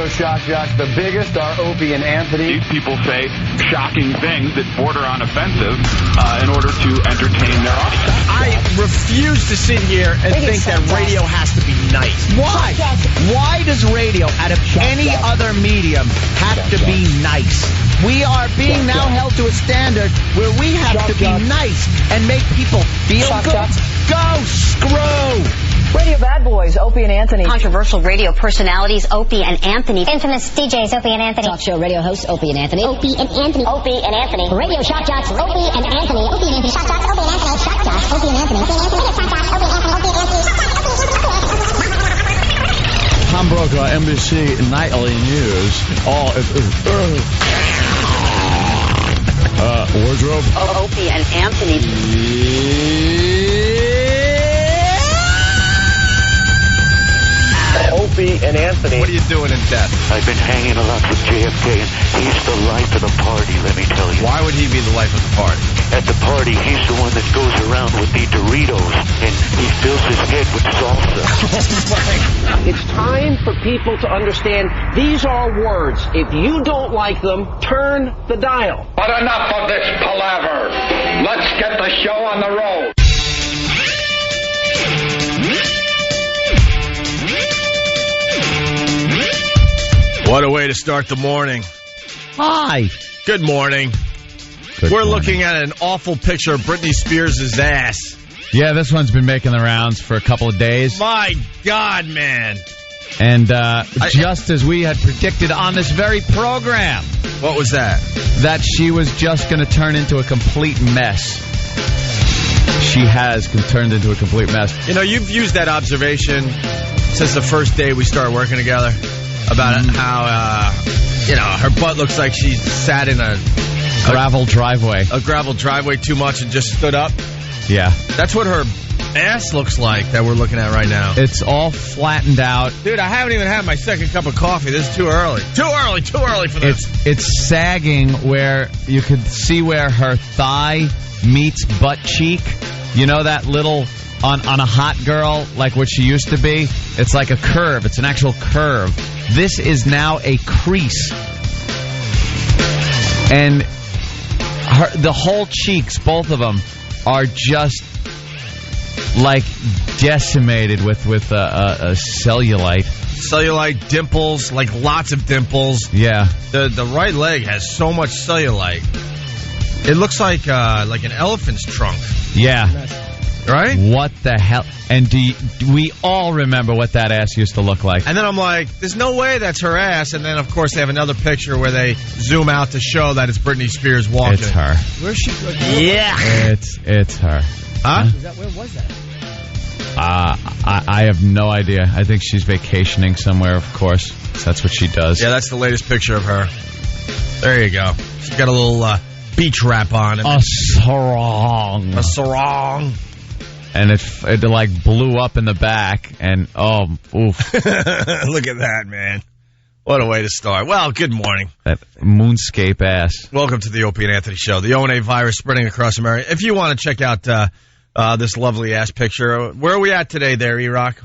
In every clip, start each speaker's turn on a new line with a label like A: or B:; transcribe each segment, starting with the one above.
A: Radio Shock Jocks. The biggest are Opie and Anthony.
B: These people say shocking things that border on offensive in order to entertain their audience.
C: I refuse to sit here and think that radio has to be nice. Why? Why does radio, out of any other medium, have to be nice? We are being now held to a standard where we have to be nice and make people feel good. Go screw!
D: Radio bad boys, Opie and Anthony.
E: Controversial radio personalities, Opie and Anthony.
F: Infamous DJs, Opie and Anthony.
G: Talk show radio hosts, Opie and Anthony.
F: Opie and Anthony.
E: Opie and Anthony.
F: Radio shock jocks, Opie and Anthony. Opie and Anthony. Shock jocks, Opie and Anthony. Shock jocks, Opie and Anthony. Opie and Anthony. Shock jocks, Opie and Anthony. Opie and Anthony.
H: Tom Brokaw, NBC Nightly News. Wardrobe.
E: Opie and Anthony.
C: Opie and Anthony.
I: What are you doing in death?
J: I've been hanging a lot with JFK, and he's the life of the party, let me tell you.
I: Why would he be the life of the party?
J: At the party, he's the one that goes around with the Doritos, and he fills his head with salsa.
C: It's time for people to understand these are words. If you don't like them, turn the dial.
K: But enough of this palaver. Let's get the show on the road.
I: What a way to start the morning.
H: Hi.
I: Good morning. We're looking at an awful picture of Britney Spears' ass.
H: Yeah, this one's been making the rounds for a couple of days.
I: My God, man.
H: And just as we had predicted on this very program.
I: What was that?
H: That she was just going to turn into a complete mess. She has turned into a complete mess.
I: You know, you've used that observation since the first day we started working together about how, her butt looks like she sat in a
H: gravel driveway.
I: A gravel driveway too much and just stood up.
H: Yeah.
I: That's what her ass looks like that we're looking at right now.
H: It's all flattened out.
I: Dude, I haven't even had my second cup of coffee. This is too early. Too early for this.
H: It's sagging where you could see where her thigh meets butt cheek. You know that little on a hot girl, like what she used to be? It's like a curve. It's an actual curve. This is now a crease. And the whole cheeks, both of them, are just like decimated with a cellulite.
I: Cellulite, dimples, like lots of dimples.
H: Yeah.
I: The right leg has so much cellulite. It looks like an elephant's trunk.
H: Yeah.
I: Right?
H: What the hell? And we all remember what that ass used to look like.
I: And then I'm like, there's no way that's her ass. And then, of course, they have another picture where they zoom out to show that it's Britney Spears walking.
H: It's her.
I: Where's she?
H: Yeah. It's her.
I: Huh?
C: Where was that?
H: I have no idea. I think she's vacationing somewhere, of course. That's what she does.
I: Yeah, that's the latest picture of her. There you go. She's got a little beach wrap on.
H: A sarong.
I: A sarong.
H: And it like blew up in the back, and oof.
I: Look at that, man. What a way to start. Well, good morning.
H: That moonscape ass.
I: Welcome to the Opie and Anthony Show. The O&A virus spreading across America. If you want to check out this lovely ass picture, where are we at today there, E-Rock?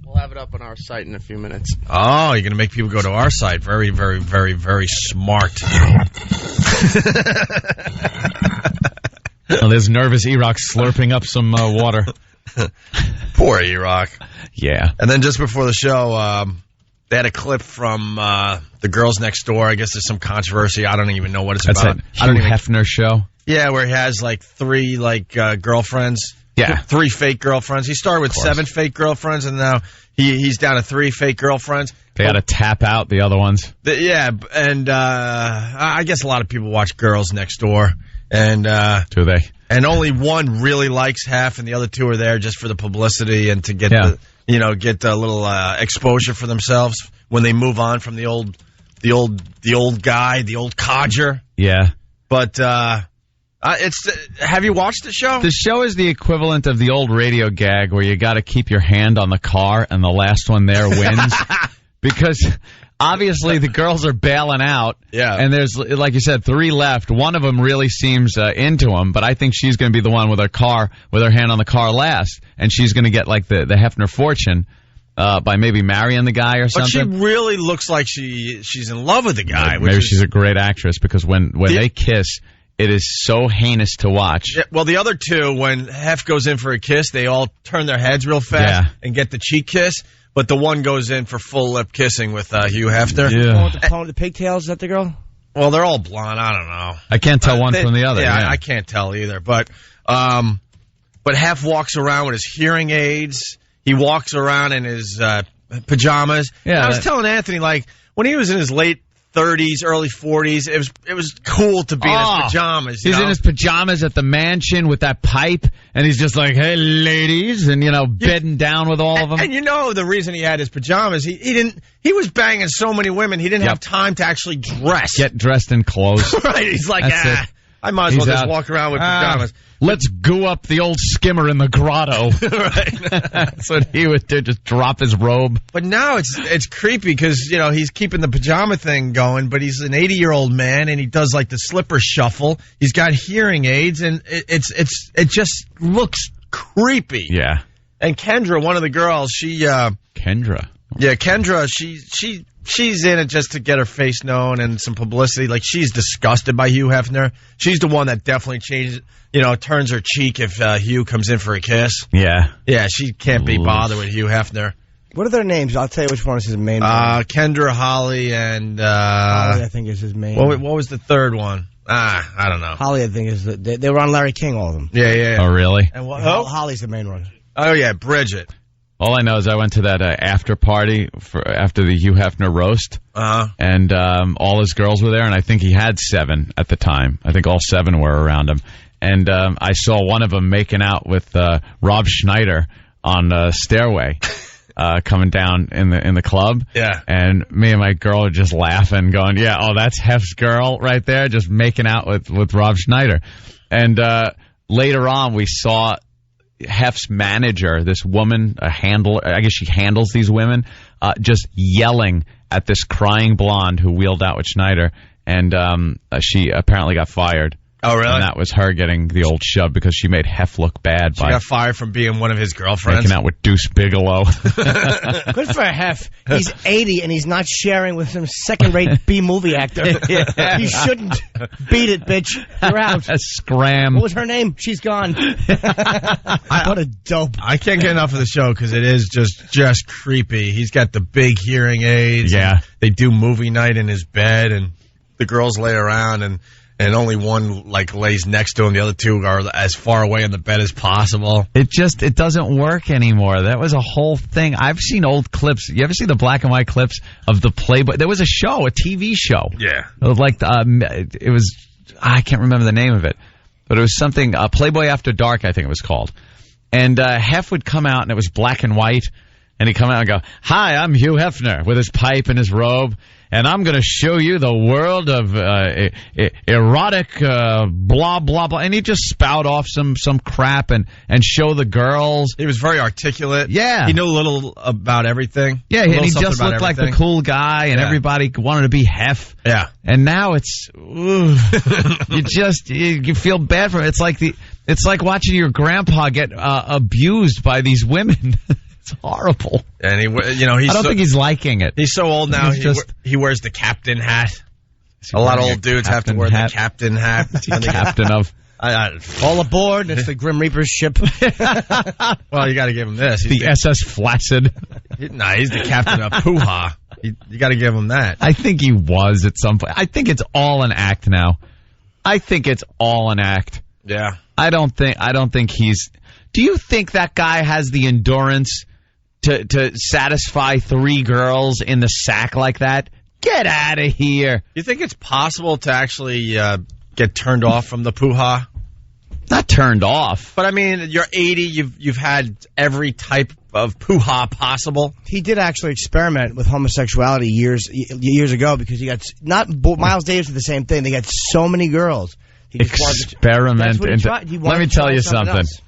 L: We'll have it up on our site in a few minutes.
I: Oh, you're going to make people go to our site. Very, very, very, very smart.
H: Well, there's nervous E-Rock slurping up some water.
I: Poor E-Rock.
H: Yeah.
I: And then just before the show, they had a clip from the Girls Next Door. I guess there's some controversy. I don't even know what it's about.
H: That's that Hugh Hefner show?
I: Yeah, where he has like three girlfriends.
H: Yeah.
I: 3 fake girlfriends. He started with 7 fake girlfriends, and now he's down to 3 fake girlfriends.
H: They got to tap out the other ones.
I: And I guess a lot of people watch Girls Next Door. And
H: do they?
I: And only one really likes Hef, and the other 2 are there just for the publicity and to get get a little exposure for themselves when they move on from the old guy, the old codger.
H: Yeah.
I: But have you watched the show?
H: The show is the equivalent of the old radio gag where you got to keep your hand on the car and the last one there wins. Because obviously the girls are bailing out.
I: Yeah.
H: And there's, like you said, 3 left. One of them really seems into him, but I think she's going to be the one with her hand on the car last. And she's going to get like the Hefner fortune. by maybe marrying the guy or something.
I: But she really looks like she's in love with the guy.
H: Maybe she's a great actress because when they kiss, it is so heinous to watch.
I: Yeah, well, the other two, when Hef goes in for a kiss, they all turn their heads real fast and get the cheek kiss. But the one goes in for full lip kissing with Hugh Hefner.
C: Yeah. The one with the pigtails, is that the girl?
I: Well, they're all blonde. I don't know.
H: I can't tell one from the other.
I: Yeah, I can't tell either. But Hef walks around with his hearing aids. He walks around in his pajamas. Yeah, I was telling Anthony, like, when he was in his late 30s, early 40s, it was cool to be in his pajamas.
H: He's in his pajamas at the mansion with that pipe, and he's just like, "Hey, ladies," and bedding down with all of them.
I: And the reason he had his pajamas, he was banging so many women, he didn't have time to actually dress.
H: Get dressed in clothes.
I: Right? He's like, I might as well just walk around with pajamas.
H: Let's goo up the old skimmer in the grotto.
I: Right.
H: That's what he would do, just drop his robe.
I: But now it's creepy because, he's keeping the pajama thing going, but he's an 80-year-old man, and he does, like, the slipper shuffle. He's got hearing aids, and it just looks creepy.
H: Yeah.
I: And Kendra, one of the girls,
H: Kendra?
I: Yeah, Kendra, she's in it just to get her face known and some publicity. Like, she's disgusted by Hugh Hefner. She's the one that definitely changes, turns her cheek if Hugh comes in for a kiss.
H: Yeah.
I: Yeah, she can't be bothered with Hugh Hefner.
C: What are their names? I'll tell you which one is his main one.
I: Kendra, Holly, and...
C: Holly, I think, is his main
I: one. What was the third one? I don't know.
C: Holly, I think, is... They were on Larry King, all of them.
I: Yeah.
H: Oh, really?
C: And Holly's the main one.
I: Oh, yeah, Bridget.
H: All I know is I went to that after party after the Hugh Hefner roast, and all his girls were there, and I think he had 7 at the time. I think all 7 were around him. And I saw one of them making out with Rob Schneider on the stairway coming down in the club.
I: Yeah.
H: And me and my girl were just laughing, going, that's Hef's girl right there, just making out with Rob Schneider. And later on, we saw Hef's manager, this woman, a handler, I guess she handles these women, just yelling at this crying blonde who wheeled out with Schneider, and she apparently got fired.
I: Oh, really?
H: And that was her getting the old shove because she made Hef look bad.
I: She got fired from being one of his girlfriends.
H: Making out with Deuce Bigelow.
C: Good for Hef. He's 80 and he's not sharing with some second-rate B-movie actor. Yeah. You shouldn't. Beat it, bitch. You're out.
H: Scram.
C: What was her name? She's gone. What a dope.
I: I can't get enough of the show because it is just creepy. He's got the big hearing aids.
H: Yeah.
I: They do movie night in his bed, and the girls lay around, and only one lays next to him. The other two are as far away in the bed as possible.
H: It doesn't work anymore. That was a whole thing. I've seen old clips. You ever see the black and white clips of the Playboy? There was a show, a TV show.
I: Yeah.
H: It was, I can't remember the name of it, but it was something, Playboy After Dark, I think it was called. And Hef would come out, and it was black and white, and he'd come out and go, "Hi, I'm Hugh Hefner," with his pipe and his robe. And I'm going to show you the world of erotic blah, blah, blah. And he just spout off some crap and show the girls.
I: He was very articulate.
H: Yeah.
I: He knew a little about everything.
H: Yeah, and he just looked like the cool guy, and everybody wanted to be Hef.
I: Yeah.
H: And now it's, you feel bad for him. It's like watching your grandpa get abused by these women. It's horrible.
I: And I
H: don't think he's liking it.
I: He's so old now. He wears the captain hat. A lot of old dudes have to wear the captain hat.
H: Captain of
C: all aboard. It's the Grim Reaper's ship.
I: Well, you got to give him this.
H: He's the SS Flaccid.
I: Nah, he's the captain of Poo-Ha. You got to give him that.
H: I think he was at some point. I think it's all an act now. I think it's all an act.
I: Yeah.
H: I don't think he's. Do you think that guy has the endurance to satisfy 3 girls in the sack like that? Get out of here.
I: You think it's possible to actually get turned off from the Poo-Ha?
H: Not turned off.
I: But I mean, you're 80, you've had every type of Poo-Ha possible.
C: He did actually experiment with homosexuality years ago because he got Miles Davis did the same thing. They got so many girls.
H: Experiment. Let me tell you something.
C: Else.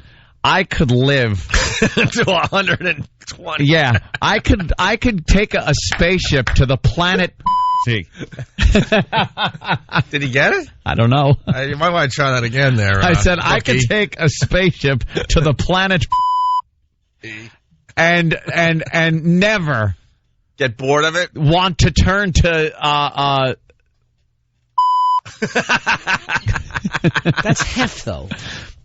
H: I could live
I: to 120.
H: Yeah, I could take a spaceship to the planet. See,
I: did he get it?
H: I don't know.
I: You might want to try that again. There,
H: I said
I: Rookie.
H: I could take a spaceship to the planet. and never
I: get bored of it.
H: Want to turn to
C: That's hef, though.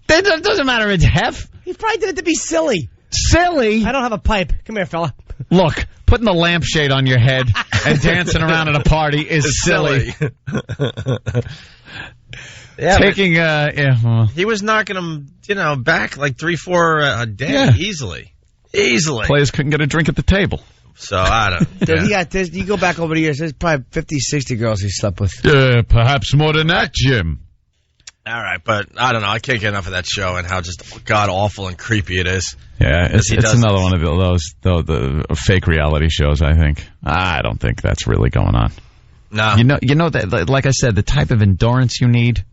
H: It doesn't matter. It's hef.
C: He probably did it to be silly.
H: Silly?
C: I don't have a pipe. Come here, fella.
H: Look, putting the lampshade on your head and dancing around at a party is silly.
I: Yeah,
H: taking
I: he was knocking him, back like 3-4 a day easily.
H: Players couldn't get a drink at the table.
I: So I don't.
C: Dude, you go back over the years. There's probably 50, 60 girls he slept with.
H: Perhaps more than that, Jim.
I: All right, but I don't know. I can't get enough of that show and how just god awful and creepy it is.
H: Yeah, it's another one of those the fake reality shows. I think. I don't think that's really going on.
I: No,
H: you know that. Like I said, the type of endurance you need.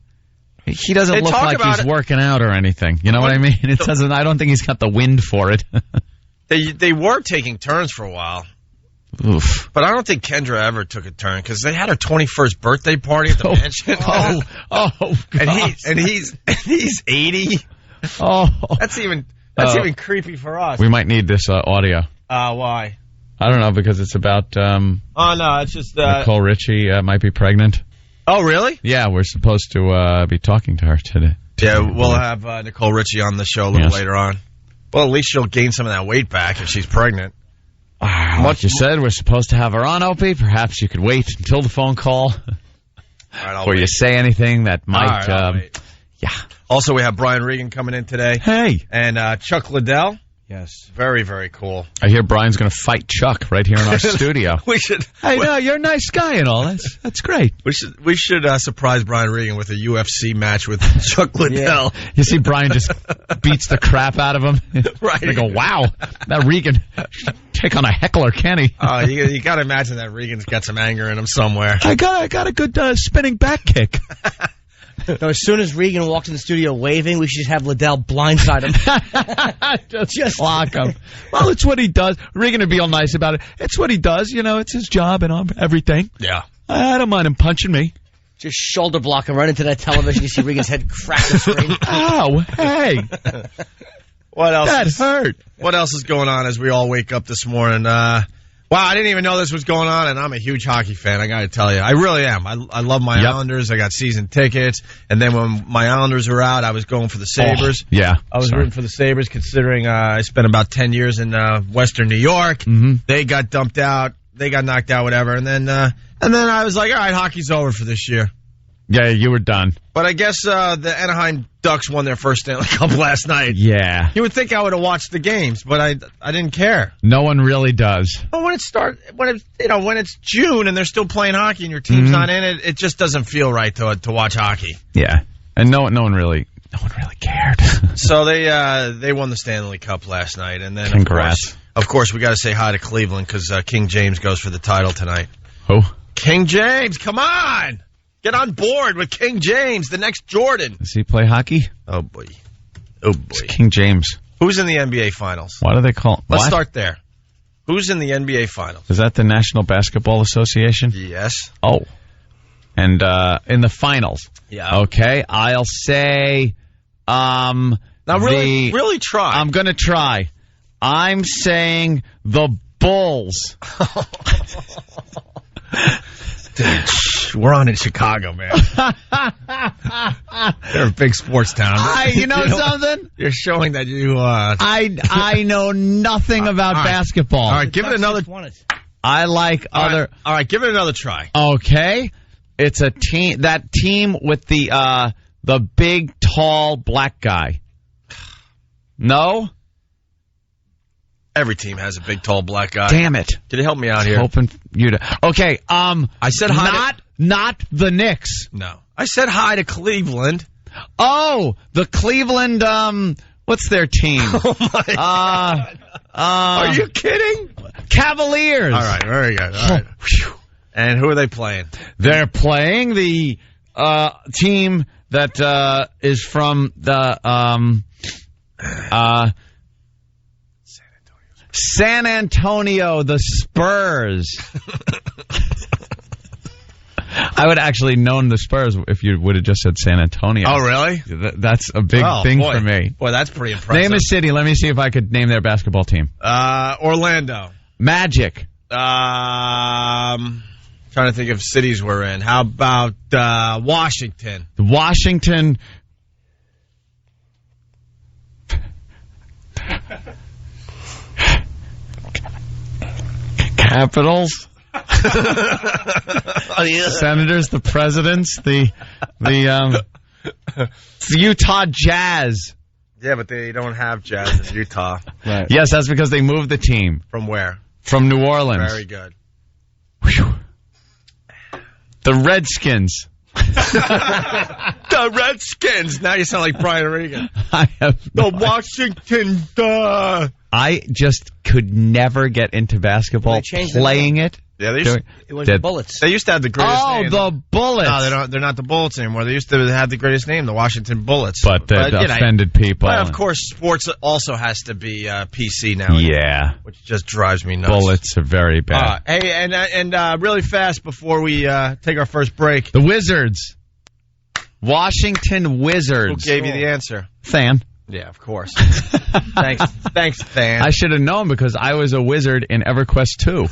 H: He doesn't look like he's working out or anything. You know what I mean? It doesn't. I don't think he's got the wind for it.
I: They were taking turns for a while.
H: Oof.
I: But I don't think Kendra ever took a turn because they had her 21st birthday party at the mansion. And he's 80.
H: Oh,
I: that's even creepy for us.
H: We might need this audio.
I: Why?
H: I don't know, because it's about.
I: No, it's just
H: Nicole Richie might be pregnant.
I: Oh, really?
H: Yeah, we're supposed to be talking to her today.
I: Yeah, we'll have Nicole Richie on the show a little later on. Well, at least she'll gain some of that weight back if she's pregnant.
H: Like you said, we're supposed to have her on, Opie. Perhaps you could wait until the phone call before you say anything that might... yeah.
I: Also, we have Brian Regan coming in today.
H: Hey.
I: And Chuck Liddell.
C: Yes.
I: Very, very cool.
H: I hear Brian's going to fight Chuck right here in our studio.
I: We should.
H: Hey, no, you're a nice guy and all. That's great.
I: We should surprise Brian Regan with a UFC match with Chuck Liddell.
H: Yeah. You see Brian just beats the crap out of him.
I: Right.
H: They go, wow, that Regan take on a heckler, can he?
I: You got to imagine that Regan's got some anger in him somewhere.
H: I got a good spinning back kick.
C: No, as soon as Regan walks in the studio waving, we should just have Liddell blindside him.
H: just lock him. Well, it's what he does. Regan would be all nice about it. It's what he does. It's his job and everything.
I: Yeah.
H: I don't mind him punching me.
C: Just shoulder block him right into that television. You see Regan's head crack the screen.
H: Ow, hey.
I: What else?
H: That hurt.
I: What else is going on as we all wake up this morning? Wow, I didn't even know this was going on, and I'm a huge hockey fan, I got to tell you. I really am. I love my Islanders. I got season tickets. And then when my Islanders were out, I was going for the Sabres.
H: Yeah.
I: I was rooting for the Sabres, considering I spent about 10 years in Western New York. Mm-hmm. They got dumped out. They got knocked out, whatever. And then I was like, all right, hockey's over for this year.
H: Yeah, you were done.
I: But I guess the Anaheim Ducks won their first Stanley Cup last night.
H: Yeah.
I: You would think I would have watched the games, but I didn't care.
H: No one really does.
I: But when it's June and they're still playing hockey and your team's not in it, it just doesn't feel right to watch hockey.
H: Yeah. And no one really cared.
I: So they won the Stanley Cup last night, and then
H: congrats.
I: Of course we got to say hi to Cleveland because King James goes for the title tonight.
H: Who?
I: King James, come on! Get on board with King James, the next Jordan.
H: Does he play hockey?
I: Oh, boy.
H: It's King James.
I: Who's in the NBA Finals?
H: Why do they call...
I: Let's start there. Who's in the NBA Finals?
H: Is that the National Basketball Association?
I: Yes.
H: Oh. And in the finals?
I: Yeah.
H: Okay, I'll say...
I: now, really try.
H: I'm going to try. I'm saying the Bulls.
I: Dude, we're on in Chicago, man. They're a big sports town.
H: You know something?
I: You're showing that you...
H: I know nothing about basketball.
I: All right, give it another...
H: I like other...
I: All right, give it another try.
H: Okay. It's a team... That team with the big, tall, black guy. No?
I: Every team has a big, tall, black guy.
H: Damn it.
I: Can you help me out here?
H: Hoping you to... Okay,
I: I said hi
H: Not the Knicks.
I: No. I said hi to Cleveland.
H: Oh, the Cleveland, what's their team?
I: Oh, my God. Are you kidding?
H: Cavaliers.
I: All right, very good. All right. And who are they playing?
H: They're playing the team that is from the... San Antonio, the Spurs. I would actually known the Spurs if you would have just said San Antonio.
I: Oh, really?
H: That's a big thing for me.
I: Boy, that's pretty impressive.
H: Name a city. Let me see if I could name their basketball team.
I: Orlando.
H: Magic.
I: Trying to think of cities we're in. How about Washington?
H: Washington. Capitals.
I: Oh, yeah.
H: Senators, the presidents, the Utah Jazz.
I: Yeah, but they don't have Jazz in Utah.
H: Right. Yes, that's because they moved the team.
I: From where?
H: From New Orleans.
I: Very good.
H: Whew. The Redskins.
I: The Redskins. Now you sound like Brian Regan.
H: I have
I: the Washington.
H: I just could never get into basketball playing it.
I: Yeah, they used
L: it was the Bullets.
I: They used to have the greatest name.
H: Oh, the Bullets.
I: No, they're not the Bullets anymore. They used to have the greatest name, the Washington Bullets.
H: But offended people.
I: But of course, sports also has to be PC now.
H: Yeah.
I: Which just drives me nuts.
H: Bullets are very bad.
I: Hey, and really fast before we take our first break.
H: The Wizards. Washington Wizards.
I: Who gave you the answer?
H: Than.
I: Yeah, of course. Thanks, Than.
H: I should have known because I was a wizard in EverQuest 2.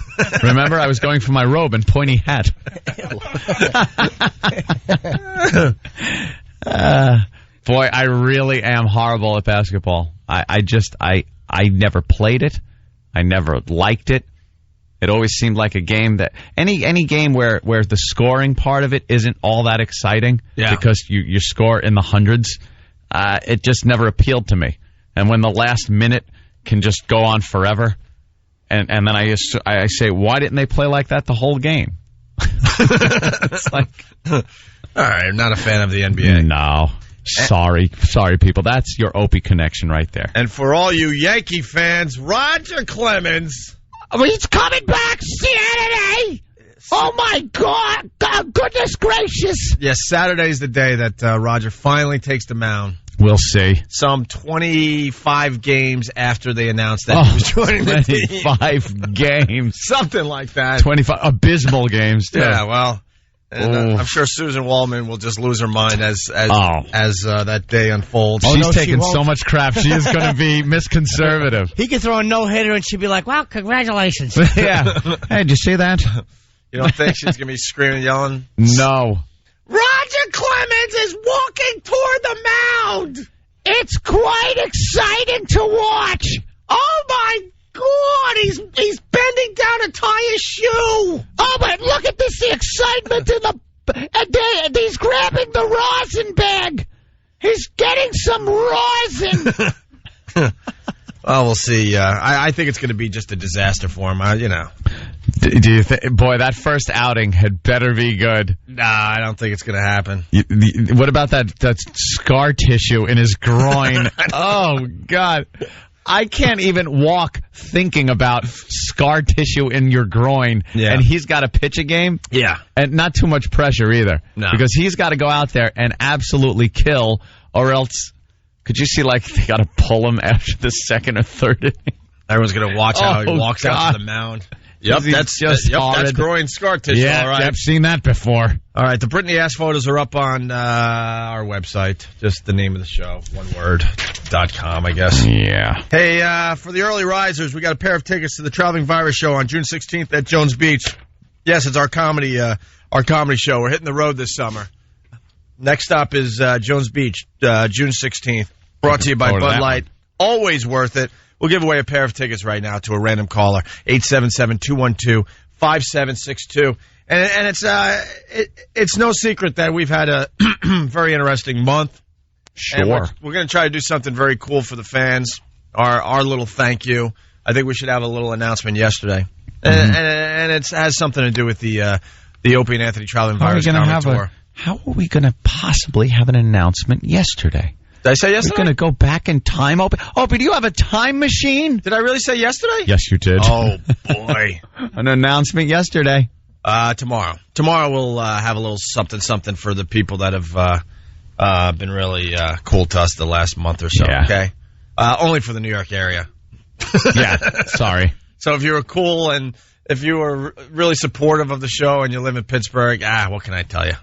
H: Remember, I was going for my robe and pointy hat. Boy, I really am horrible at basketball. I never played it. I never liked it. It always seemed like a game that any game where the scoring part of it isn't all that exciting because you score in the hundreds. It just never appealed to me. And when the last minute can just go on forever, and then I say, why didn't they play like that the whole game? It's like,
I: all right, I'm not a fan of the NBA.
H: No, sorry, people. That's your Opie connection right there.
I: And for all you Yankee fans, Roger Clemens,
C: he's coming back Saturday. Oh, my God. Goodness gracious.
I: Yes, Saturday's the day that Roger finally takes the mound.
H: We'll see.
I: Some 25 games after they announced that he was joining the team.
H: 25 games.
I: Something like that.
H: 25 abysmal games, too.
I: Yeah, well, and, I'm sure Susan Waldman will just lose her mind as that day unfolds.
H: She's taking so much crap. She is going to be misconservative.
C: He could throw a no-hitter and she'd be like, well, congratulations.
H: Yeah. Hey, did you see that?
I: You don't think she's going to be screaming, yelling?
H: No.
C: Roger Clemens is walking toward the mound. It's quite exciting to watch. Oh, my God. He's bending down to tie his shoe. Oh, but look at this, the excitement in he's grabbing the rosin bag. He's getting some rosin.
I: Well, we'll see. I think it's going to be just a disaster for him,
H: Do you think, boy, that first outing had better be good?
I: Nah, I don't think it's going to happen.
H: What about that scar tissue in his groin? Oh, God. I can't even walk thinking about scar tissue in your groin.
I: Yeah.
H: And he's got to pitch a game?
I: Yeah.
H: And not too much pressure either.
I: No.
H: Because he's got to go out there and absolutely kill, or else, could you see, they got to pull him after the second or third inning?
I: Everyone's going to watch how he walks out to the mound. Yep, that's groin scar tissue.
H: Yeah,
I: all right.
H: I've seen that before.
I: All right, the Britney ass photos are up on our website. Just the name of the show, one word, .com, I guess.
H: Yeah.
I: Hey, for the early risers, we got a pair of tickets to the Traveling Virus Show on June 16th at Jones Beach. Yes, it's our comedy show. We're hitting the road this summer. Next stop is Jones Beach, June 16th. Brought to you by Bud Light. Always worth it. We'll give away a pair of tickets right now to a random caller, 877-212-5762. And it's no secret that we've had a very interesting month.
H: Sure.
I: And we're going to try to do something very cool for the fans, our little thank you. I think we should have a little announcement yesterday. Mm-hmm. And it has something to do with the Opie and Anthony Traveling Virus Comedy Tour.
H: How are we going to possibly have an announcement yesterday?
I: Did I say yesterday?
H: We're going to go back in time. Opie, do you have a time machine?
I: Did I really say yesterday?
H: Yes, you did.
I: Oh, boy.
H: An announcement yesterday.
I: Tomorrow. Tomorrow we'll have a little something for the people that have been really cool to us the last month or so, okay? Only for the New York area.
H: Yeah, sorry.
I: So if you were cool and if you were really supportive of the show and you live in Pittsburgh, what can I tell you?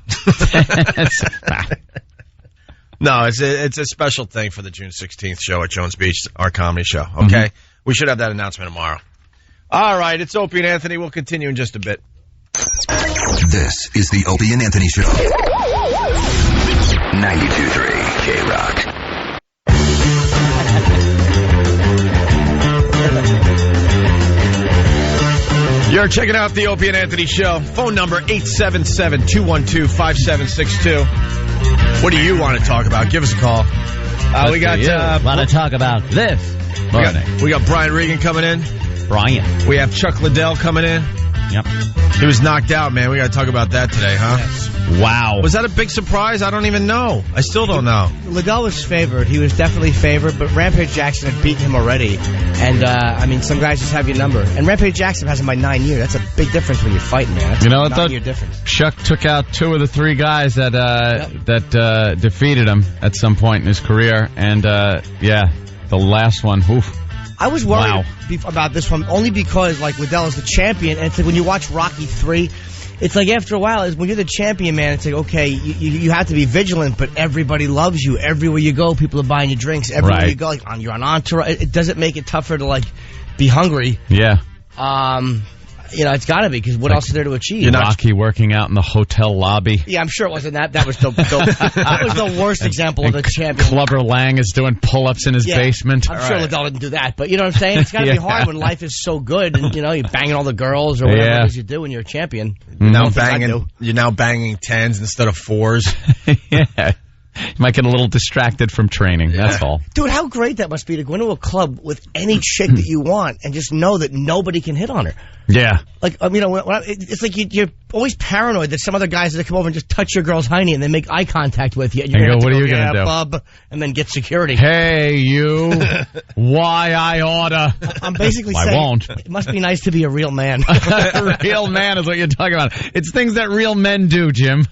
I: No, it's a special thing for the June 16th show at Jones Beach, our comedy show. Okay, we should have that announcement tomorrow. All right, it's Opie and Anthony. We'll continue in just a bit.
G: This is the Opie and Anthony Show. 92.3 K-Rock.
I: You're checking out the Opie and Anthony Show. Phone number 877-212-5762. What do you want to talk about? Give us a call.
H: We got want to talk about this.
I: We got Brian Regan coming in.
H: Brian.
I: We have Chuck Liddell coming in.
H: Yep.
I: He was knocked out, man. We got to talk about that today, huh?
C: Yes.
H: Wow.
I: Was that a big surprise? I don't even know. I still don't know.
C: Liddell was favored. He was definitely favored, but Rampage Jackson had beaten him already. And, some guys just have your number. And Rampage Jackson has him by 9 years. That's a big difference when you're fighting, man. That's
H: you know what,
C: 9-year difference.
H: Chuck took out 2 of the 3 guys that defeated him at some point in his career. And, the last one, oof.
C: I was worried about this one only because, Liddell is the champion, and it's like when you watch Rocky 3, it's like after a while, when you're the champion, man, it's like, okay, you have to be vigilant, but everybody loves you. Everywhere you go, people are buying you drinks. Everywhere you go, you're on Entourage. It doesn't make it tougher to, be hungry.
H: Yeah.
C: It's got to be, because what else is there to achieve?
H: Rocky working out in the hotel lobby.
C: Yeah, I'm sure it wasn't that. That was that was the worst example of a champion.
H: Clubber Lang is doing pull-ups in his basement.
C: I'm sure Liddell didn't do that, but you know what I'm saying? It's got to be hard when life is so good, and you're banging all the girls or whatever it is you do when you're a champion.
I: You're now banging 10s instead of 4s.
H: Yeah. You might get a little distracted from training, that's all.
C: Dude, how great that must be to go into a club with any chick that you want and just know that nobody can hit on her.
H: Yeah.
C: It's like you're always paranoid that some other guys that come over and just touch your girl's hiney and they make eye contact with you. And you're
H: what are you going to do?
C: Bub, and then get security.
H: Hey, you. Why I oughta.
C: I'm basically saying,
H: I won't.
C: It must be nice to be a real man.
H: A real man is what you're talking about. It's things that real men do, Jim.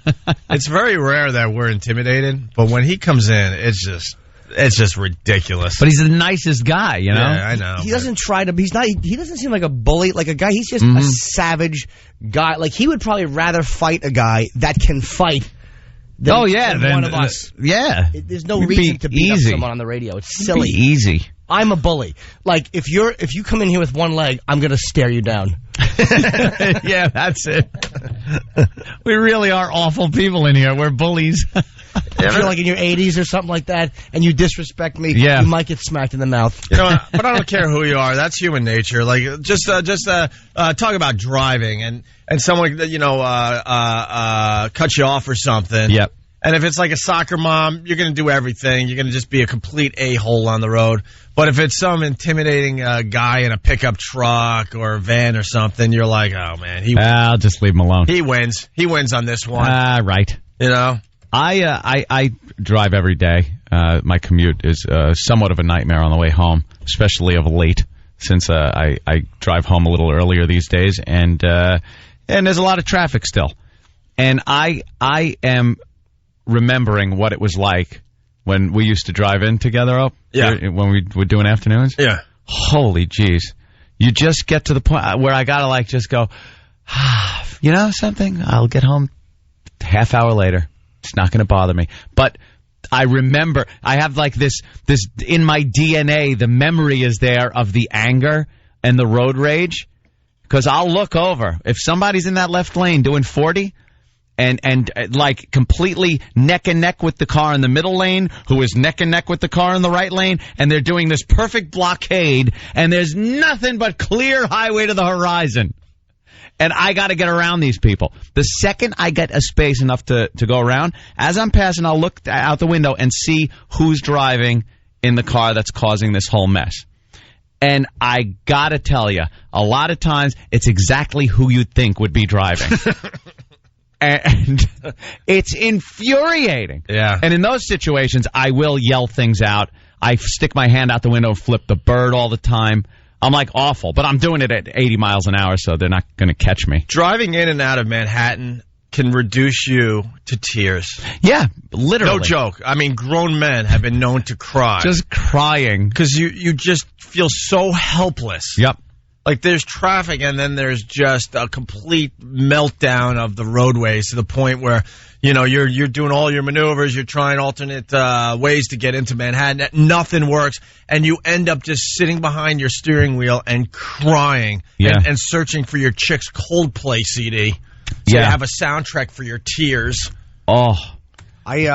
I: It's very rare that we're intimidated, but when he comes in, it's just ridiculous.
H: But he's the nicest guy, you know?
I: Yeah, I know.
C: He doesn't try to... He doesn't seem like a bully, like a guy. He's just a savage guy. Like, he would probably rather fight a guy that can fight than one of us.
H: Yeah.
C: There's no reason to beat up someone on the radio. It's silly.
H: It'd be easy.
C: I'm a bully. Like, if you come in here with one leg, I'm going to stare you down.
H: Yeah, that's it. We really are awful people in here. We're bullies.
C: If you're in your 80s or something like that, and you disrespect me, you might get smacked in the mouth.
I: But I don't care who you are. That's human nature. Like, just talk about driving and someone cuts you off or something.
H: Yep.
I: And if it's like a soccer mom, you're going to do everything. You're going to just be a complete a-hole on the road. But if it's some intimidating guy in a pickup truck or a van or something, you're like, oh man,
H: I'll just leave him alone.
I: He wins. He wins on this one.
H: Right.
I: You know.
H: I drive every day. My commute is somewhat of a nightmare on the way home, especially of late, since I drive home a little earlier these days, and there's a lot of traffic still. And I am remembering what it was like when we used to drive in together when we were doing afternoons.
I: Yeah.
H: Holy jeez. You just get to the point where I gotta just go, you know something? I'll get home half hour later. It's not going to bother me. But I remember, I have this in my DNA, the memory is there of the anger and the road rage. Because I'll look over. If somebody's in that left lane doing 40 and completely neck and neck with the car in the middle lane, who is neck and neck with the car in the right lane, and they're doing this perfect blockade, and there's nothing but clear highway to the horizon. And I got to get around these people. The second I get a space enough to go around, as I'm passing, I'll look out the window and see who's driving in the car that's causing this whole mess. And I got to tell you, a lot of times it's exactly who you'd think would be driving. And it's infuriating.
I: Yeah.
H: And in those situations, I will yell things out. I stick my hand out the window and flip the bird all the time. I'm awful, but I'm doing it at 80 miles an hour, so they're not going to catch me.
I: Driving in and out of Manhattan can reduce you to tears.
H: Yeah, literally.
I: No joke. I mean, grown men have been known to cry.
H: Just crying.
I: Because you just feel so helpless.
H: Yep.
I: Like, there's traffic, and then there's just a complete meltdown of the roadways to the point where, you know, you're doing all your maneuvers, you're trying alternate ways to get into Manhattan. Nothing works, and you end up just sitting behind your steering wheel and crying and searching for your chick's Coldplay CD. So you have a soundtrack for your tears.
C: Oh. We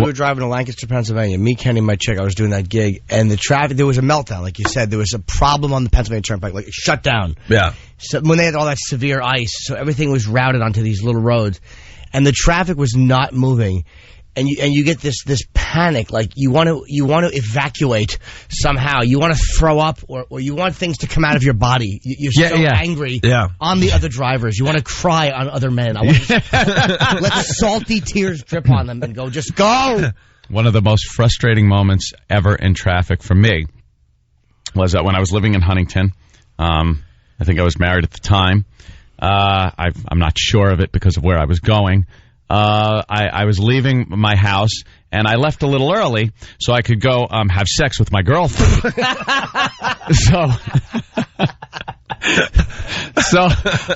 C: were driving to Lancaster, Pennsylvania. Me, Kenny, and my chick. I was doing that gig, and the traffic. There was a meltdown, like you said. There was a problem on the Pennsylvania Turnpike, like it shut down.
I: Yeah.
C: So when they had all that severe ice, so everything was routed onto these little roads, and the traffic was not moving. And you get this panic, like you want to evacuate somehow. You want to throw up, or you want things to come out of your body. You're so angry on the other drivers. You want to cry on other men. I want to let salty tears drip on them and just go.
H: One of the most frustrating moments ever in traffic for me was that when I was living in Huntington. I think I was married at the time. I'm not sure of it because of where I was going. I was leaving my house, and I left a little early so I could go have sex with my girlfriend. So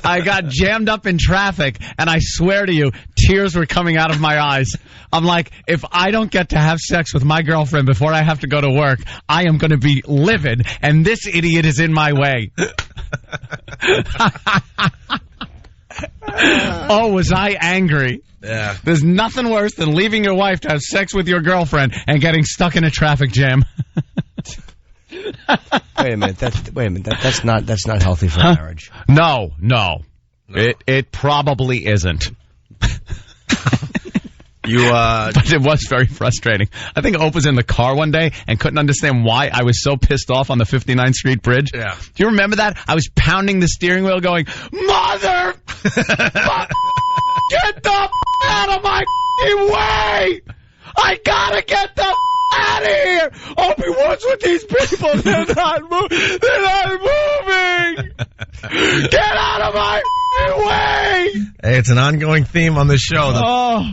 H: I got jammed up in traffic, and I swear to you, tears were coming out of my eyes. I'm like, if I don't get to have sex with my girlfriend before I have to go to work, I am going to be livid, and this idiot is in my way. Oh, was I angry.
I: Yeah.
H: There's nothing worse than leaving your wife to have sex with your girlfriend and getting stuck in a traffic jam.
C: Wait a minute. That's not healthy for marriage.
H: No. It probably isn't. But it was very frustrating. I think Ope was in the car one day and couldn't understand why I was so pissed off on the 59th Street Bridge.
I: Yeah.
H: Do you remember that? I was pounding the steering wheel going, Mother! Get the out of my way! I gotta get the out of here! Opie, what's with these people? They're not moving! Get out of my way!
I: Hey, it's an ongoing theme on the show.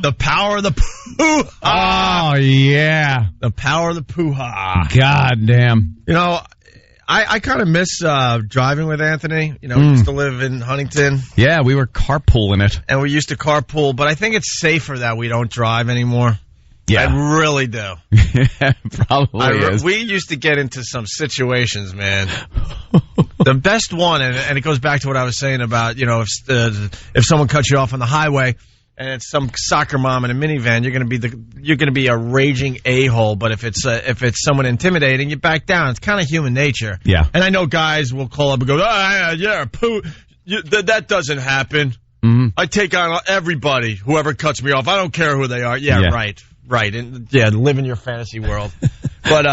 I: The power of the poo-ha.
H: Oh, yeah.
I: The power of the poo-ha.
H: God damn.
I: You know, I kind of miss driving with Anthony. You know, we used to live in Huntington.
H: Yeah, we were carpooling it.
I: And we used to carpool, but I think it's safer that we don't drive anymore.
H: Yeah.
I: I really do.
H: Yeah, probably is.
I: We used to get into some situations, man. The best one, and it goes back to what I was saying about, you know, if someone cuts you off on the highway and it's some soccer mom in a minivan, you're gonna be a raging a-hole. But if it's someone intimidating, you back down. It's kind of human nature.
H: Yeah.
I: And I know guys will call up and go, poo. That doesn't happen.
H: Mm-hmm.
I: I take on everybody, whoever cuts me off. I don't care who they are. Yeah. Right. And live in your fantasy world. But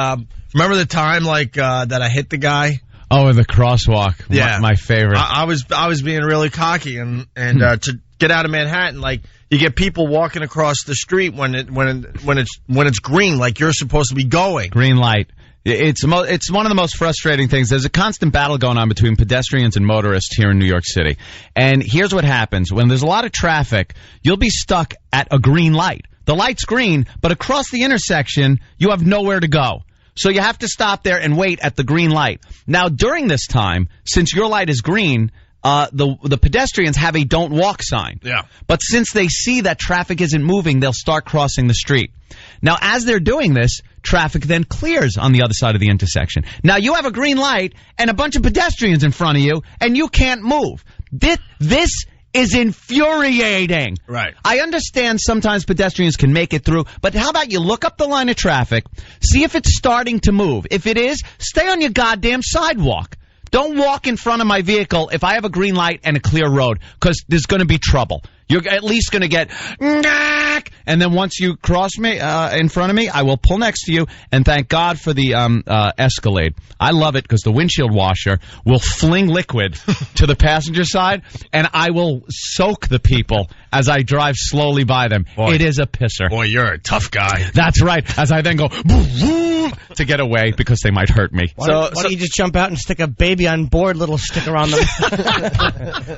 I: remember the time that I hit the guy?
H: Oh, in the crosswalk.
I: Yeah,
H: my favorite.
I: I was being really cocky and to get out of Manhattan, like you get people walking across the street when it's green, like you're supposed to be going.
H: Green light. It's one of the most frustrating things. There's a constant battle going on between pedestrians and motorists here in New York City. And here's what happens. When there's a lot of traffic, you'll be stuck at a green light. The light's green, but across the intersection, you have nowhere to go. So you have to stop there and wait at the green light. Now, during this time, since your light is green, the pedestrians have a don't walk sign.
I: Yeah.
H: But since they see that traffic isn't moving, they'll start crossing the street. Now, as they're doing this, traffic then clears on the other side of the intersection. Now, you have a green light and a bunch of pedestrians in front of you, and you can't move. This is infuriating.
I: Right.
H: I understand sometimes pedestrians can make it through, but how about you look up the line of traffic, see if it's starting to move. If it is, stay on your goddamn sidewalk. Don't walk in front of my vehicle if I have a green light and a clear road, because there's going to be trouble. You're at least going to get, and then once you cross me in front of me, I will pull next to you, and thank God for the Escalade. I love it because the windshield washer will fling liquid to the passenger side, and I will soak the people as I drive slowly by them. Boy, it is a pisser.
I: Boy, you're a tough guy.
H: That's right, as I then go to get away because they might hurt me.
C: Why don't you just jump out and stick a baby on board little sticker on them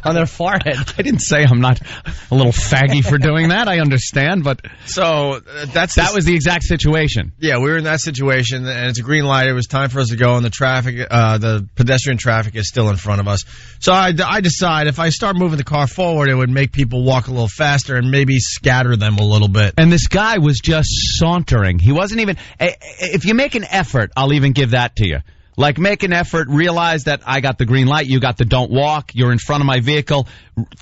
C: on their forehead?
H: I didn't say I'm not a little faggy for doing that. I understand, but
I: so that
H: was the exact situation.
I: Yeah, we were in that situation, and it's a green light. It was time for us to go, and the pedestrian traffic is still in front of us. So I decide if I start moving the car forward, it would make people walk a little faster and maybe scatter them a little bit.
H: And this guy was just sauntering. He wasn't even. If you make an effort, I'll even give that to you. Like, make an effort, realize that I got the green light, you got the don't walk, you're in front of my vehicle.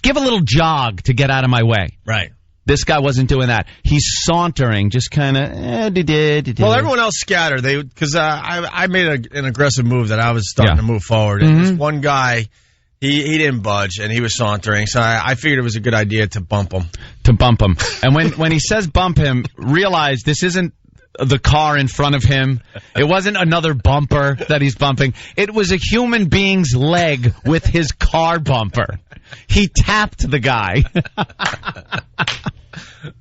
H: Give a little jog to get out of my way.
I: Right.
H: This guy wasn't doing that. He's sauntering, just kind of,
I: Well, everyone else scattered. Because I made an aggressive move that I was starting to move forward. And this one guy, he didn't budge, and he was sauntering. So I figured it was a good idea to bump him.
H: And when he says bump him, realize this isn't the car in front of him. It wasn't another bumper that he's bumping. It was a human being's leg with his car bumper. He tapped the guy.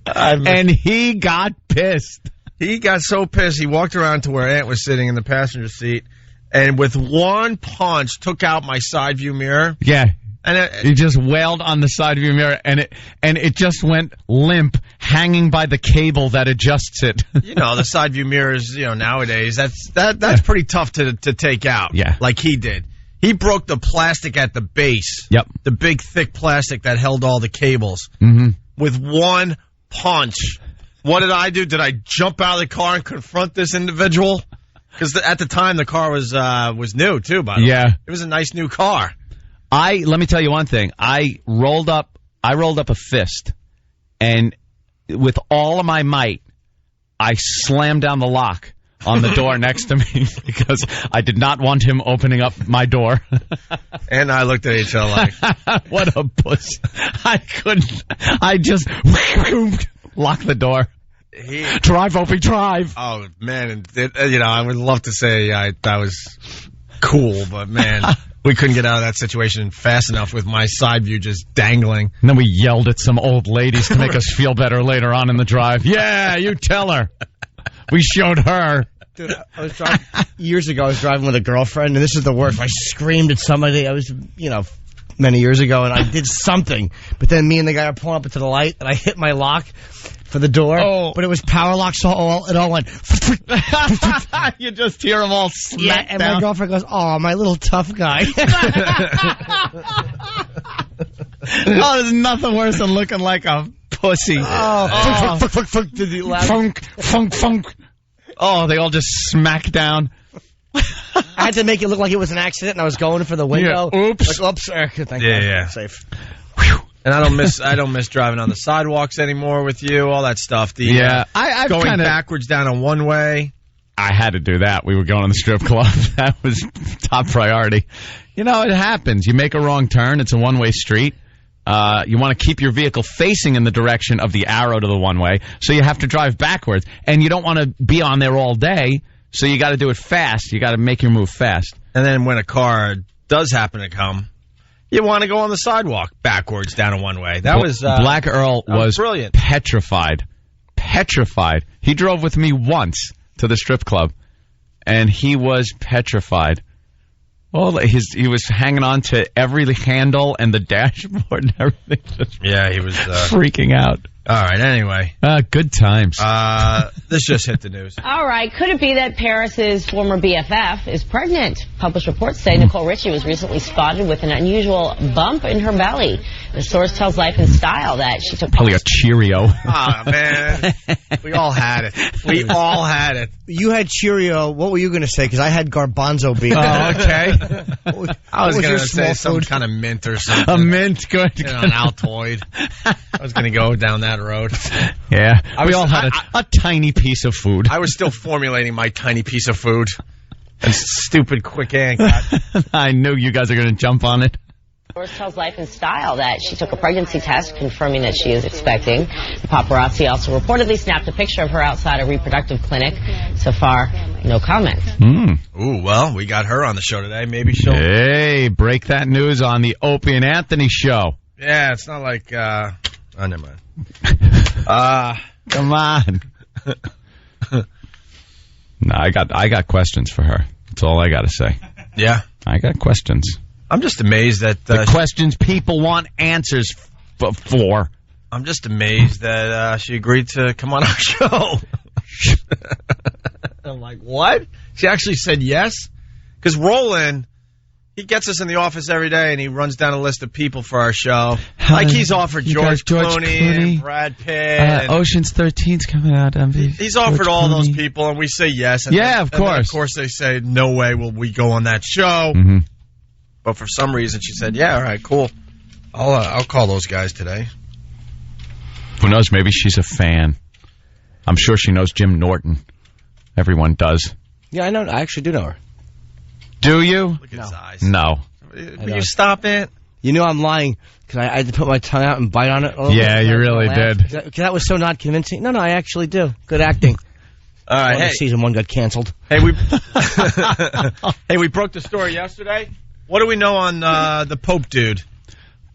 H: And he got pissed.
I: He got so pissed, he walked around to where Aunt was sitting in the passenger seat, and with one punch took out my side view mirror.
H: Yeah.
I: And
H: he just wailed on the side of your mirror, and it just went limp, hanging by the cable that adjusts it.
I: You know, the side view mirrors, nowadays, that's pretty tough to take out.
H: Yeah.
I: Like he did. He broke the plastic at the base.
H: Yep.
I: The big, thick plastic that held all the cables.
H: Mm-hmm.
I: With one punch. What did I do? Did I jump out of the car and confront this individual? Because at the time, the car was new, too, by the way.
H: Yeah.
I: It was a nice new car.
H: Let me tell you one thing. I rolled up a fist, and with all of my might, I slammed down the lock on the door next to me because I did not want him opening up my door.
I: And I looked at each other like,
H: what a puss. I couldn't. I just locked the door. Drive, Opie, drive.
I: Oh, man. I would love to say that was cool, but, man. We couldn't get out of that situation fast enough with my side view just dangling.
H: And then we yelled at some old ladies to make us feel better later on in the drive. Yeah, you tell her. We showed her.
C: Dude, I was driving years ago. I was driving with a girlfriend, and this is the worst. I screamed at somebody. I was, many years ago, and I did something. But then me and the guy are pulling up into the light, and I hit my lock for the door. Oh. But it was power lock, so it all went.
H: You just hear them all smack
C: and
H: down.
C: My girlfriend goes, "Oh, my little tough guy."
H: Oh, there's nothing worse than looking like a pussy.
C: Funk. Did he laugh?
H: Funk. Oh, they all just smack down.
C: I had to make it look like it was an accident, and I was going for the window.
H: Yeah. Oops.
C: Like, oops. Thank God.
I: Yeah.
C: Safe.
I: And I don't miss driving on the sidewalks anymore with you, all that stuff.
H: I've
I: going backwards down a one-way.
H: I had to do that. We were going to the strip club. That was top priority. It happens. You make a wrong turn. It's a one-way street. You want to keep your vehicle facing in the direction of the arrow to the one-way, so you have to drive backwards. And you don't want to be on there all day, so you got to do it fast. You got to make your move fast.
I: And then when a car does happen to come, you want to go on the sidewalk backwards down a one-way. That was
H: Black Earl was
I: brilliant.
H: Petrified. He drove with me once to the strip club, and he was petrified. Well, he was hanging on to every handle and the dashboard and everything.
I: He was
H: freaking out.
I: All right, anyway.
H: Good times.
I: This just hit the news.
E: All right, could it be that Paris's former BFF is pregnant? Published reports say Nicole Richie was recently spotted with an unusual bump in her belly. The source tells Life and Style that she took...
H: Probably a Cheerio.
I: Ah, man. We all had it.
C: You had Cheerio. What were you going to say? Because I had garbanzo beans.
I: Oh, okay. I was going to say some kind of mint or something.
H: A mint. Good.
I: An Altoid. I was going to go down that road.
H: Yeah. We all had a tiny piece of food.
I: I was still formulating my tiny piece of food. And stupid quick Aunt got.
H: I knew you guys are going to jump on it.
E: Source tells Life and Style that she took a pregnancy test confirming that she is expecting. The paparazzi also reportedly snapped a picture of her outside a reproductive clinic. So far, no comment.
I: Ooh, well, we got her on the show today. Maybe she'll...
H: Hey, break that news on the Opie and Anthony show.
I: Yeah, it's not like... Oh, never mind.
H: Come on. No, I got questions for her. That's all I got to say.
I: Yeah?
H: I got questions.
I: I'm just amazed that...
H: the questions people want answers for.
I: I'm just amazed that she agreed to come on our show. I'm like, what? She actually said yes? Because Roland, he gets us in the office every day, and he runs down a list of people for our show. Like he's offered George Clooney and Brad Pitt.
H: Ocean's 13's coming out.
I: He's offered all those people, and we say yes. And
H: of course.
I: And of course, they say, no way will we go on that show.
H: Mm-hmm.
I: But for some reason, she said, yeah, all right, cool. I'll call those guys today.
H: Who knows? Maybe she's a fan. I'm sure she knows Jim Norton. Everyone does.
C: Yeah, I know. I actually do know her.
H: Do you?
I: Look at his eyes.
H: No.
I: Will you stop it?
C: You know I'm lying because I had to put my tongue out and bite on it.
H: Yeah, you really did.
C: That was so not convincing. No, I actually do. Good acting.
I: All right, hey.
C: Season 1 got canceled.
I: Hey, we broke the story yesterday. What do we know on the Pope dude?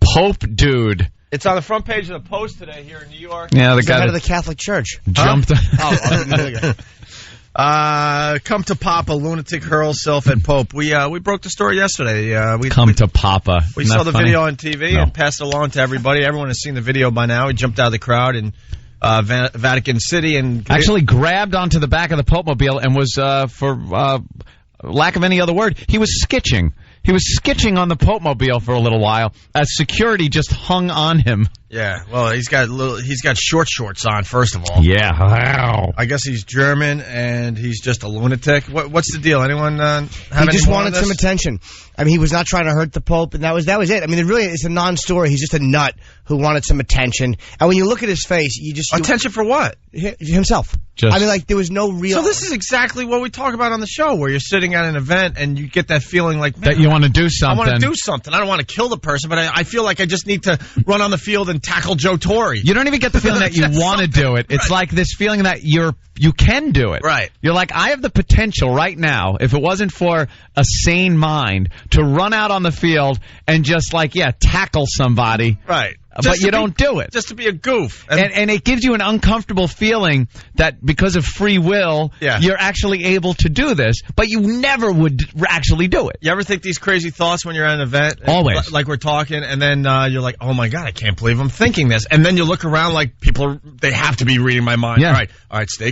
H: Pope dude.
I: It's on the front page of the Post today here in New York.
H: Yeah, the guy
C: head of the Catholic Church
H: jumped.
I: Come to Papa, lunatic hurls self at Pope. We broke the story yesterday.
H: To Papa.
I: We saw the video on TV and passed it along to everybody. Everyone has seen the video by now. He jumped out of the crowd in Vatican City and
H: actually grabbed onto the back of the Pope mobile and was, for lack of any other word, he was skitching. He was skitching on the Pope mobile for a little while as security just hung on him.
I: Yeah, well, he's got short shorts on, first of all.
H: Yeah, wow.
I: I guess he's German and he's just a lunatic. What's the deal? Anyone have
C: He just wanted some attention. I mean, he was not trying to hurt the Pope, and that was it. I mean, it's a non-story. He's just a nut who wanted some attention. And when you look at his face,
I: attention for what?
C: Himself. I mean, like, there was no real...
I: So this is exactly what we talk about on the show, where you're sitting at an event and you get that feeling like...
H: that you want to do something.
I: I want to do something. I don't want to kill the person, but I feel like I just need to run on the field and tackle Joe Torre.
H: You don't even get the feeling that you want to do it. It's like this feeling that you can do it.
I: Right.
H: You're like, I have the potential right now, if it wasn't for a sane mind, to run out on the field and just tackle somebody.
I: Right.
H: But you don't do it.
I: Just to be a goof.
H: And it gives you an uncomfortable feeling that because of free will, you're actually able to do this, but you never would actually do it.
I: You ever think these crazy thoughts when you're at an event?
H: Always.
I: Like we're talking, and then you're like, oh my God, I can't believe I'm thinking this. And then you look around like they have to be reading my mind.
H: Yeah.
I: All right, stay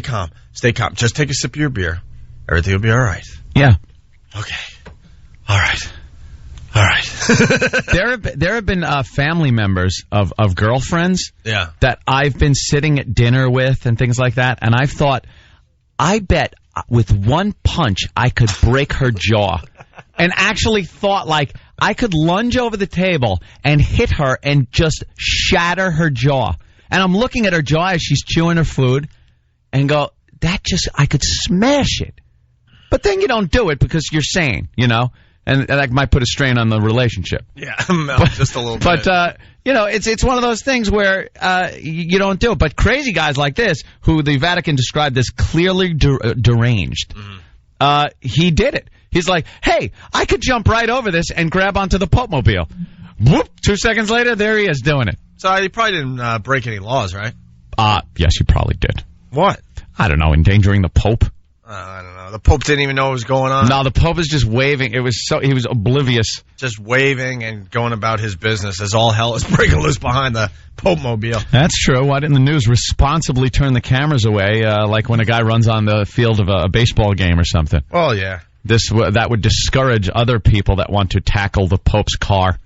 I: calm. Stay calm. Just take a sip of your beer. Everything will be all right.
H: Yeah.
I: Okay. All right.
H: There have been family members of girlfriends that I've been sitting at dinner with and things like that, and I've thought, I bet with one punch I could break her jaw. And actually thought like I could lunge over the table and hit her and just shatter her jaw. And I'm looking at her jaw as she's chewing her food and go, I could smash it. But then you don't do it because you're sane, And that might put a strain on the relationship.
I: Yeah, just a little bit.
H: But, it's one of those things where you don't do it. But crazy guys like this, who the Vatican described as clearly deranged, he did it. He's like, hey, I could jump right over this and grab onto the Pope mobile. Whoop, 2 seconds later, there he is doing it.
I: So he probably didn't break any laws, right?
H: Yes, he probably did.
I: What?
H: I don't know, endangering the Pope.
I: I don't know. The Pope didn't even know what was going on.
H: No, the Pope is just waving. He was oblivious.
I: Just waving and going about his business as all hell is breaking loose behind the Pope mobile.
H: That's true. Why didn't the news responsibly turn the cameras away, like when a guy runs on the field of a baseball game or something?
I: Well, yeah.
H: That would discourage other people that want to tackle the Pope's car.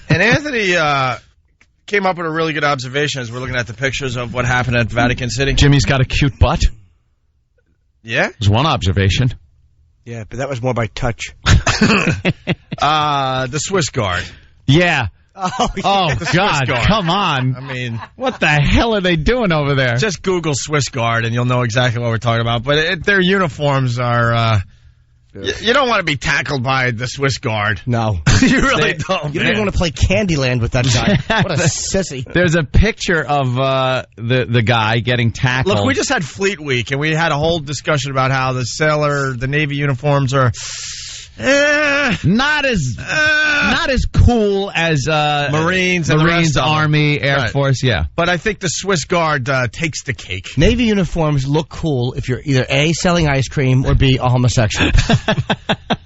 I: And Anthony came up with a really good observation as we're looking at the pictures of what happened at Vatican City.
H: Jimmy's got a cute butt.
I: Yeah?
H: There's one observation.
C: Yeah, but that was more by touch.
I: The Swiss Guard.
H: Yeah.
C: Oh
H: God, come on.
I: I mean,
H: what the hell are they doing over there?
I: Just Google Swiss Guard and you'll know exactly what we're talking about. But their uniforms are... You don't want to be tackled by the Swiss Guard.
C: No.
I: You really don't.
C: You don't even want to play Candyland with that guy. What a sissy.
H: There's a picture of the guy getting tackled.
I: Look, we just had Fleet Week, and we had a whole discussion about how the Navy uniforms are...
H: not as cool as
I: Marines,
H: Army, Air Force, yeah.
I: But I think the Swiss Guard takes the cake.
C: Navy uniforms look cool if you're either A, selling ice cream, or B, a homosexual.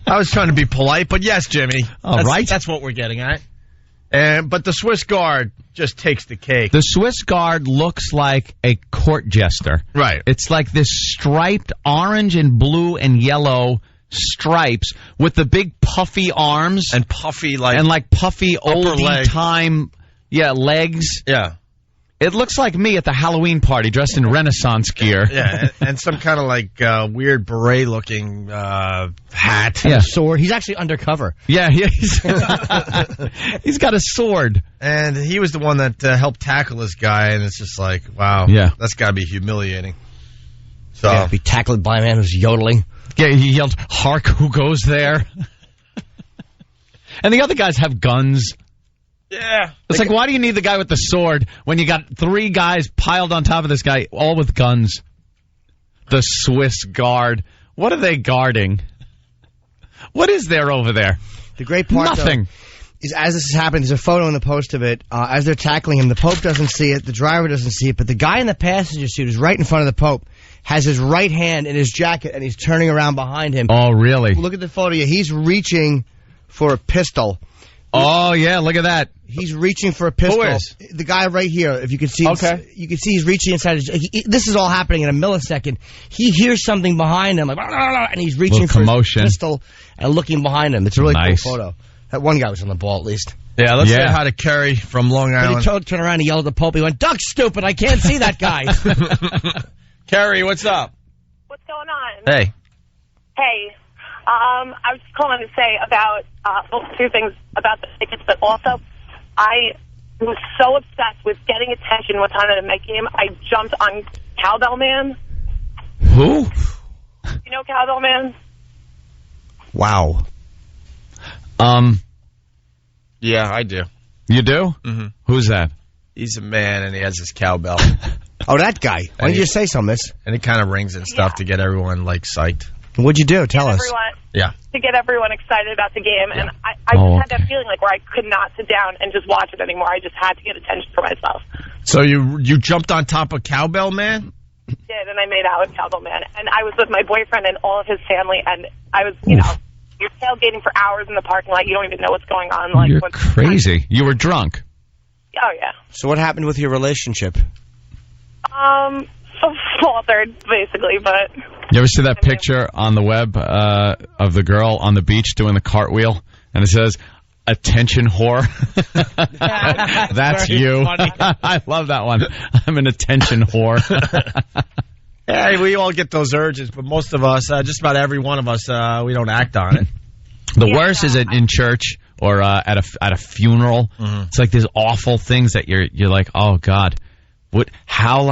I: I was trying to be polite, but yes, Jimmy.
H: Right.
I: That's what we're getting at. But the Swiss Guard just takes the cake.
H: The Swiss Guard looks like a court jester.
I: Right.
H: It's like this striped orange and blue and yellow stripes with the big puffy arms.
I: And puffy,
H: puffy oldie time, legs.
I: Yeah.
H: It looks like me at the Halloween party dressed in Renaissance gear.
I: Yeah, and some kind of weird beret-looking hat.
C: And a sword. He's actually undercover.
H: Yeah, he's got a sword.
I: And he was the one that helped tackle this guy, and it's just like, wow, that's got to be humiliating. So
C: be tackled by a man who's yodeling.
H: Yeah, he yelled, "Hark, who goes there?" And the other guys have guns.
I: Yeah.
H: It's like, why do you need the guy with the sword when you got 3 guys piled on top of this guy, all with guns? The Swiss Guard. What are they guarding? What is there over there?
C: The great part,
H: nothing.
C: Is as this has happened, there's a photo in the Post of it. As they're tackling him, the Pope doesn't see it, the driver doesn't see it, but the guy in the passenger seat who's right in front of the Pope has his right hand in his jacket, and he's turning around behind him.
H: Oh, really?
C: Look at the photo. He's reaching for a pistol.
H: Oh, yeah, look at that.
C: He's reaching for a pistol.
I: Who is?
C: The guy right here. If you can see,
I: okay.
C: You can see he's reaching inside. This is all happening in a millisecond. He hears something behind him, and he's reaching for a pistol and looking behind him. It's a really cool photo. That one guy was on the ball, at least.
I: Yeah, let's say hi to Kerry from Long Island.
C: But he turned around and yelled at the Pope. He went, "Duck, stupid! I can't see that guy."
I: Kerry, what's up?
M: What's going on?
I: Hey.
M: Hey. I was just calling to say about 2 things about the tickets, but also I was so obsessed with getting attention one time at a Met game. I jumped on Cowbell Man.
H: Who?
M: You know Cowbell Man?
C: Wow.
I: Yeah, I do.
H: You do?
I: Mm-hmm.
H: Who's that?
I: He's a man, and he has his cowbell.
C: Oh, that guy. Why didn't you say so, miss?
I: And it kind of rings and stuff to get everyone, psyched.
C: What'd you do? Tell us.
M: To get everyone excited about the game. And I just had that feeling where I could not sit down and just watch it anymore. I just had to get attention for myself.
I: So you jumped on top of Cowbell Man?
M: Did, and I made out with Cowbell Man. And I was with my boyfriend and all of his family, and I was, you're tailgating for hours in the parking lot. You don't even know what's going on.
H: You're crazy. You were drunk.
M: Oh, yeah.
C: So what happened with your relationship?
M: Faltered, basically, but...
H: You ever see that picture on the web of the girl on the beach doing the cartwheel? And it says, "Attention whore." That's you. I love that one. I'm an attention whore.
I: Hey, we all get those urges, but most of us, just about every one of us, we don't act on it.
H: The worst is in church or at a funeral. Mm-hmm. It's like these awful things that you're like, oh God, how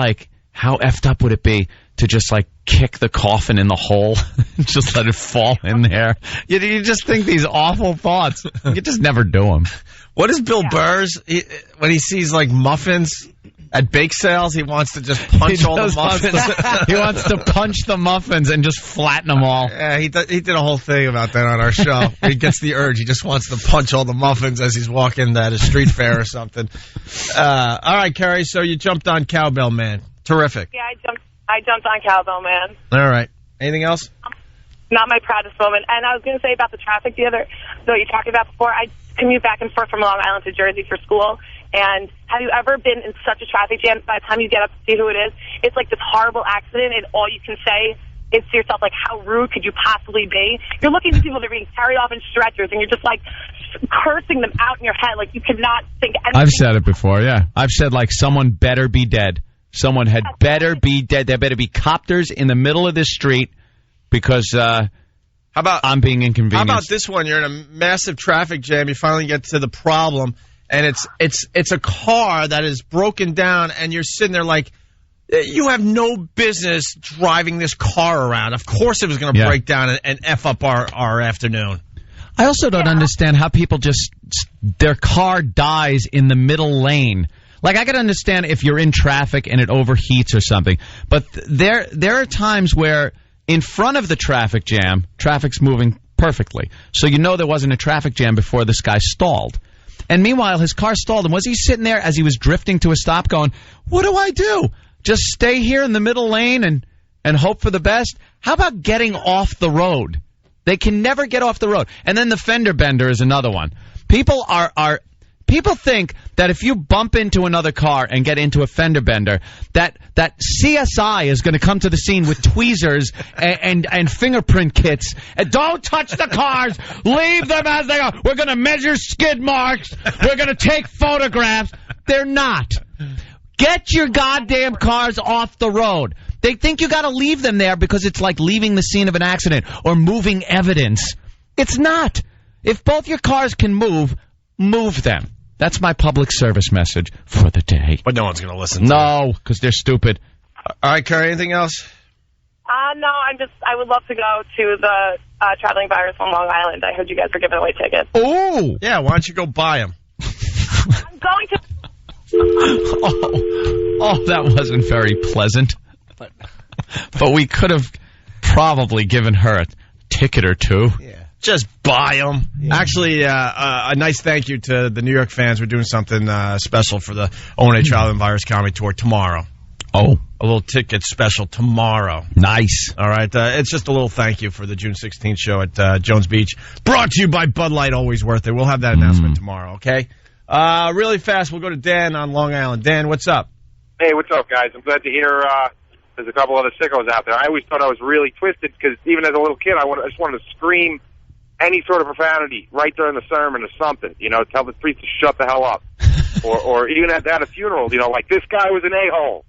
H: effed up would it be to just kick the coffin in the hole and just let it fall in there? You just think these awful thoughts. You just never do them.
I: What is Bill Burr's when he sees muffins at bake sales? He wants to just punch all the muffins.
H: He wants to punch the muffins and just flatten them all.
I: Yeah, he did a whole thing about that on our show. He gets the urge. He just wants to punch all the muffins as he's walking at a street fair or something. All right, Kerry, so you jumped on Cowbell Man. Terrific.
M: Yeah, I jumped on Cowbell Man.
I: All right. Anything else?
M: Not my proudest moment. And I was going to say about the traffic you talked about before, I commute back and forth from Long Island to Jersey for school. And have you ever been in such a traffic jam, by the time you get up to see who it is, it's like this horrible accident, and all you can say is to yourself, how rude could you possibly be? You're looking at people that are being carried off in stretchers, and you're just, cursing them out in your head. You could not think anything.
H: I've said it before, yeah. I've said, someone better be dead. Someone had better be dead. There better be copters in the middle of this street because I'm being inconvenienced.
I: How about this one? You're in a massive traffic jam. You finally get to the problem, and it's a car that is broken down, and you're sitting there you have no business driving this car around. Of course it was going to break down and F up our afternoon.
H: I also don't understand how people their car dies in the middle lane. I can understand if you're in traffic and it overheats or something, but there are times where in front of the traffic jam, traffic's moving perfectly. So there wasn't a traffic jam before this guy stalled. And meanwhile, his car stalled, and was he sitting there as he was drifting to a stop going, what do I do? Just stay here in the middle lane and hope for the best? How about getting off the road? They can never get off the road. And then the fender bender is another one. People are People think that if you bump into another car and get into a fender bender, that CSI is going to come to the scene with tweezers and fingerprint kits. And don't touch the cars. Leave them as they are. We're going to measure skid marks. We're going to take photographs. They're not. Get your goddamn cars off the road. They think you got to leave them there because it's like leaving the scene of an accident or moving evidence. It's not. If both your cars can move them. That's my public service message for the day.
I: But no one's going to listen to it.
H: No, because they're stupid.
I: All right, Curry, anything else?
M: No, I would love to go to the Traveling Virus on Long Island. I heard you guys were giving away tickets.
I: Oh! Yeah, why don't you go buy them?
M: I'm going to...
H: Oh, that wasn't very pleasant. But we could have probably given her a ticket or two.
I: Yeah. Just buy them. Yeah. Actually, a nice thank you to the New York fans. We're doing something special for the O&A Traveling Virus Comedy Tour tomorrow.
H: Oh.
I: A little ticket special tomorrow.
H: Nice.
I: All right. It's just a little thank you for the June 16th show at Jones Beach. Brought to you by Bud Light, always worth it. We'll have that announcement tomorrow, okay? Really fast, we'll go to Dan on Long Island. Dan, what's up?
N: Hey, what's up, guys? I'm glad to hear there's a couple other sickos out there. I always thought I was really twisted because even as a little kid, I just wanted to scream any sort of profanity right during the sermon or something, tell the priest to shut the hell up. or even at a funeral, like this guy was an a-hole,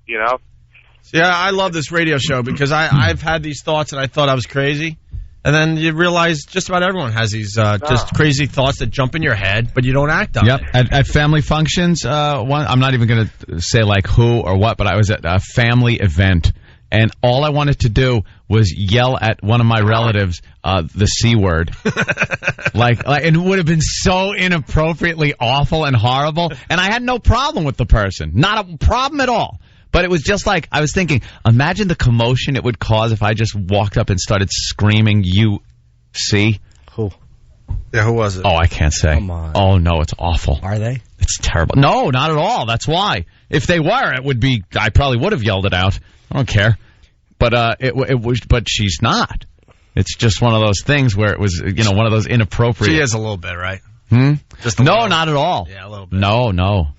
I: Yeah, I love this radio show because I've had these thoughts and I thought I was crazy. And then you realize just about everyone has these just crazy thoughts that jump in your head, but you don't act on it.
H: At family functions, I'm not even going to say like who or what, but I was at a family event, and all I wanted to do was yell at one of my relatives the C word. like, it would have been so inappropriately awful and horrible, and I had no problem with the person. Not a problem at all. But it was just like, I was thinking, imagine the commotion it would cause if I just walked up and started screaming, you see?
I: Who? Yeah, who was it?
H: Oh, I can't say.
C: Come on.
H: Oh, no, it's awful.
C: Are they?
H: It's terrible. No, not at all. That's why. If they were, it would be, I probably would have yelled it out. I don't care. But it was, but she's not. It's just one of those things where it was, one of those inappropriate.
I: She is a little bit, right?
H: Just no, not at all.
I: Yeah, a little bit.
H: No.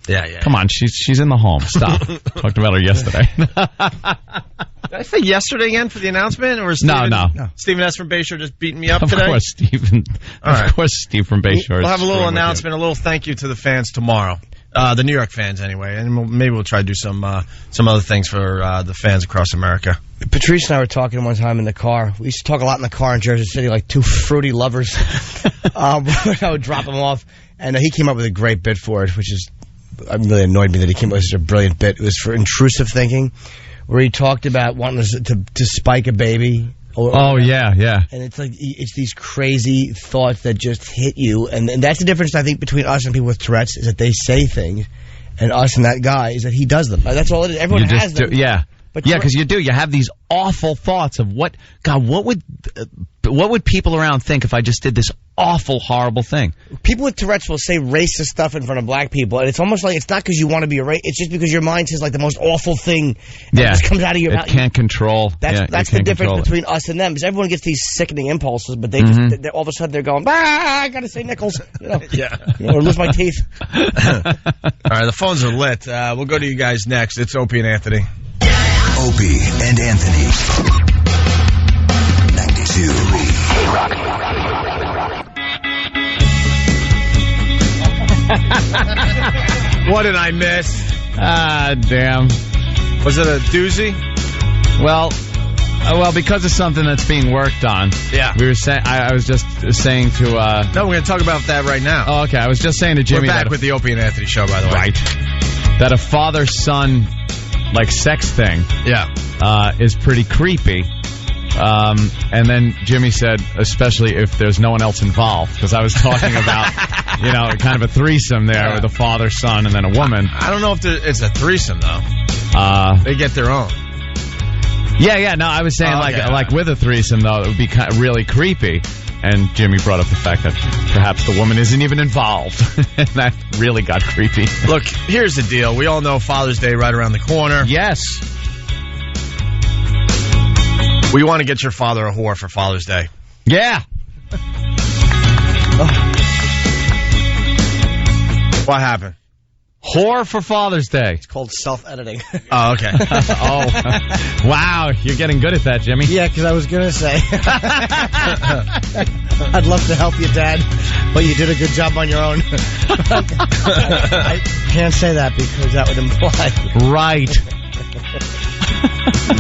I: Yeah.
H: Come on, she's in the home. Stop. Talked about her yesterday.
I: Did I say yesterday again for the announcement? Or Steven,
H: No.
I: Stephen S. from Bayshore just beating me up today?
H: Of course, Stephen.
I: Right.
H: Of course, Steve from Bayshore.
I: We'll have a little announcement, a little thank you to the fans tomorrow. The New York fans, anyway. And maybe we'll try to do some other things for the fans across America.
C: Patrice and I were talking one time in the car. We used to talk a lot in the car in Jersey City, like two fruity lovers. I would drop him off, and he came up with a great bit for it, which really annoyed me that he came up with such a brilliant bit. It was for intrusive thinking, where he talked about wanting to spike a baby.
H: Yeah.
C: And it's like, it's these crazy thoughts that just hit you. And that's the difference, I think, between us and people with Tourette's, is that they say things, and us and that guy is that he does them. That's all it is. Everyone has them.
H: But because you do. You have these awful thoughts of what would people around think if I just did this awful, horrible thing?
C: People with Tourette's will say racist stuff in front of black people, and it's almost like it's not because you want to be a racist. It's just because your mind says like the most awful thing that just comes out of your mouth.
H: It can't control.
C: That's the difference between us and them, because everyone gets these sickening impulses, but they just all of a sudden they're going, I got to say nickels, or lose my teeth.
I: All right, the phones are lit. We'll go to you guys next. It's Opie and Anthony.
G: Opie and Anthony. 92.
I: What did I miss?
H: Damn.
I: Was it a doozy?
H: Well, because of something that's being worked on.
I: Yeah.
H: We were saying. I was just saying to.
I: No, we're going to talk about that right now.
H: Oh, okay. I was just saying to Jimmy.
I: We're back with the Opie and Anthony show, by the way.
H: Right. That a father-son sex thing.
I: Yeah.
H: Is pretty creepy. And then Jimmy said, especially if there's no one else involved, because I was talking about, kind of a threesome there with a father, son, and then a woman.
I: I don't know if it's a threesome though. They get their own.
H: Yeah. No, I was saying like with a threesome though, it would be kind of really creepy. And Jimmy brought up the fact that perhaps the woman isn't even involved. And that really got creepy.
I: Look, here's the deal. We all know Father's Day right around the corner.
H: Yes.
I: We want to get your father a whore for Father's Day.
H: Yeah.
I: Why What happened?
H: Whore for Father's Day.
C: It's called self-editing.
I: Oh, okay.
H: Oh, wow. You're getting good at that, Jimmy.
C: Yeah, because I was going to say. I'd love to help you, Dad, but you did a good job on your own. I can't say that because that would imply.
H: Right.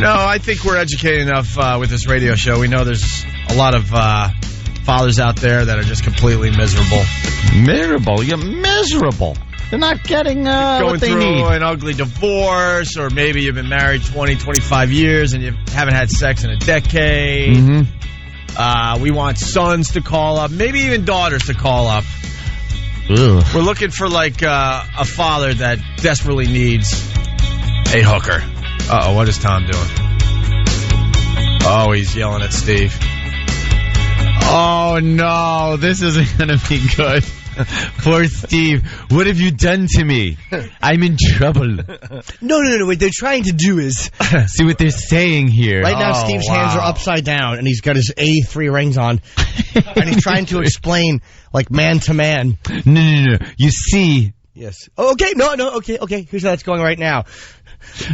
I: No, I think we're educated enough with this radio show. We know there's a lot of fathers out there that are just completely miserable.
H: Miserable? You're miserable. They're not getting what they need.
I: Going through an ugly divorce, or maybe you've been married 20, 25 years and you haven't had sex in a decade.
H: Mm-hmm.
I: We want sons to call up, maybe even daughters to call up.
H: Ugh.
I: We're looking for like a father that desperately needs a hooker. Uh-oh, what is Tom doing? Oh, he's yelling at Steve.
H: Oh, no. This isn't going to be good. Poor Steve. What have you done to me? I'm in trouble.
C: No. What they're trying to do is...
H: See what they're saying here.
C: Right now, Steve's hands are upside down, and he's got his 83 rings on. And he's trying to explain, like, man to man.
H: No. You see...
C: Yes. Oh, okay. No. Okay. Here's how it's going right now.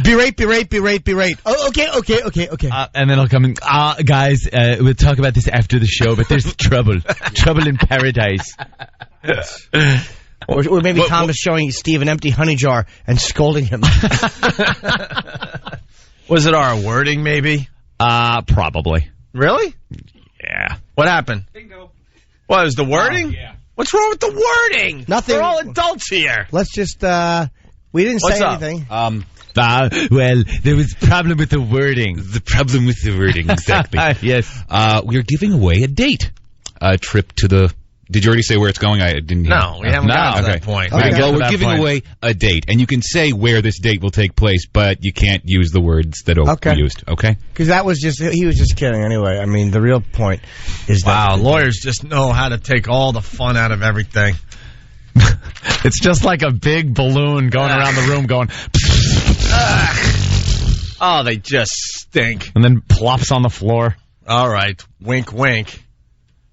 C: Berate. Oh, okay.
H: And then I'll come in. Guys, we'll talk about this after the show, but there's trouble. Trouble in paradise.
C: Or maybe Tom is showing Steve an empty honey jar and scolding him.
I: Was it our wording, maybe?
H: Probably.
I: Really?
H: Yeah.
I: What happened?
L: Bingo.
I: What, was the wording?
L: Yeah.
I: What's wrong with the wording?
C: Nothing.
I: We're all adults here.
C: Let's just, we didn't say anything.
H: Well, there was a problem with the wording.
O: The problem with the wording, exactly.
H: Yes.
O: We're giving away a date. A trip to the... Did you already say where it's going? I didn't hear.
I: No, we haven't gotten to that point.
O: Okay. Well, we're
H: that
O: giving
H: point.
O: away a date, and you can say where this date will take place, but you can't use the words that Opie used, okay?
C: Because that was just... He was just kidding anyway. I mean, the real point is that...
I: Wow, lawyers just know how to take all the fun out of everything.
H: It's just like a big balloon going around the room going...
I: Oh, they just stink.
H: And then plops on the floor.
I: All right. Wink, wink.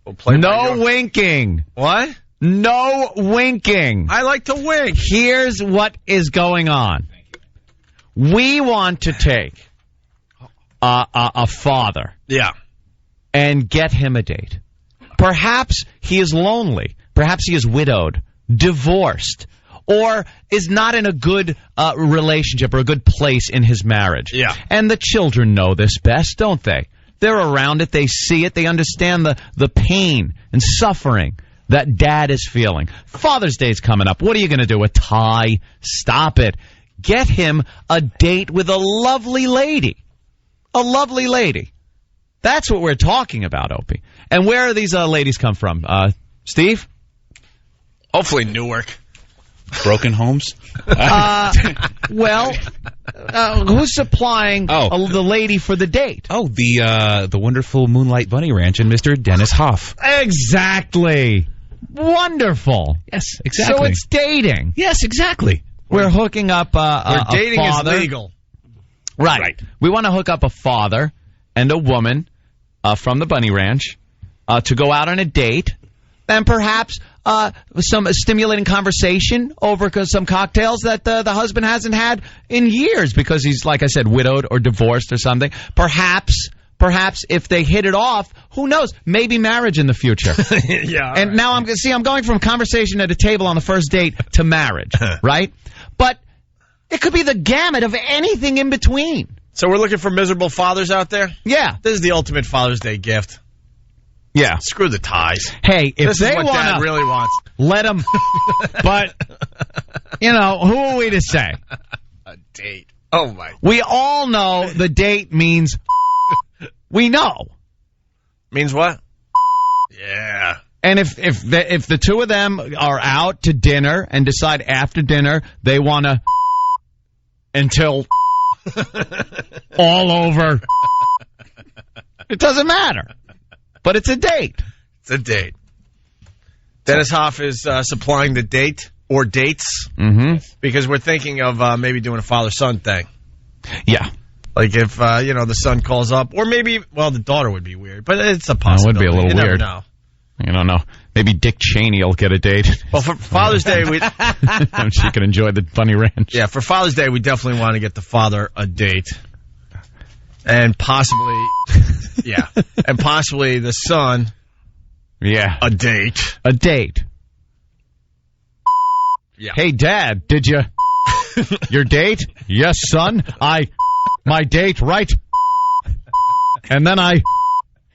I: We'll play
H: no winking.
I: What?
H: No winking.
I: I like to wink.
H: Here's what is going on. We want to take a father.
I: Yeah.
H: And get him a date. Perhaps he is lonely. Perhaps he is widowed, divorced, or is not in a good relationship or a good place in his marriage.
I: Yeah.
H: And the children know this best, don't they? They're around it. They see it. They understand the pain and suffering that dad is feeling. Father's Day's coming up. What are you going to do? A tie? Stop it. Get him a date with a lovely lady. A lovely lady. That's what we're talking about, Opie. And where are these ladies come from? Steve?
I: Hopefully Newark.
O: Broken homes?
H: Who's supplying the lady for the date?
O: Oh, the wonderful Moonlight Bunny Ranch and Mr. Dennis Hoff.
H: Exactly. Wonderful.
O: Yes, exactly.
H: So it's dating.
O: Yes, exactly.
H: We're hooking up a
I: dating
H: father.
I: is legal.
H: Right. We want to hook up a father and a woman from the Bunny Ranch to go out on a date. And perhaps some stimulating conversation over some cocktails that the husband hasn't had in years because he's, like I said, widowed or divorced or something. Perhaps if they hit it off, who knows? Maybe marriage in the future.
I: Yeah.
H: And now I'm going from conversation at a table on the first date to marriage, right? But it could be the gamut of anything in between.
I: So we're looking for miserable fathers out there?
H: Yeah.
I: This is the ultimate Father's Day gift.
H: Yeah.
I: Screw the ties.
H: Hey, if
I: this
H: they
I: is what
H: want
I: Dad really wants.
H: Let them. But, who are we to say?
I: A date. Oh, my.
H: We all know the date means we know.
I: Means what? Yeah.
H: And if the two of them are out to dinner and decide after dinner they want to until all over, it doesn't matter. But it's a date.
I: It's a date. Dennis Hoff is supplying the date or dates because we're thinking of maybe doing a father-son thing.
H: Yeah.
I: Like if, the son calls up, or maybe, the daughter would be weird, but it's a possibility.
H: It would be a little
I: you
H: weird.
I: Never know.
H: I don't know. Maybe Dick Cheney will get a date.
I: Well, for Father's Day, we
H: she can enjoy the Bunny Ranch.
I: Yeah, for Father's Day, we definitely want to get the father a date. And possibly, and possibly the son, a date.
H: A date.
I: Yeah.
H: Hey, Dad, did you... Your date? Yes, son. My date, right? And then I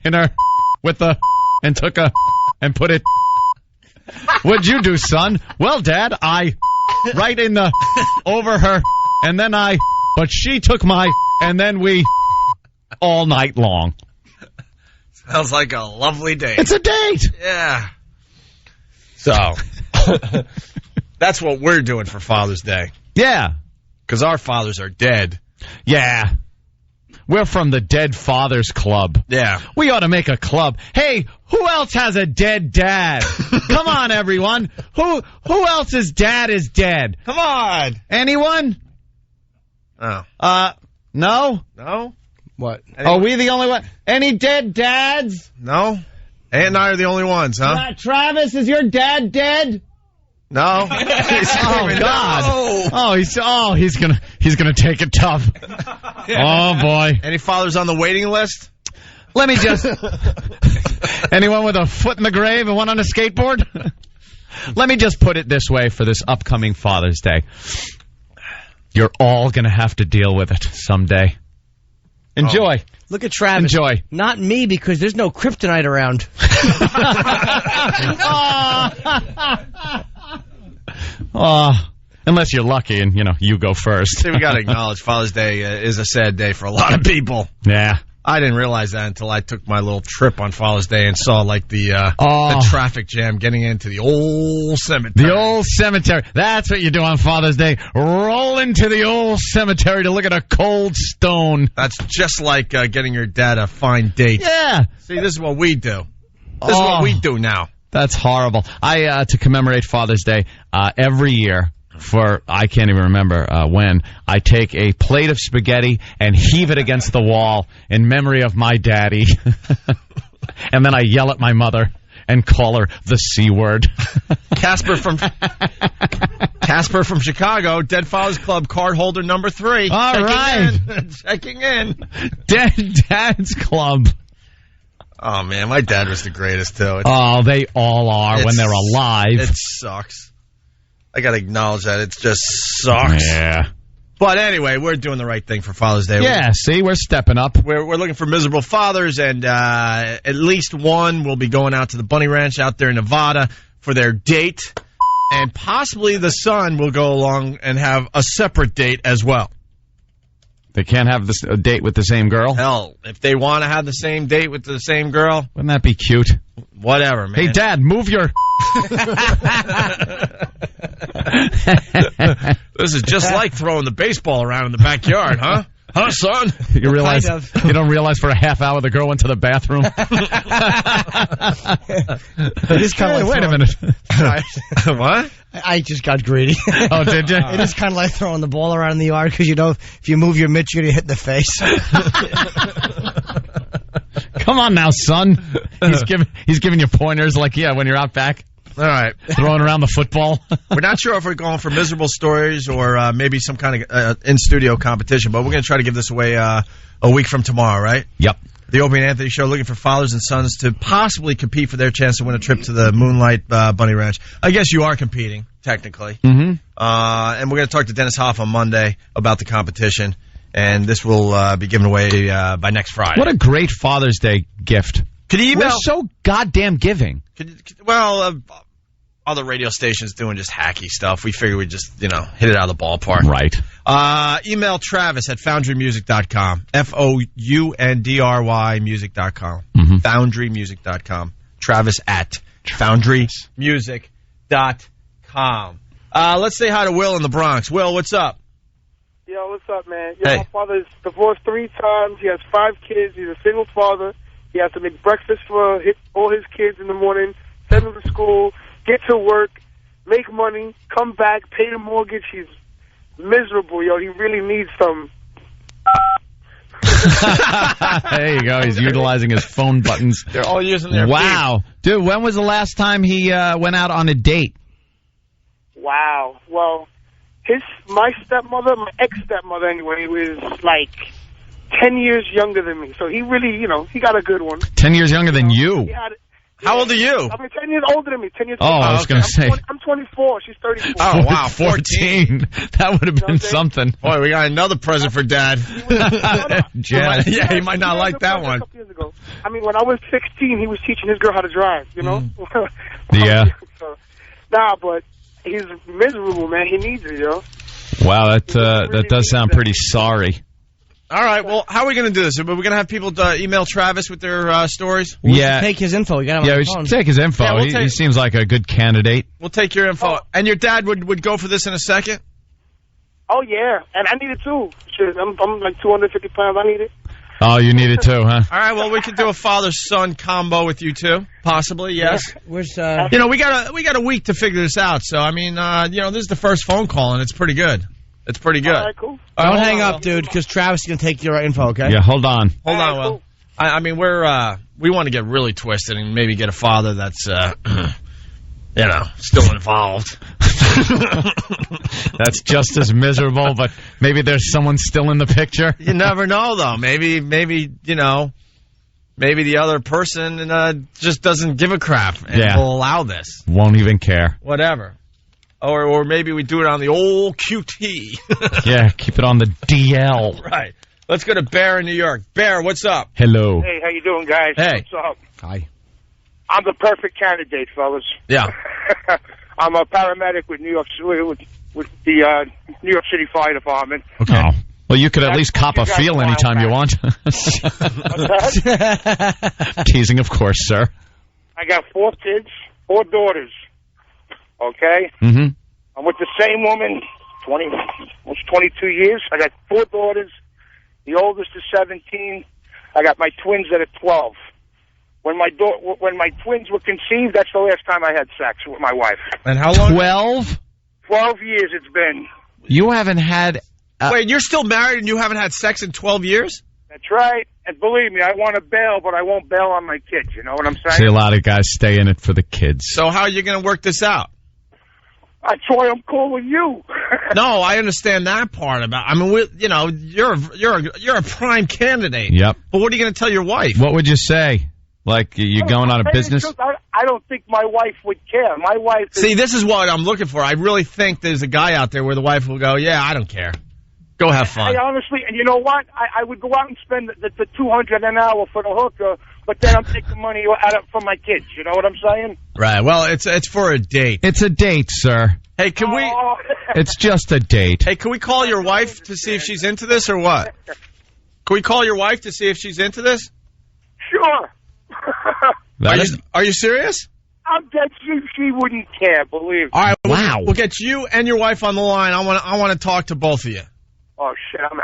H: hit her with the... and took a... and put it... What'd you do, son? Well, Dad, I... right in the... over her, and then I... but she took my... and then we... all night long.
I: Sounds like a lovely date.
H: It's a date.
I: Yeah. So, that's what we're doing for Father's Day.
H: Yeah.
I: Because our fathers are dead.
H: Yeah. We're from the Dead Fathers Club.
I: Yeah.
H: We ought to make a club. Hey, who else has a dead dad? Come on, everyone. Who else's dad is dead?
I: Come on.
H: Anyone?
I: Oh.
H: No?
I: No?
L: What?
H: Are we the only one? Any dead dads?
I: No? Aunt and I are the only ones, huh?
H: Travis, is your dad dead?
I: No.
H: Oh God! No. He's gonna take it tough. Oh boy!
I: Any fathers on the waiting list?
H: Let me just. Anyone with a foot in the grave and one on a skateboard? Let me just put it this way for this upcoming Father's Day. You're all gonna have to deal with it someday. Enjoy.
C: Oh. Look at Travis.
H: Enjoy.
C: Not me, because there's no kryptonite around.
H: Unless you're lucky and, you go first.
I: See, we got to acknowledge Father's Day is a sad day for a lot of people.
H: Yeah.
I: I didn't realize that until I took my little trip on Father's Day and saw, the traffic jam getting into the old cemetery.
H: The old cemetery. That's what you do on Father's Day. Roll into the old cemetery to look at a cold stone.
I: That's just like getting your dad a fine date.
H: Yeah.
I: See, this is what we do. This is what we do now.
H: That's horrible. I to commemorate Father's Day, every year, I can't even remember when, I take a plate of spaghetti and heave it against the wall in memory of my daddy. And then I yell at my mother and call her the C word.
I: Casper from Chicago, Dead Fathers Club card holder number 3.
H: All right.
I: Checking in.
H: Dead Dad's Club.
I: Oh, man, my dad was the greatest, too.
H: They all are when they're alive.
I: It sucks. I got to acknowledge that. It just sucks.
H: Yeah.
I: But anyway, we're doing the right thing for Father's Day.
H: Yeah, we're stepping up.
I: We're looking for miserable fathers, and at least one will be going out to the Bunny Ranch out there in Nevada for their date. And possibly the son will go along and have a separate date as well.
H: They can't have a date with the same girl?
I: Hell, if they want to have the same date with the same girl.
H: Wouldn't that be cute?
I: Whatever, man.
H: Hey, Dad, move your...
I: This is just like throwing the baseball around in the backyard, huh? Huh, son?
H: You realize? You don't realize for a half hour the girl went to the bathroom?
C: It is kind of
H: wait a minute.
I: What?
C: I just got greedy.
H: Oh, did you?
C: It is kind of like throwing the ball around in the yard because, if you move your mitts, you're going to hit in the face.
H: Come on now, son. He's giving you pointers like, when you're out back.
I: All right.
H: Throwing around the football.
I: We're not sure if we're going for miserable stories or maybe some kind of in-studio competition, but we're going to try to give this away a week from tomorrow, right?
H: Yep.
I: The Opie and Anthony Show, looking for fathers and sons to possibly compete for their chance to win a trip to the Moonlight Bunny Ranch. I guess you are competing, technically.
H: Mm-hmm.
I: And we're going to talk to Dennis Hoff on Monday about the competition, and this will be given away by next Friday.
H: What a great Father's Day gift.
I: Could you email?
H: We're so goddamn giving.
I: Other radio stations doing just hacky stuff. We figured we'd just, hit it out of the ballpark.
H: Right.
I: Email Travis at foundrymusic.com. FOUNDRY music.com.
H: Mm-hmm.
I: Foundrymusic.com. Travis at foundrymusic.com. Let's say hi to Will in the Bronx. Will, what's up?
P: Yo, what's up, man?
I: Hey.
P: My father's divorced 3 times. He has 5 kids. He's a single father. He has to make breakfast for all his kids in the morning, send them to school, get to work, make money, come back, pay the mortgage. He's miserable, yo. He really needs some.
H: There you go. He's utilizing his phone buttons.
I: They're all using their
H: Wow. Dude, when was the last time he went out on a date?
P: Wow. Well, my stepmother, my ex-stepmother anyway, was like 10 years younger than me. So he really, he got a good one.
H: 10 years younger than you?
I: How old are you?
P: I mean, 10 years older than me. 10 years
H: older.
P: older.
H: I was going to say.
P: I'm 24. She's 34.
I: Oh, wow.
H: 14. That would have been something.
I: Boy, we got another present for Dad.
H: Jazz.
I: Yeah, he might not like that one.
P: Years ago. I mean, when I was 16, he was teaching his girl how to drive,
H: Yeah.
P: Nah, but he's miserable, man. He needs it, yo.
H: Wow, that does sound pretty sorry.
I: All right, well, how are we going to do this? Are we going to have people email Travis with their stories?
C: We should take his info. We got him on the phone.
H: We should take his info.
I: Yeah,
H: he seems like a good candidate.
I: We'll take your info. And your dad would go for this in a second?
P: Oh, yeah. And I need it, too. Shit, I'm like 250 pounds. I need it.
H: Oh, you need it, too, huh?
I: All right, well, we could do a father-son combo with you, too. Possibly, yes.
C: Where's,
I: we got a week to figure this out. So, I mean, this is the first phone call, and it's pretty good. It's pretty good.
P: All right, cool.
C: Don't hang up, dude, because Travis is going to take your info, okay?
H: Yeah, hold on.
I: Hold on, Will. Cool. I mean, we want to get really twisted and maybe get a father that's, still involved.
H: That's just as miserable, but maybe there's someone still in the picture.
I: You never know, though. Maybe the other person just doesn't give a crap and will allow this.
H: Won't even care.
I: Whatever. Or maybe we do it on the old QT.
H: Yeah, keep it on the DL.
I: Right. Let's go to Bear in New York. Bear, what's up?
H: Hello.
K: Hey, how you doing, guys?
I: Hey.
K: What's up?
H: Hi.
K: I'm the perfect candidate, fellas.
I: Yeah.
K: I'm a paramedic with New York with the New York City Fire Department.
H: Okay. Oh. Well, you could at least cop a feel anytime you want. Teasing, of course, sir.
K: I got 4 kids, 4 daughters. Okay?
H: Mm-hmm.
K: I'm with the same woman, almost 22 years. I got 4 daughters. The oldest is 17. I got my twins that are 12. When my twins were conceived, that's the last time I had sex with my wife.
I: And how long?
H: 12?
K: 12 years it's been.
H: You haven't had...
I: Wait, you're still married and you haven't had sex in 12 years?
K: That's right. And believe me, I want to bail, but I won't bail on my kids. You know what I'm saying?
H: See, a lot of guys stay in it for the kids.
I: So how are you going to work this out?
K: That's why I'm calling you.
I: No, I understand that part about. I mean, you're a prime candidate.
H: Yep.
I: But what are you going to tell your wife?
H: What would you say? Like you going on a business?
K: I don't think my wife would care. My wife.
I: See, this is what I'm looking for. I really think there's a guy out there where the wife will go, "Yeah, I don't care. Go have fun."
K: I honestly, and you know what? I would go out and spend the $200 an hour for the hooker, but then I'm taking money out from my kids. You know what I'm saying?
I: Right. Well, it's for a date.
H: It's a date, sir.
I: Hey, can we?
H: It's just a date.
I: Hey, can we call your wife to see if she's into this or what? Can we call your wife to see if she's into this?
K: Sure.
I: Are you serious?
K: I'm dead sure she wouldn't care. Believe me.
I: All right.
H: Wow.
I: We'll get you and your wife on the line. I want to talk to both of you.
K: Oh shit! I'm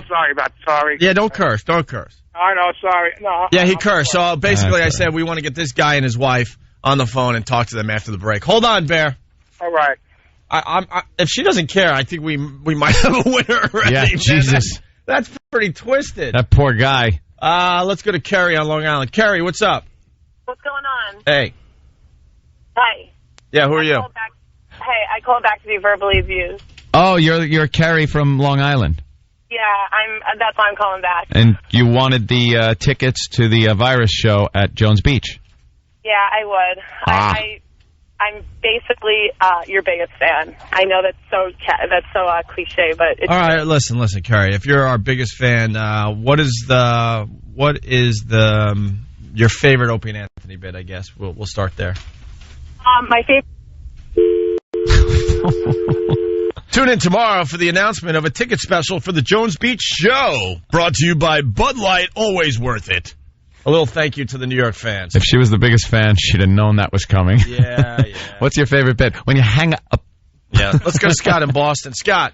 K: sorry about sorry.
I: Yeah, don't curse. Don't curse.
K: I know. Sorry. No.
I: Yeah, he cursed. So basically, I said we want to get this guy and his wife on the phone and talk to them after the break. Hold on, Bear.
K: All right.
I: If she doesn't care, I think we might have a winner already.
H: Yeah, Jesus.
I: That's pretty twisted.
H: That poor guy.
I: Let's go to Kerry on Long Island. Kerry, what's up?
M: What's going on?
I: Hey.
M: Hi.
I: Yeah, who are you?
M: I called back to be verbally abused.
H: Oh, you're Kerry from Long Island.
M: Yeah, that's why I'm calling back.
H: And you wanted the tickets to the virus show at Jones Beach.
M: Yeah, I would. I'm basically your biggest fan. I know that's so cliche, but it's
I: all right. Listen, Kerry. If you're our biggest fan, what is your favorite Opie and Anthony bit? I guess we'll start there.
M: My favorite.
I: Tune in tomorrow for the announcement of a ticket special for the Jones Beach show. Brought to you by Bud Light. Always worth it. A little thank you to the New York fans.
H: If she was the biggest fan, she'd have known that was coming.
I: Yeah.
H: What's your favorite bit? When you hang up.
I: Yeah. Let's go to Scott in Boston. Scott.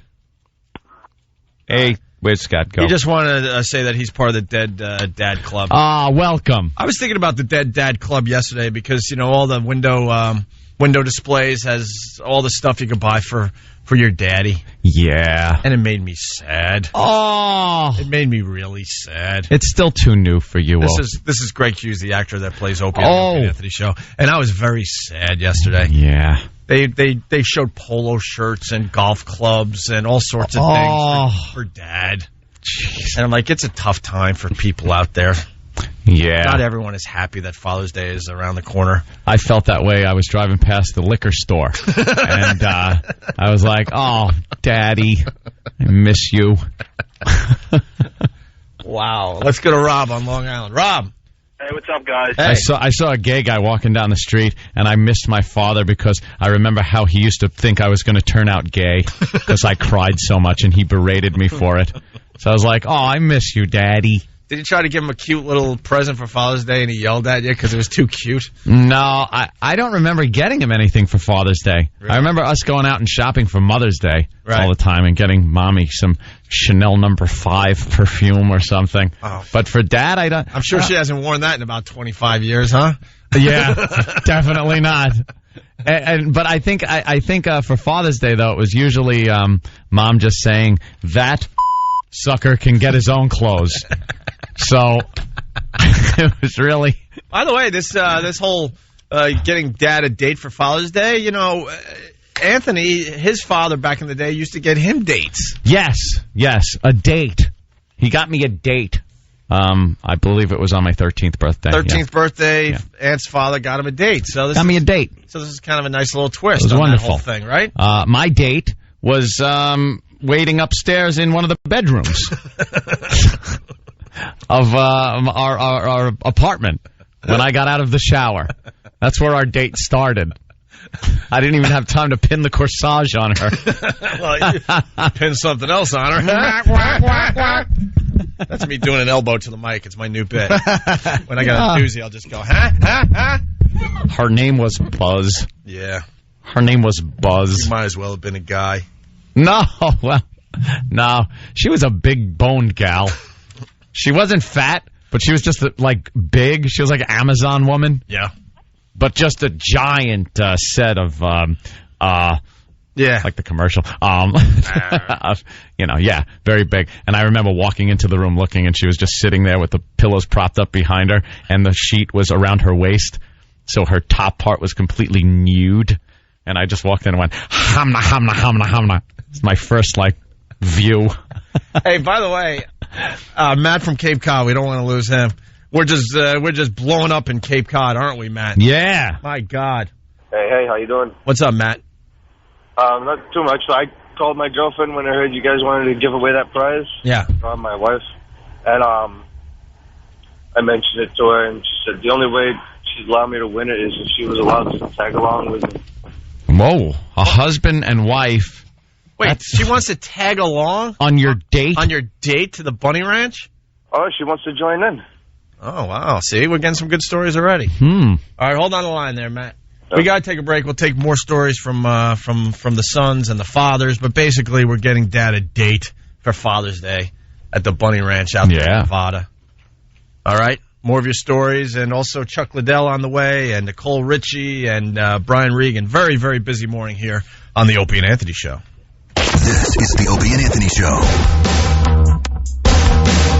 H: Hey, where'd Scott go?
I: He just wanted to say that he's part of the Dead Dad Club.
H: Welcome.
I: I was thinking about the Dead Dad Club yesterday because, all the window window displays has all the stuff you could buy for your daddy.
H: Yeah.
I: And it made me sad.
H: Oh.
I: It made me really sad.
H: It's still too new for you.
I: This is Greg Hughes, the actor that plays Opie on the Anthony Show. And I was very sad yesterday.
H: Yeah.
I: They showed polo shirts and golf clubs and all sorts of things for Dad.
H: Jeez.
I: And I'm like, it's a tough time for people out there.
H: Yeah.
I: Not everyone is happy that Father's Day is around the corner.
H: I felt that way. I was driving past the liquor store. And I was like, oh, Daddy, I miss you.
I: Wow. Let's go to Rob on Long Island. Rob.
Q: Hey, what's up, guys?
H: Hey. I saw a gay guy walking down the street, and I missed my father because I remember how he used to think I was going to turn out gay because I cried so much, and he berated me for it. So I was like, oh, I miss you, Daddy.
I: Did you try to give him a cute little present for Father's Day and he yelled at you because it was too cute?
H: No, I don't remember getting him anything for Father's Day. Really? I remember us going out and shopping for Mother's Day all the time and getting Mommy some Chanel No. 5 perfume or something. Oh. But for Dad, I don't...
I: I'm sure she hasn't worn that in about 25 years, huh?
H: Yeah, definitely not. But I think for Father's Day, though, it was usually Mom just saying, that sucker can get his own clothes. So it was really.
I: By the way, this whole getting Dad a date for Father's Day, you know, Anthony, his father back in the day used to get him dates.
H: Yes, a date. He got me a date. I believe it was on my 13th birthday.
I: 13th birthday, Aunt's father got him a date. So this
H: got me a date.
I: So this is kind of a nice little twist.
H: It was
I: on
H: wonderful.
I: That whole thing, right?
H: My date was waiting upstairs in one of the bedrooms of our apartment when I got out of the shower. That's where our date started. I didn't even have time to pin the corsage on her.
I: Well, you pin something else on her. That's me doing an elbow to the mic. It's my new bit. When I got a doozy, I'll just go, huh?
H: Her name was Buzz.
I: Yeah.
H: Her name was Buzz.
I: She might as well have been a guy.
H: No, no. She was a big boned gal. She wasn't fat, but she was just like big. She was like an Amazon woman.
I: Yeah.
H: But just a giant set of, like the commercial. Very big. And I remember walking into the room looking, and she was just sitting there with the pillows propped up behind her, and the sheet was around her waist, so her top part was completely nude. And I just walked in and went, hamna, hamna, hamna, hamna. It's my first, view.
I: Hey, by the way, Matt from Cape Cod, we don't want to lose him. We're just blowing up in Cape Cod, aren't we, Matt?
H: Yeah.
I: My God.
Q: Hey, how you doing?
I: What's up, Matt?
Q: Not too much. So I called my girlfriend when I heard you guys wanted to give away that prize.
I: Yeah.
Q: From my wife. And I mentioned it to her, and she said the only way she'd allow me to win it is if she was allowed to tag along with me.
H: Whoa. A husband and wife.
I: Wait, she wants to tag along?
H: On your date?
I: On your date to the Bunny Ranch?
Q: Oh, she wants to join in.
I: Oh, wow. See, we're getting some good stories already.
H: All
I: right, hold on the line there, Matt. We got to take a break. We'll take more stories from the sons and the fathers, but basically we're getting Dad a date for Father's Day at the Bunny Ranch out there in Nevada. All right? More of your stories, and also Chuck Liddell on the way, and Nicole Richie, and Brian Regan. Very, very busy morning here on the Opie and Anthony Show.
G: This is the Opie and Anthony Show.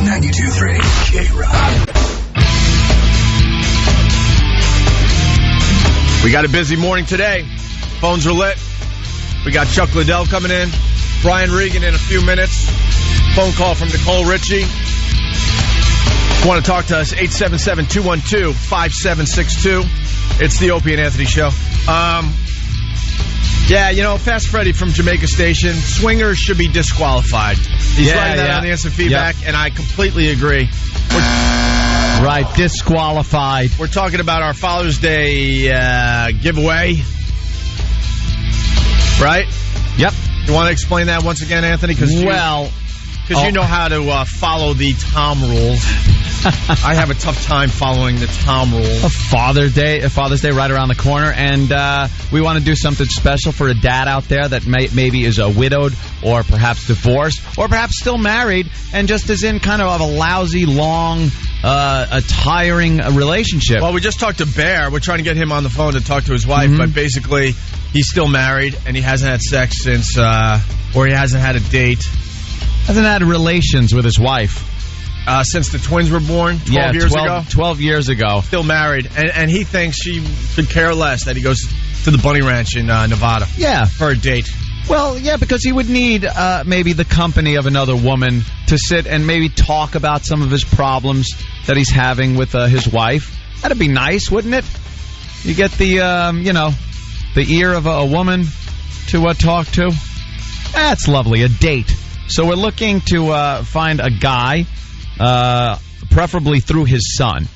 G: 92.3 K-Rock.
I: We got a busy morning today. Phones are lit. We got Chuck Liddell coming in. Brian Regan in a few minutes. Phone call from Nicole Richie. If you want to talk to us, 877-212-5762. It's the Opie and Anthony Show. Fast Freddy from Jamaica Station. Swingers should be disqualified. He's writing that on the instant feedback, and I completely agree.
H: Right, disqualified.
I: We're talking about our Father's Day giveaway. Right?
H: Yep.
I: You want to explain that once again, Anthony? Because you know how to follow the Tom rules. I have a tough time following the Tom rules.
H: A Father's Day right around the corner, and we want to do something special for a dad out there that maybe is widowed or perhaps divorced or perhaps still married and just is in kind of a lousy, long a tiring relationship.
I: Well, we just talked to Bear. We're trying to get him on the phone to talk to his wife, but basically he's still married and he hasn't had sex since, or he hasn't had a date.
H: Hasn't had relations with his wife.
I: Since the twins were born 12 years ago?
H: 12 years ago.
I: Still married. And he thinks she could care less that he goes to the bunny ranch in Nevada.
H: Yeah.
I: For a date.
H: Well, yeah, because he would need maybe the company of another woman to sit and maybe talk about some of his problems that he's having with his wife. That'd be nice, wouldn't it? You get the, the ear of a woman to talk to. That's lovely, a date. So we're looking to find a guy, preferably through his son.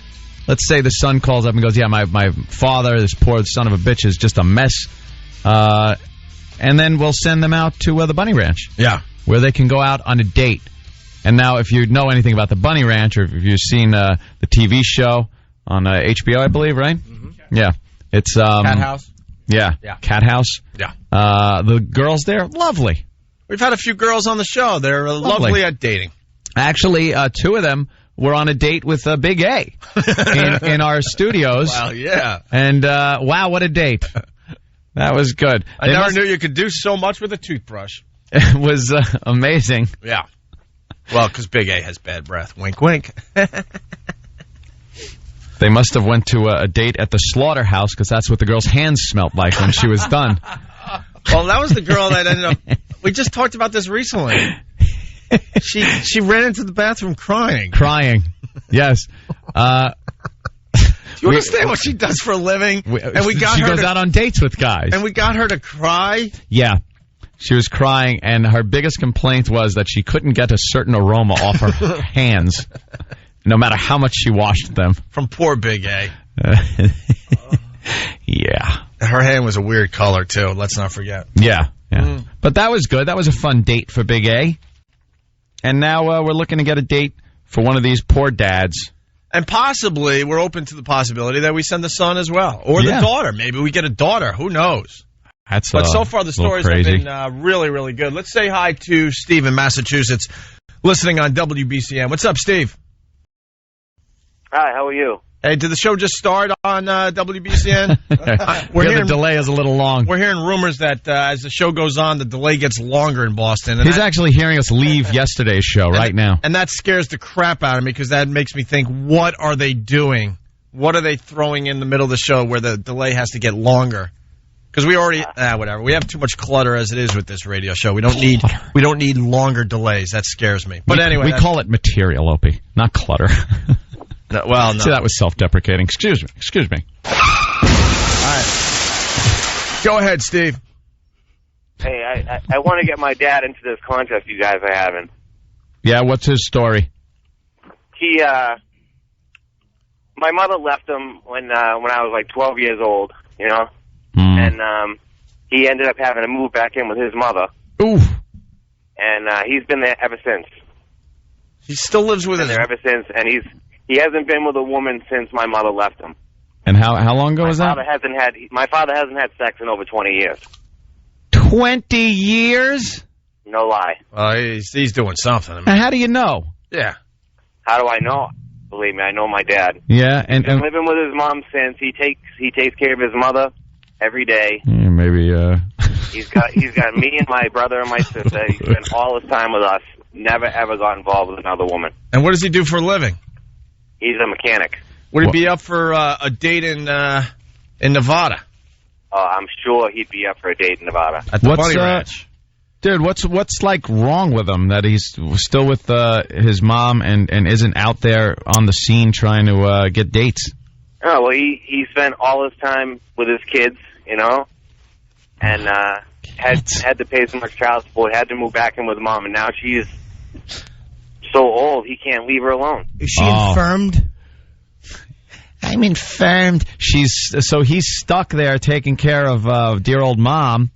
H: Let's say the son calls up and goes, yeah, my father, this poor son of a bitch, is just a mess. And then we'll send them out to the Bunny Ranch.
I: Yeah.
H: Where they can go out on a date. And now, if you know anything about the Bunny Ranch, or if you've seen the TV show on HBO, I believe, right? Mm-hmm. Yeah. It's
I: Cat House?
H: Yeah. Cat House.
I: Yeah.
H: The girls there, lovely.
I: We've had a few girls on the show. They're lovely at dating.
H: Actually, two of them were on a date with Big A in our studios.
I: Wow, yeah.
H: And, wow, what a date. That was good.
I: I never knew you could do so much with a toothbrush.
H: It was amazing.
I: Yeah. Well, because Big A has bad breath. Wink, wink.
H: They must have went to a date at the slaughterhouse because that's what the girl's hands smelled like when she was done.
I: Well, that was the girl that ended up... We just talked about this recently. She ran into the bathroom crying.
H: Crying. Yes.
I: Do you understand what she does for a living?
H: She goes out on dates with guys.
I: And we got her to cry?
H: Yeah. She was crying, and her biggest complaint was that she couldn't get a certain aroma off her hands, no matter how much she washed them.
I: From poor Big A.
H: Yeah.
I: Her hand was a weird color, too. Let's not forget.
H: Yeah. But that was good. That was a fun date for Big A. And now we're looking to get a date for one of these poor dads.
I: And possibly, we're open to the possibility that we send the son as well. Or the daughter. Maybe we get a daughter. Who knows? But so far, the stories have been really, really good. Let's say hi to Steve in Massachusetts, listening on WBCM. What's up, Steve?
R: Hi, how are you?
I: Hey, did the show just start on WBCN?
H: The delay is a little long.
I: We're hearing rumors that as the show goes on, the delay gets longer in Boston.
H: He's actually hearing us leave yesterday's show right now.
I: And that scares the crap out of me because that makes me think, what are they doing? What are they throwing in the middle of the show where the delay has to get longer? Because we already, whatever. We have too much clutter as it is with this radio show. We don't need longer delays. That scares me. But anyway,
H: we call it material, Opie, not clutter.
I: No.
H: See, that was self-deprecating. Excuse me.
I: All right. Go ahead, Steve.
R: Hey, I want to get my dad into this contest you guys are having.
H: Yeah, what's his story?
R: He, my mother left him when I was like 12 years old, you know? And he ended up having to move back in with his mother.
H: Ooh.
R: And he's been there ever since.
I: He still lives with
R: his... Been there ever since, and he hasn't been with a woman since my mother left him.
H: And how long ago was that?
R: My father hasn't had sex in over 20 years.
H: 20 years?
R: No lie.
I: Well, he's doing something. I mean,
H: and how do you know?
I: Yeah.
R: How do I know? Believe me, I know my dad.
H: Yeah,
R: He's been living with his mom since. He takes care of his mother every day.
H: Yeah, maybe.
R: He's got me and my brother and my sister. He spent all his time with us. Never ever got involved with another woman.
I: And what does he do for a living?
R: He's a mechanic.
I: Would he be up for a date in Nevada?
R: I'm sure he'd be up for a date in Nevada.
I: At the Bunny Ranch.
H: Dude, what's like wrong with him that he's still with his mom and isn't out there on the scene trying to get dates?
R: Oh, well, he spent all his time with his kids, you know, and had to pay so much child support, had to move back in with mom, and now she's so old he can't leave her alone.
C: Is she infirmed?
H: I'm infirmed. He's stuck there taking care of dear old mom.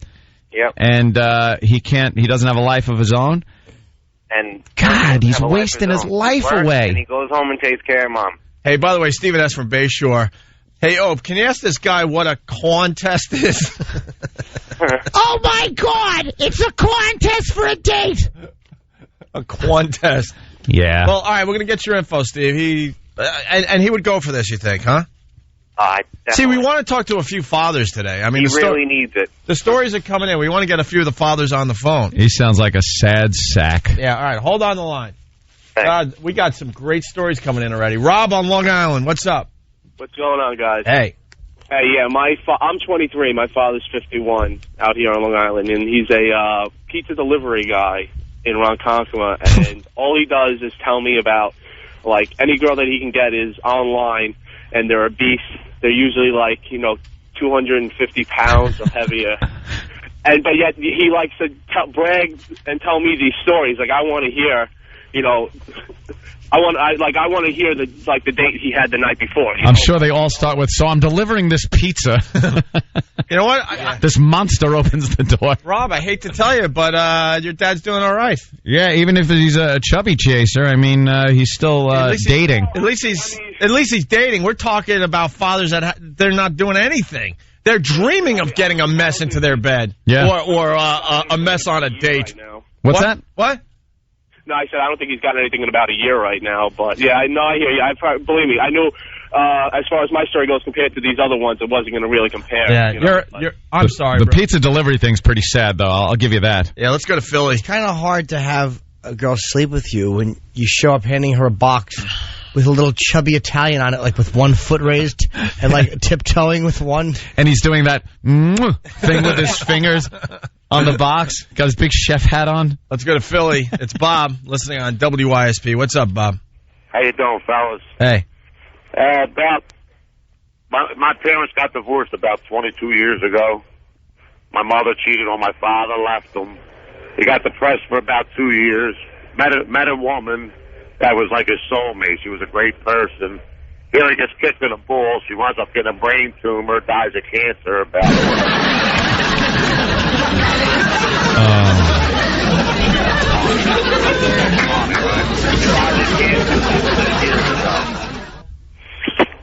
R: Yep.
H: And he doesn't have a life of his own.
R: And
H: God, he's wasting his life away.
R: And he goes home and takes care of mom.
I: Hey, by the way, Stephen S. from Bayshore. Hey, Ope, can you ask this guy what a contest is?
C: Oh, my God! It's a contest for a date!
I: A contest.
H: Yeah.
I: Well, all right, we're going to get your info, Steve. And he would go for this, you think, huh? See, we want to talk to a few fathers today. I mean,
N: he really needs it.
I: The stories are coming in. We want to get a few of the fathers on the phone.
H: He sounds like a sad sack.
I: Yeah, all right. Hold on the line. We got some great stories coming in already. Rob on Long Island, what's up?
S: What's going on, guys?
I: Hey.
S: Hey, yeah, I'm 23. My father's 51 out here on Long Island, and he's a pizza delivery guy in Ronkonkoma, and all he does is tell me about, like, any girl that he can get is online, and they're obese. They're usually, like, 250 pounds or heavier. But yet he likes to brag and tell me these stories. Like, I want to hear, I want to hear the date he had the night before.
H: I'm sure they all start with, so I'm delivering this pizza.
I: You know what?
H: This monster opens the door.
I: Rob, I hate to tell you, but your dad's doing all right.
H: Yeah, even if he's a chubby chaser, I mean, he's still dating.
I: At least he's dating. We're talking about fathers that they're not doing anything. They're dreaming of getting a mess into their bed.
H: Yeah.
I: Or a mess on a date.
H: What's that?
I: What?
S: No, I said I don't think he's got anything in about a year right now. But, yeah, I know. I hear you. Believe me, I knew as far as my story goes compared to these other ones, it wasn't going to really compare.
I: Yeah, I'm sorry,
H: The
I: bro.
H: pizza delivery thing's pretty sad, though. I'll give you that.
I: Yeah, let's go to Philly.
C: It's kind of hard to have a girl sleep with you when you show up handing her a box with a little chubby Italian on it, like with one foot raised and like tiptoeing with one.
H: And he's doing that thing with his fingers on the box. Got his big chef hat on.
I: Let's go to Philly. It's Bob listening on WYSP. What's up, Bob?
T: How you doing, fellas?
I: Hey.
T: About my parents got divorced about 22 years ago. My mother cheated on my father, left him. He got depressed for about 2 years. Met a woman that was like his soulmate. She was a great person. Here he gets kicked in the balls. She winds up getting a brain tumor, dies of cancer.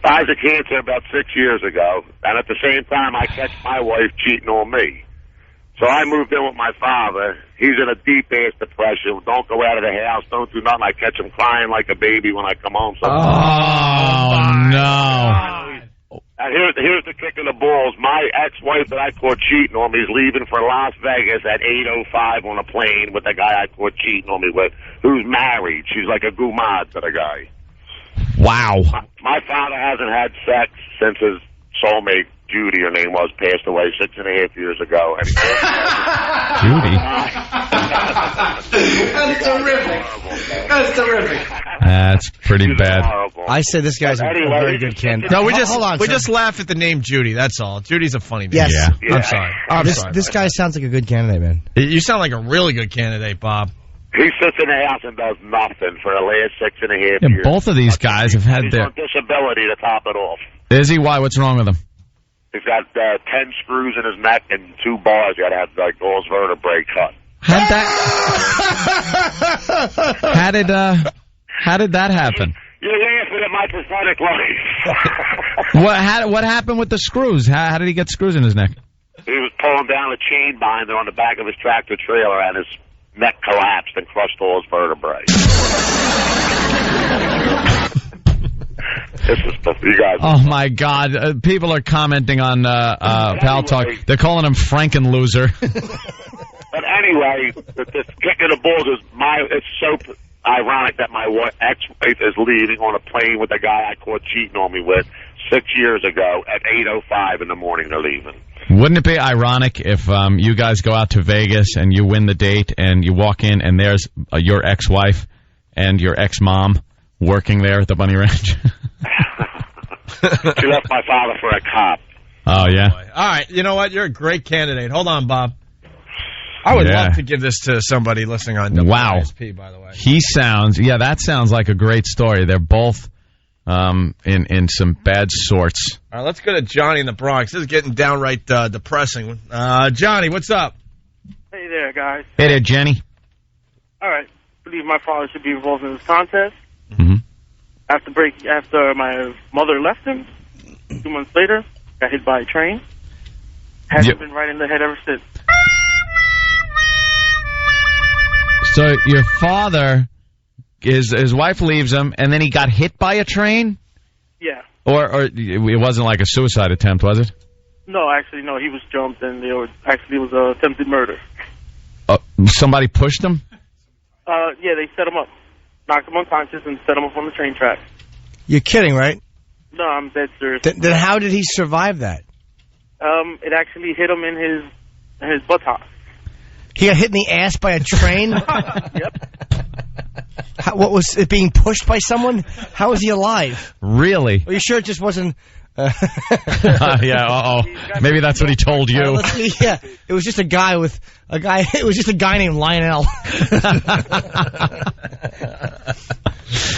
T: Dies of cancer about 6 years ago. And at the same time, I catch my wife cheating on me. So I moved in with my father. He's in a deep-ass depression. Don't go out of the house. Don't do nothing. I catch him crying like a baby when I come home.
H: No.
T: And here's the kick in the balls. My ex-wife that I caught cheating on me is leaving for Las Vegas at 8:05 on a plane with the guy I caught cheating on me with, who's married. She's like a gumad to the guy.
H: Wow.
T: My father hasn't had sex since his soulmate, Judy, her name was, passed away 6.5 years ago. And
H: Judy?
C: That's terrific. That's terrific.
H: That's pretty bad.
C: I say this guy's a very good candidate.
I: No, we
C: Hold on,
I: just laugh at the name Judy. That's all. Judy's a funny name.
C: Yes.
I: Yeah. I'm sorry.
C: This guy sounds like a good candidate, man.
I: You sound like a really good candidate, Bob.
T: He sits in the house and does nothing for the last 6.5
H: Yeah,
T: years.
H: both of these guys have had
T: He's
H: their...
T: on disability to top it off.
H: Is he? Why? What's wrong with him?
T: He's got 10 screws in his neck and 2 bars. You got to have like all his vertebrae cut.
H: How did that happen?
T: You're laughing at my pathetic life.
H: What happened with the screws? How did he get screws in his neck?
T: He was pulling down a chain binder on the back of his tractor trailer, and his neck collapsed and crushed all his vertebrae. This is stuff you guys.
H: Oh my God! People are commenting on Pal Talk. They're calling him Franken-loser.
T: But anyway, this kick in the balls is it's so ironic that my ex-wife is leaving on a plane with the guy I caught cheating on me with 6 years ago at 8:05 in the morning. They're leaving.
H: Wouldn't it be ironic if you guys go out to Vegas and you win the date and you walk in and there's your ex-wife and your ex-mom working there at the Bunny Ranch?
T: She left my father for a cop.
H: Oh, yeah.
I: All right. You know what? You're a great candidate. Hold on, Bob. I would love to give this to somebody listening on WSP, by the way.
H: That sounds like a great story. They're both in some bad sorts.
I: All right, let's go to Johnny in the Bronx. This is getting downright depressing. Johnny, what's up?
P: Hey there, guys.
H: Hey there, Jenny.
P: All right. I believe my father should be involved in this contest.
H: Mm-hmm.
P: After my mother left him, 2 months later, got hit by a train. Hasn't been right in the head ever since.
H: So your father his wife leaves him, and then he got hit by a train?
P: Yeah.
H: Or it wasn't like a suicide attempt, was it?
P: No, actually, no. He was jumped, and it was attempted murder.
H: Somebody pushed him?
P: Yeah, they set him up. Knocked him unconscious and set him up on the train track.
C: You're kidding, right?
P: No, I'm dead serious.
C: Then how did he survive that?
P: It actually hit him in his buttock.
C: He got hit in the ass by a train?
P: Yep.
C: What was it, being pushed by someone? How was he alive?
H: Really?
C: Are you sure it just wasn't...
H: Yeah, maybe that's what he told you.
C: Yeah, it was just a guy it was just a guy named Lionel.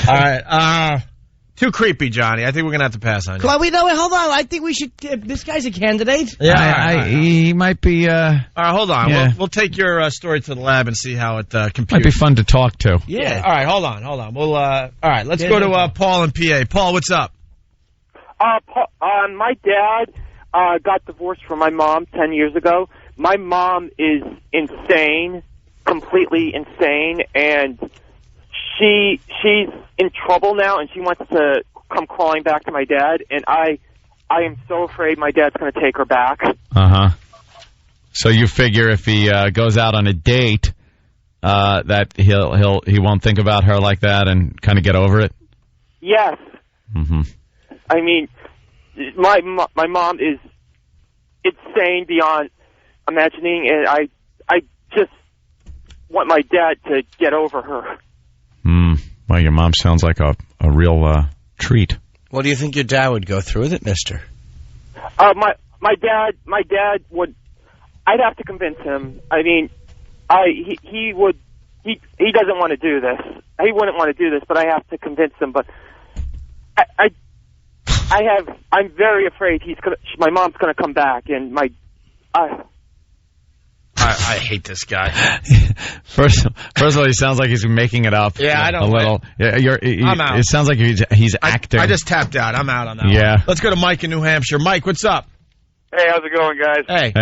I: All right. Too creepy, Johnny. I think we're going to have to pass on you.
C: Hold on. I think we should... this guy's a candidate.
H: Yeah, he might be...
I: All right, hold on.
H: Yeah.
I: We'll take your story to the lab and see how it computes.
H: Might be fun to talk to.
I: Yeah. All right, hold on. We'll all right, let's go to Paul in PA. Paul, what's up?
U: My dad got divorced from my mom 10 years ago. My mom is insane, completely insane, and she's in trouble now, and she wants to come crawling back to my dad, and I am so afraid my dad's going to take her back.
H: Uh-huh. So you figure if he goes out on a date, that he won't think about her like that and kind of get over it?
U: Yes.
H: Mm-hmm.
U: I mean, my mom is insane beyond imagining, and I just want my dad to get over her.
H: Well, your mom sounds like a real treat.
C: What do you think your dad would go through with it, mister?
U: My dad would. I'd have to convince him. I mean, he doesn't want to do this. He wouldn't want to do this, but I have to convince him. But I'm very afraid my mom's gonna come back, and
I: I hate this guy.
H: First of all, he sounds like he's making it up.
I: Yeah, I don't.
H: A little. Yeah,
I: I'm out.
H: It sounds like he's acting.
I: I just tapped out. I'm out on that.
H: Yeah.
I: One. Let's go to Mike in New Hampshire. Mike, what's up?
N: Hey, how's it going, guys?
I: Hey.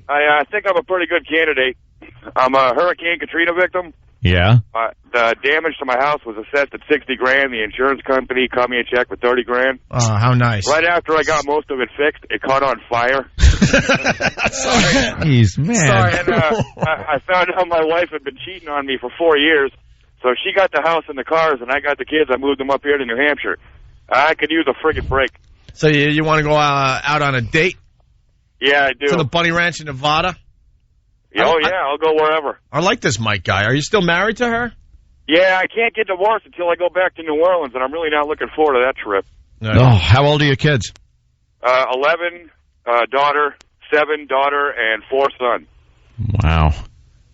N: I think I'm a pretty good candidate. I'm a Hurricane Katrina victim.
H: Yeah.
N: The damage to my house was assessed at $60,000. The insurance company cut me a check for $30,000.
I: Oh, how nice!
N: Right after I got most of it fixed, it caught on fire.
H: Sorry. Jeez, man.
N: Sorry, and I found out my wife had been cheating on me for 4 years. So she got the house and the cars, and I got the kids. I moved them up here to New Hampshire. I could use a friggin' break.
I: So you want to go out on a date?
N: Yeah, I do.
I: To the Bunny Ranch in Nevada?
N: Oh, yeah, I'll go wherever.
I: I like this Mike guy. Are you still married to her?
N: Yeah, I can't get divorced until I go back to New Orleans, and I'm really not looking forward to that trip.
H: Oh, how old are your kids?
N: 11, daughter, 7, daughter, and 4 sons.
H: Wow.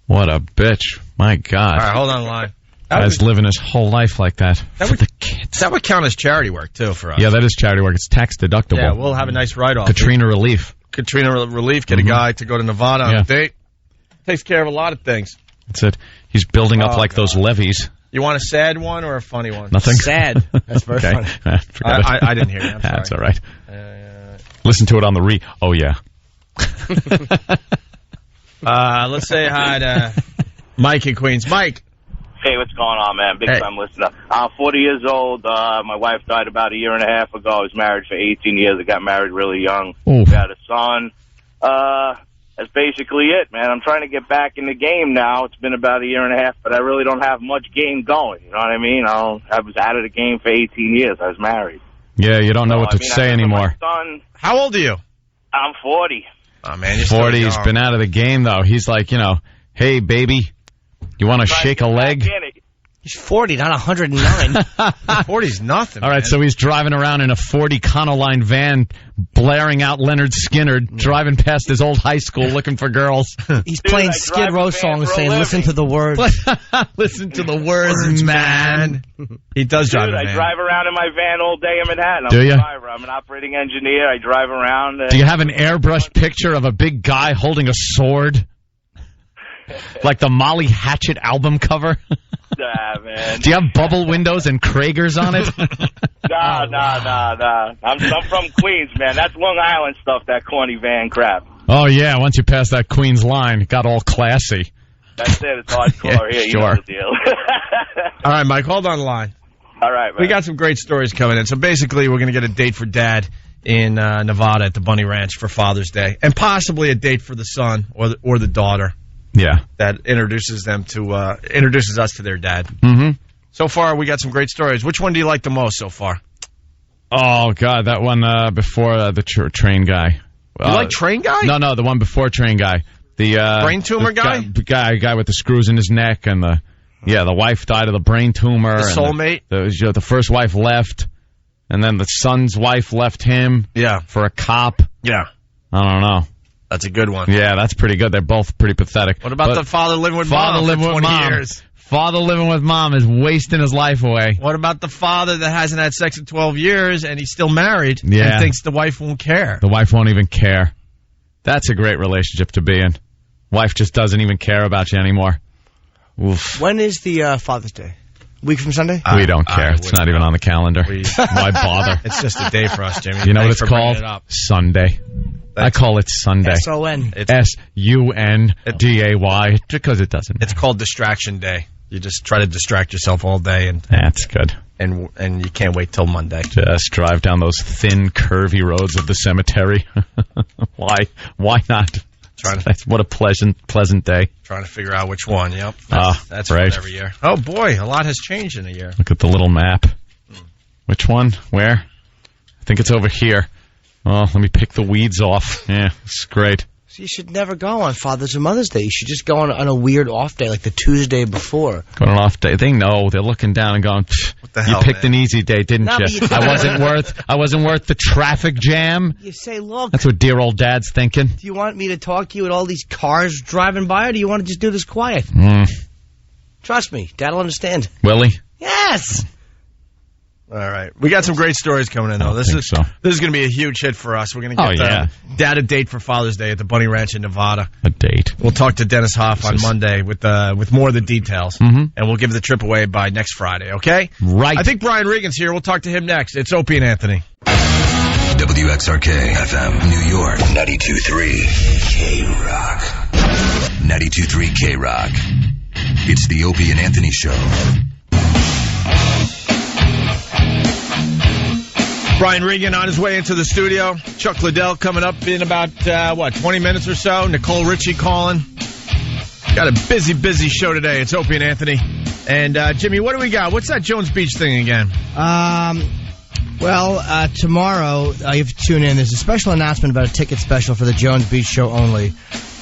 H: What a bitch. My God.
I: All right, hold on the line.
H: Guy's living his whole life like that.
I: The kids. That would count as charity work, too, for us.
H: Yeah, that is charity work. It's tax deductible.
I: Yeah, we'll have a nice write-off.
H: Katrina relief.
I: Katrina relief. Get a guy to go to Nevada on a date. Takes care of a lot of things.
H: That's it. He's building up those levees.
I: You want a sad one or a funny one?
H: Nothing.
C: Sad. That's very funny.
I: I didn't hear you. I'm sorry.
H: That's all right. Listen to it on the Oh, yeah.
I: Let's say hi to Mike in Queens. Mike.
V: Hey, what's going on, man? Big time listener. I'm 40 years old. My wife died about a year and a half ago. I was married for 18 years. I got married really young.
H: Ooh.
V: We had a son. That's basically it, man. I'm trying to get back in the game now. It's been about a year and a half, but I really don't have much game going. You know what I mean? I was out of the game for 18 years. I was married.
H: Yeah, you don't know what to say anymore.
V: Son,
I: how old are you?
V: I'm 40.
I: Oh, man, you're
H: 40. He's been out of the game, though. He's like, hey, baby, you want to shake a leg?
C: He's 40, not 109.
I: 40's nothing.
H: All right, so he's driving around in a 40 Econoline van, blaring out Leonard Skinner, driving past his old high school looking for girls.
C: He's playing Skid Row songs saying, listen to the words.
H: Listen to the words, man.
I: He does drive a van.
V: I drive around in my van all day in Manhattan.
H: Do you?
V: I'm an operating engineer. I drive around.
H: Do you have an airbrushed picture of a big guy holding a sword? Like the Molly Hatchet album cover?
V: Nah, man.
H: Do you have bubble windows and Kragers on it?
V: Nah. I'm from Queens, man. That's Long Island stuff, that corny van crap.
H: Oh, yeah. Once you pass that Queens line, it got all classy.
V: That's it. It's hardcore here. You know the deal.
I: All right, Mike, hold on the line.
V: All right, man.
I: We got some great stories coming in. So basically, we're going to get a date for Dad in Nevada at the Bunny Ranch for Father's Day, and possibly a date for the son or the daughter.
H: Yeah,
I: that introduces us to their dad.
H: Mm-hmm.
I: So far, we got some great stories. Which one do you like the most so far?
H: Oh God, that one before the train guy.
I: You like Train Guy?
H: No, the one before Train Guy. The
I: brain tumor guy?
H: Guy with the screws in his neck, and the wife died of the brain tumor.
I: The soulmate?
H: The first wife left, and then the son's wife left him.
I: Yeah.
H: For a cop.
I: Yeah.
H: I don't know.
I: That's a good one.
H: Yeah, that's pretty good. They're both pretty pathetic.
I: What about the father living with mom for 20 years?
H: Father living with mom is wasting his life away.
I: What about the father that hasn't had sex in 12 years and he's still married and thinks the wife won't care?
H: The wife won't even care. That's a great relationship to be in. Wife just doesn't even care about you anymore. Oof.
C: When is the Father's Day? Week from Sunday?
H: We don't care. It's not even on the calendar. Why bother?
I: It's just a day for us, Jimmy.
H: You know what it's called? Sunday. I call it Sunday.
C: S-O-N.
H: S-U-N-D-A-Y, because it doesn't.
I: It's called Distraction Day. You just try to distract yourself all day, and
H: that's good.
I: And you can't wait till Monday.
H: Just drive down those thin, curvy roads of the cemetery. Why not? What a pleasant day.
I: Trying to figure out which one. Yep. That's
H: right.
I: Fun every year. Oh boy, a lot has changed in a year.
H: Look at the little map. Which one? Where? I think it's over here. Oh, let me pick the weeds off. Yeah, it's great.
C: So you should never go on Father's or Mother's Day. You should just go on a weird off day, like the Tuesday before.
H: Go on an off day. They know. They're looking down and going,
I: what the hell,
H: you picked an easy day, didn't you? I wasn't worth the traffic jam.
C: You say, look.
H: That's what dear old Dad's thinking.
C: Do you want me to talk to you with all these cars driving by, or do you want to just do this quiet? Trust me, Dad will understand.
H: Will he?
C: Yes.
I: All right. We got some great stories coming in, though. This is going to be a huge hit for us. We're going to get Dad a date for Father's Day at the Bunny Ranch in Nevada.
H: A date.
I: We'll talk to Dennis Hoff on Monday with more of the details. And we'll give the trip away by next Friday, okay?
H: Right.
I: I think Brian Regan's here. We'll talk to him next. It's Opie and Anthony.
G: WXRK FM, New York, 92.3 K-Rock. 92.3 K-Rock. It's the Opie and Anthony Show.
I: Brian Regan on his way into the studio. Chuck Liddell coming up in about, 20 minutes or so. Nicole Richie calling. Got a busy show today. It's Opie and Anthony. And, Jimmy, what do we got? What's that Jones Beach thing again?
C: Tomorrow, you have to tune in. There's a special announcement about a ticket special for the Jones Beach show only.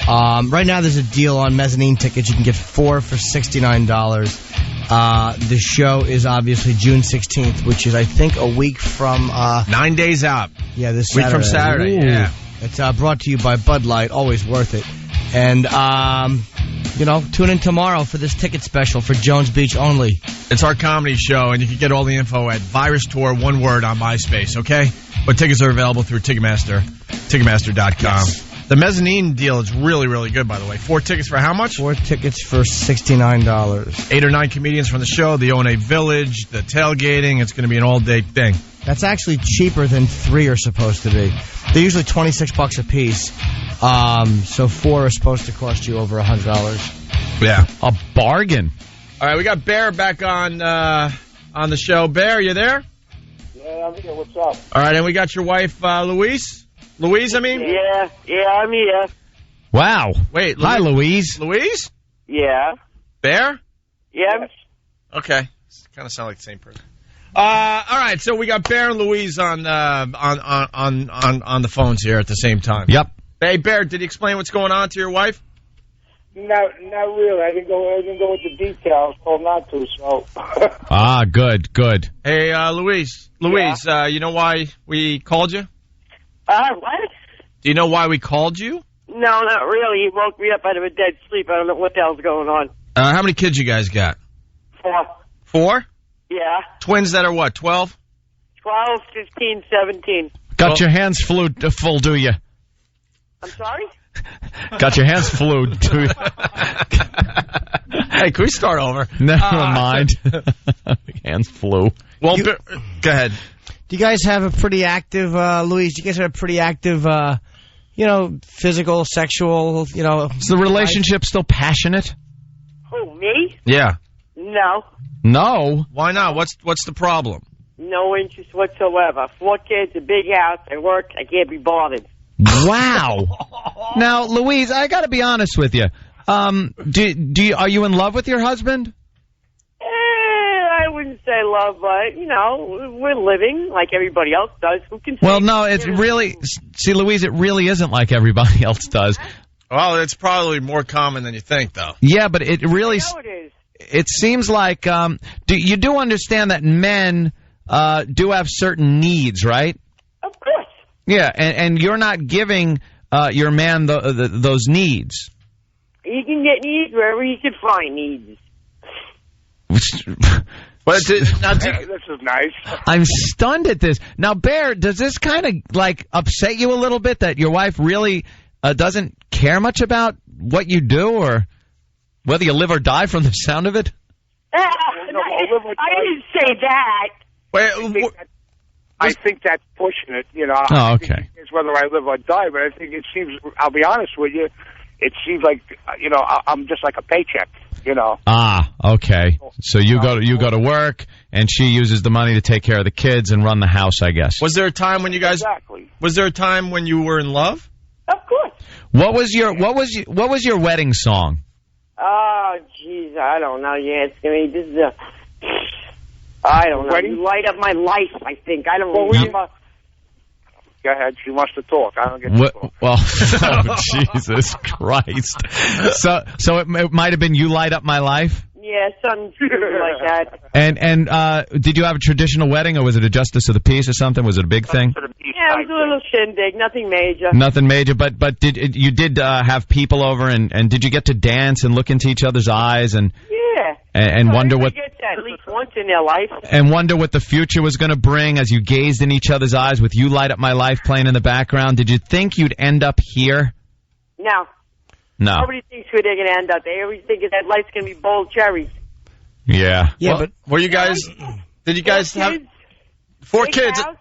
C: Right now, there's a deal on mezzanine tickets. You can get 4 for $69. The show is obviously June 16th, which is, I think, a week from...
I: 9 days out.
C: Yeah, this
I: Week
C: Saturday.
I: from Saturday,
C: Ooh.
I: yeah.
C: It's brought to you by Bud Light. Always worth it. And, tune in tomorrow for this ticket special for Jones Beach only.
I: It's our comedy show, and you can get all the info at Virus Tour, one word, on MySpace, okay? But tickets are available through Ticketmaster, Ticketmaster.com. Yes. The mezzanine deal is really, really good, by the way. 4 tickets for how much?
C: 4 tickets for $69.
I: 8 or 9 comedians from the show, the O&A Village, the tailgating. It's going to be an all-day thing.
C: That's actually cheaper than 3 are supposed to be. They're usually $26 a piece. So 4 are supposed to cost you over $100.
I: Yeah.
H: A bargain.
I: All right, we got Bear back on the show. Bear, you there?
K: Yeah, I'm here. What's up?
I: All right, and we got your wife, Louise? Louise, I mean?
U: Yeah, I'm here.
H: Wow.
I: Wait.
H: Hi, Louise.
I: Louise?
U: Yeah.
I: Bear?
U: Yeah.
I: Okay. Kind of sound like the same person. All right, so we got Bear and Louise on the phones here at the same time.
H: Yep.
I: Hey, Bear, did he explain what's going on to your wife?
K: Not really. I didn't go into details. Told not to. So.
H: Good.
I: Hey, Louise. Yeah. You know why we called you?
U: What?
I: Do you know why we called you?
U: No, not really. He woke me up out of a dead sleep. I don't know what the hell's going on.
I: How many kids you guys got?
U: 4.
I: 4?
U: Yeah.
I: Twins that are what, 12?
U: 12, 15, 17.
H: Got your hands full, do you?
U: I'm sorry?
H: Got your hands full, do you?
I: Hey, can we start over?
H: Never mind. Hands flew.
I: Well, go ahead.
C: Do you guys have a pretty active, Louise, do you guys have a pretty active, physical, sexual,
H: Is the relationship still passionate?
I: Yeah.
A: No.
H: No?
I: Why not? What's the problem?
A: No interest whatsoever. 4 kids, a big house, I work, I can't be bothered.
H: Wow. Now, Louise, I got to be honest with you. Are you in love with your husband?
A: I wouldn't say love, but, we're living like everybody else does. Who can say?
H: Well, no, it's really... See, Louise, it really isn't like everybody else does.
I: Well, it's probably more common than you think, though.
H: Yeah, but it really...
A: I know it is.
H: It seems like... you do understand that men do have certain needs, right?
A: Of course.
H: Yeah, and you're not giving your man those needs.
A: You can get needs wherever you can find needs.
I: But
K: this is nice.
H: I'm stunned at this. Now, Bear, does this kind of upset you a little bit that your wife really doesn't care much about what you do or whether you live or die from the sound of it?
A: I didn't say that.
K: I think that's pushing it.
H: Oh, okay.
K: It's whether I live or die, but I think it seems. I'll be honest with you. It seems like I'm just like a paycheck.
H: Ah, okay. So you go to work, and she uses the money to take care of the kids and run the house, I guess.
I: Was there a time when you guys?
K: Exactly.
I: Was there a time when you were in love?
A: Of course.
H: What was your wedding song?
A: Oh, jeez, I don't know. You asking me? This is I don't know. You light up my life, I think. I don't remember.
K: Go ahead. She wants to talk. I don't get to talk.
H: Well, oh, Jesus Christ. So it might have been You Light Up My Life?
A: Yeah, something like that.
H: And did you have a traditional wedding, or was it a Justice of the Peace or something? Was it a big thing?
A: Yeah, it was a little shindig. Nothing major.
H: Nothing major, but did you have people over, and did you get to dance and look into each other's eyes and wonder what...
A: Get that at least once in their life.
H: And wonder what the future was going to bring as you gazed in each other's eyes with You Light Up My Life playing in the background. Did you think you'd end up here?
A: No. Nobody thinks where they're going to end up. They always think that life's going to be bold cherries.
H: Yeah.
I: Yeah, but were you guys... Did you guys have... 4 kids?
A: House?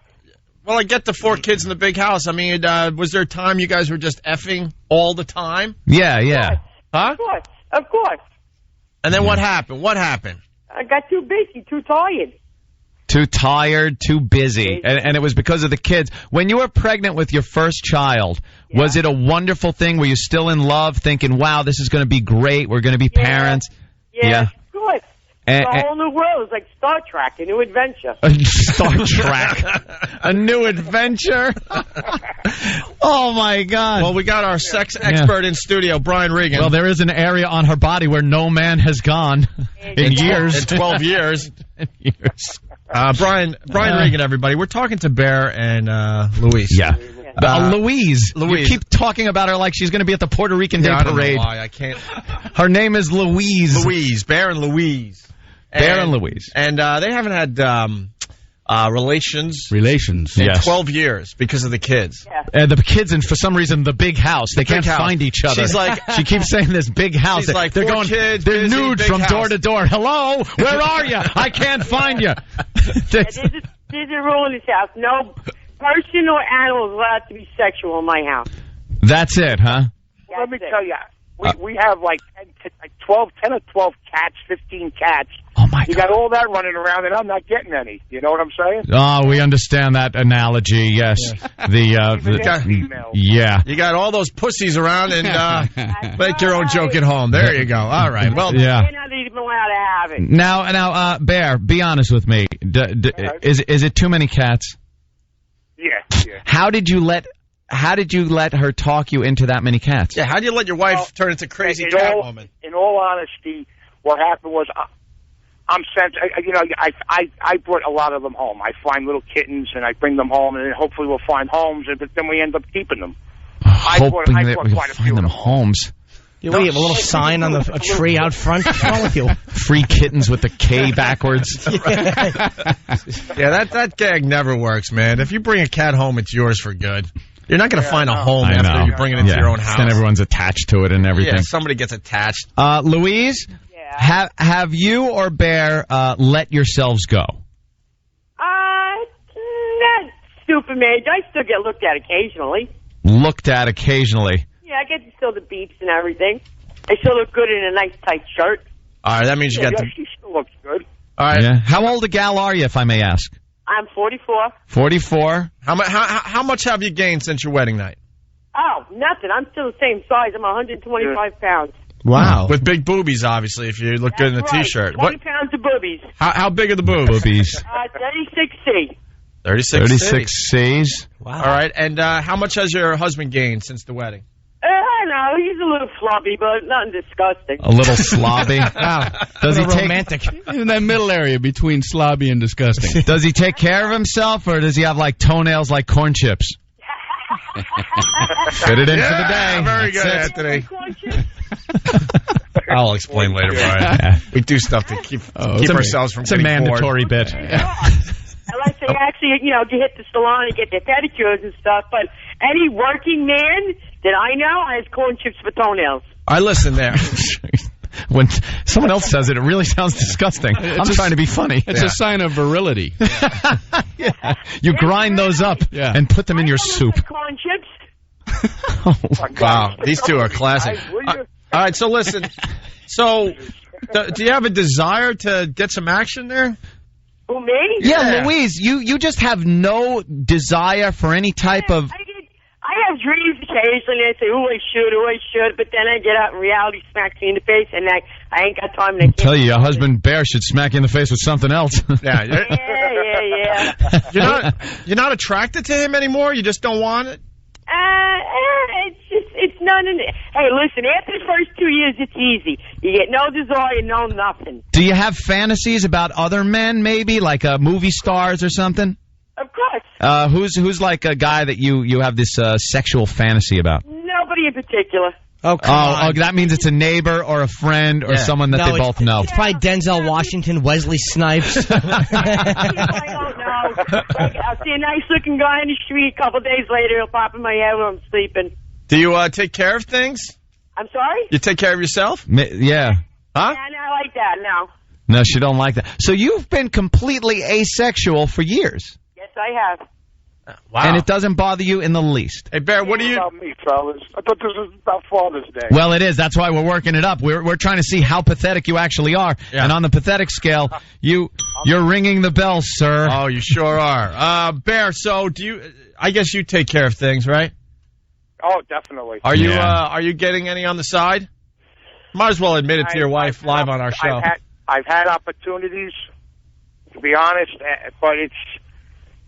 I: Well, I get the 4 kids in the big house. I mean, was there a time you guys were just effing all the time?
H: Yeah.
I: Huh?
A: Of course.
I: And then what happened?
A: I got too busy, too tired.
H: Too tired, too busy. And it was because of the kids. When you were pregnant with your first child, was it a wonderful thing? Were you still in love, thinking, wow, this is going to be great, we're going to be parents?
A: Yeah. Good. It's a whole new world. It's like Star Trek, a new adventure.
H: Star Trek. A new adventure? Oh, my God.
I: Well, we got our sex expert in studio, Brian Regan.
H: Well, there is an area on her body where no man has gone in years.
I: In 12 years. Brian Regan, everybody. We're talking to Bear and Louise.
H: Yeah. Louise. You keep talking about her like she's going to be at the Puerto Rican Day
I: I don't
H: Parade.
I: know why. I can't.
H: Her name is Louise.
I: Bear and Louise.
H: Bear and Louise.
I: And they haven't had relations
H: in
I: 12 years because of the kids.
A: Yeah.
H: The kids, and for some reason, the big house. They can't find each other.
I: She's like,
H: she keeps saying this big house.
I: She's like,
H: they're
I: 4
H: going,
I: kids,
H: they're
I: busy,
H: nude
I: big
H: from
I: house.
H: door to door. Hello, where are you? I can't find you.
A: There's a rule in this house. No person or animal is allowed to be sexual in my house.
H: That's it, huh?
K: Let me tell you, we have like 10 or 12 cats, 15 cats.
H: Oh, my God.
K: You got all that running around, and I'm not getting any. You know what I'm saying?
H: Oh, we understand that analogy, yes. Yeah.
I: You got all those pussies around, and make your own joke at home. There you go. All right. Well,
H: yeah.
A: You're not even allowed to have it.
H: Now, Bear, be honest with me. Is it too many cats?
K: Yeah.
H: How did you let her talk you into that many cats?
I: Yeah, how do you let your wife turn into crazy cat woman?
K: In all honesty, what happened was I'm sent. I brought a lot of them home. I find little kittens and I bring them home, and then hopefully we'll find homes, but then we end up keeping them.
H: Hoping that we find them homes.
C: We have a little sign on a tree out front. What's wrong with you?
H: Free kittens with the K backwards.
I: Yeah, that gag never works, man. If you bring a cat home, it's yours for good. You're not going to find a home after you bring it into your own house.
H: Then everyone's attached to it and everything.
I: Yeah, somebody gets attached.
H: Louise, have you or Bear let yourselves go?
A: Not stupid, man. I still get looked at occasionally.
H: Looked at occasionally.
A: Yeah, I get still the beeps and everything. I still look good in a nice tight shirt.
I: All right, that means you got
K: she still looks good.
I: All right.
H: Yeah. How old a gal are you, if I may ask?
A: I'm 44.
H: 44.
I: How much have you gained since your wedding night?
A: Oh, nothing. I'm still the same size. I'm 125 pounds.
H: Wow.
I: With big boobies, obviously, if you look good in a T-shirt.
A: 20 pounds of boobies.
I: How big are the boobs?
H: Boobies.
A: 36C.
H: 36Cs.
I: Wow. All right, and how much has your husband gained since the wedding?
A: I know, he's a little floppy, but nothing disgusting.
H: A little slobby.
B: Wow.
H: Does he take
B: romantic? In that middle area between slobby and disgusting.
H: Does he take care of himself, or does he have like toenails like corn chips? Fit it in for the day.
I: Very
H: That's
I: good,
H: it.
I: Anthony. I'll explain later, Brian.
H: Yeah.
I: We do stuff to keep ourselves from
H: it's a
I: getting
H: mandatory
I: bored.
H: bit.
A: Unless they actually, you hit the salon and get their pedicures and stuff. But any working man that I know has corn chips for toenails.
I: All right, listen there.
H: When someone else says it, it really sounds disgusting. I'm trying to be funny.
B: It's a sign of virility.
H: Yeah. You grind those up and put them in your soup.
A: Corn chips.
I: Wow, these two are classic. All right, so listen. So, do you have a desire to get some action there?
A: Who, me?
H: Yeah, Louise, you just have no desire for any type of...
A: I have dreams occasionally. I say, I should, but then I get out and reality smacks me in the face, and I ain't got time to...
H: tell you, your husband Bear should smack you in the face with something else.
A: Yeah.
I: You're not attracted to him anymore? You just don't want it?
A: It's none in it. Hey, listen, after the first 2 years, it's easy. You get no desire, no nothing.
H: Do you have fantasies about other men, maybe, like movie stars or something?
A: Of course.
H: Who's like a guy that you have this sexual fantasy about?
A: Nobody in particular.
C: Oh,
H: that means it's a neighbor or a friend or someone that they both know.
C: It's probably Denzel Washington, Wesley Snipes.
A: I don't know. I'll see a nice-looking guy in the street. A couple days later, he'll pop in my head when I'm sleeping.
I: Do you take care of things?
A: I'm sorry?
I: You take care of yourself?
H: Yeah.
A: Yeah,
H: Huh?
A: not like that, no.
H: No, she don't like that. So you've been completely asexual for years.
A: Yes, I have.
I: Wow.
H: And it doesn't bother you in the least.
I: Hey, Bear, what do you...
K: About me, fellas. I thought this was about Father's Day.
H: Well, it is. That's why we're working it up. We're trying to see how pathetic you actually are. Yeah. And on the pathetic scale, you're ringing the bell, sir.
I: Oh, you sure are. Bear, so do you... I guess you take care of things, right?
K: Oh, definitely.
I: Are you getting any on the side? Might as well admit it to your wife live on our show.
K: I've had opportunities, to be honest, but it's...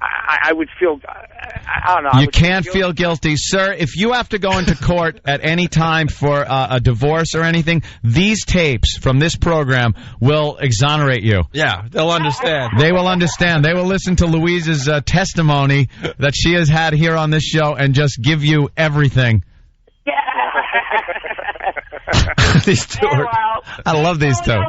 K: I would feel, I don't know.
H: You can't feel guilty. Sir, if you have to go into court at any time for a divorce or anything, these tapes from this program will exonerate you.
I: Yeah, they'll understand.
H: They will understand. They will listen to Louise's testimony that she has had here on this show and just give you everything. These two I love these two.
A: All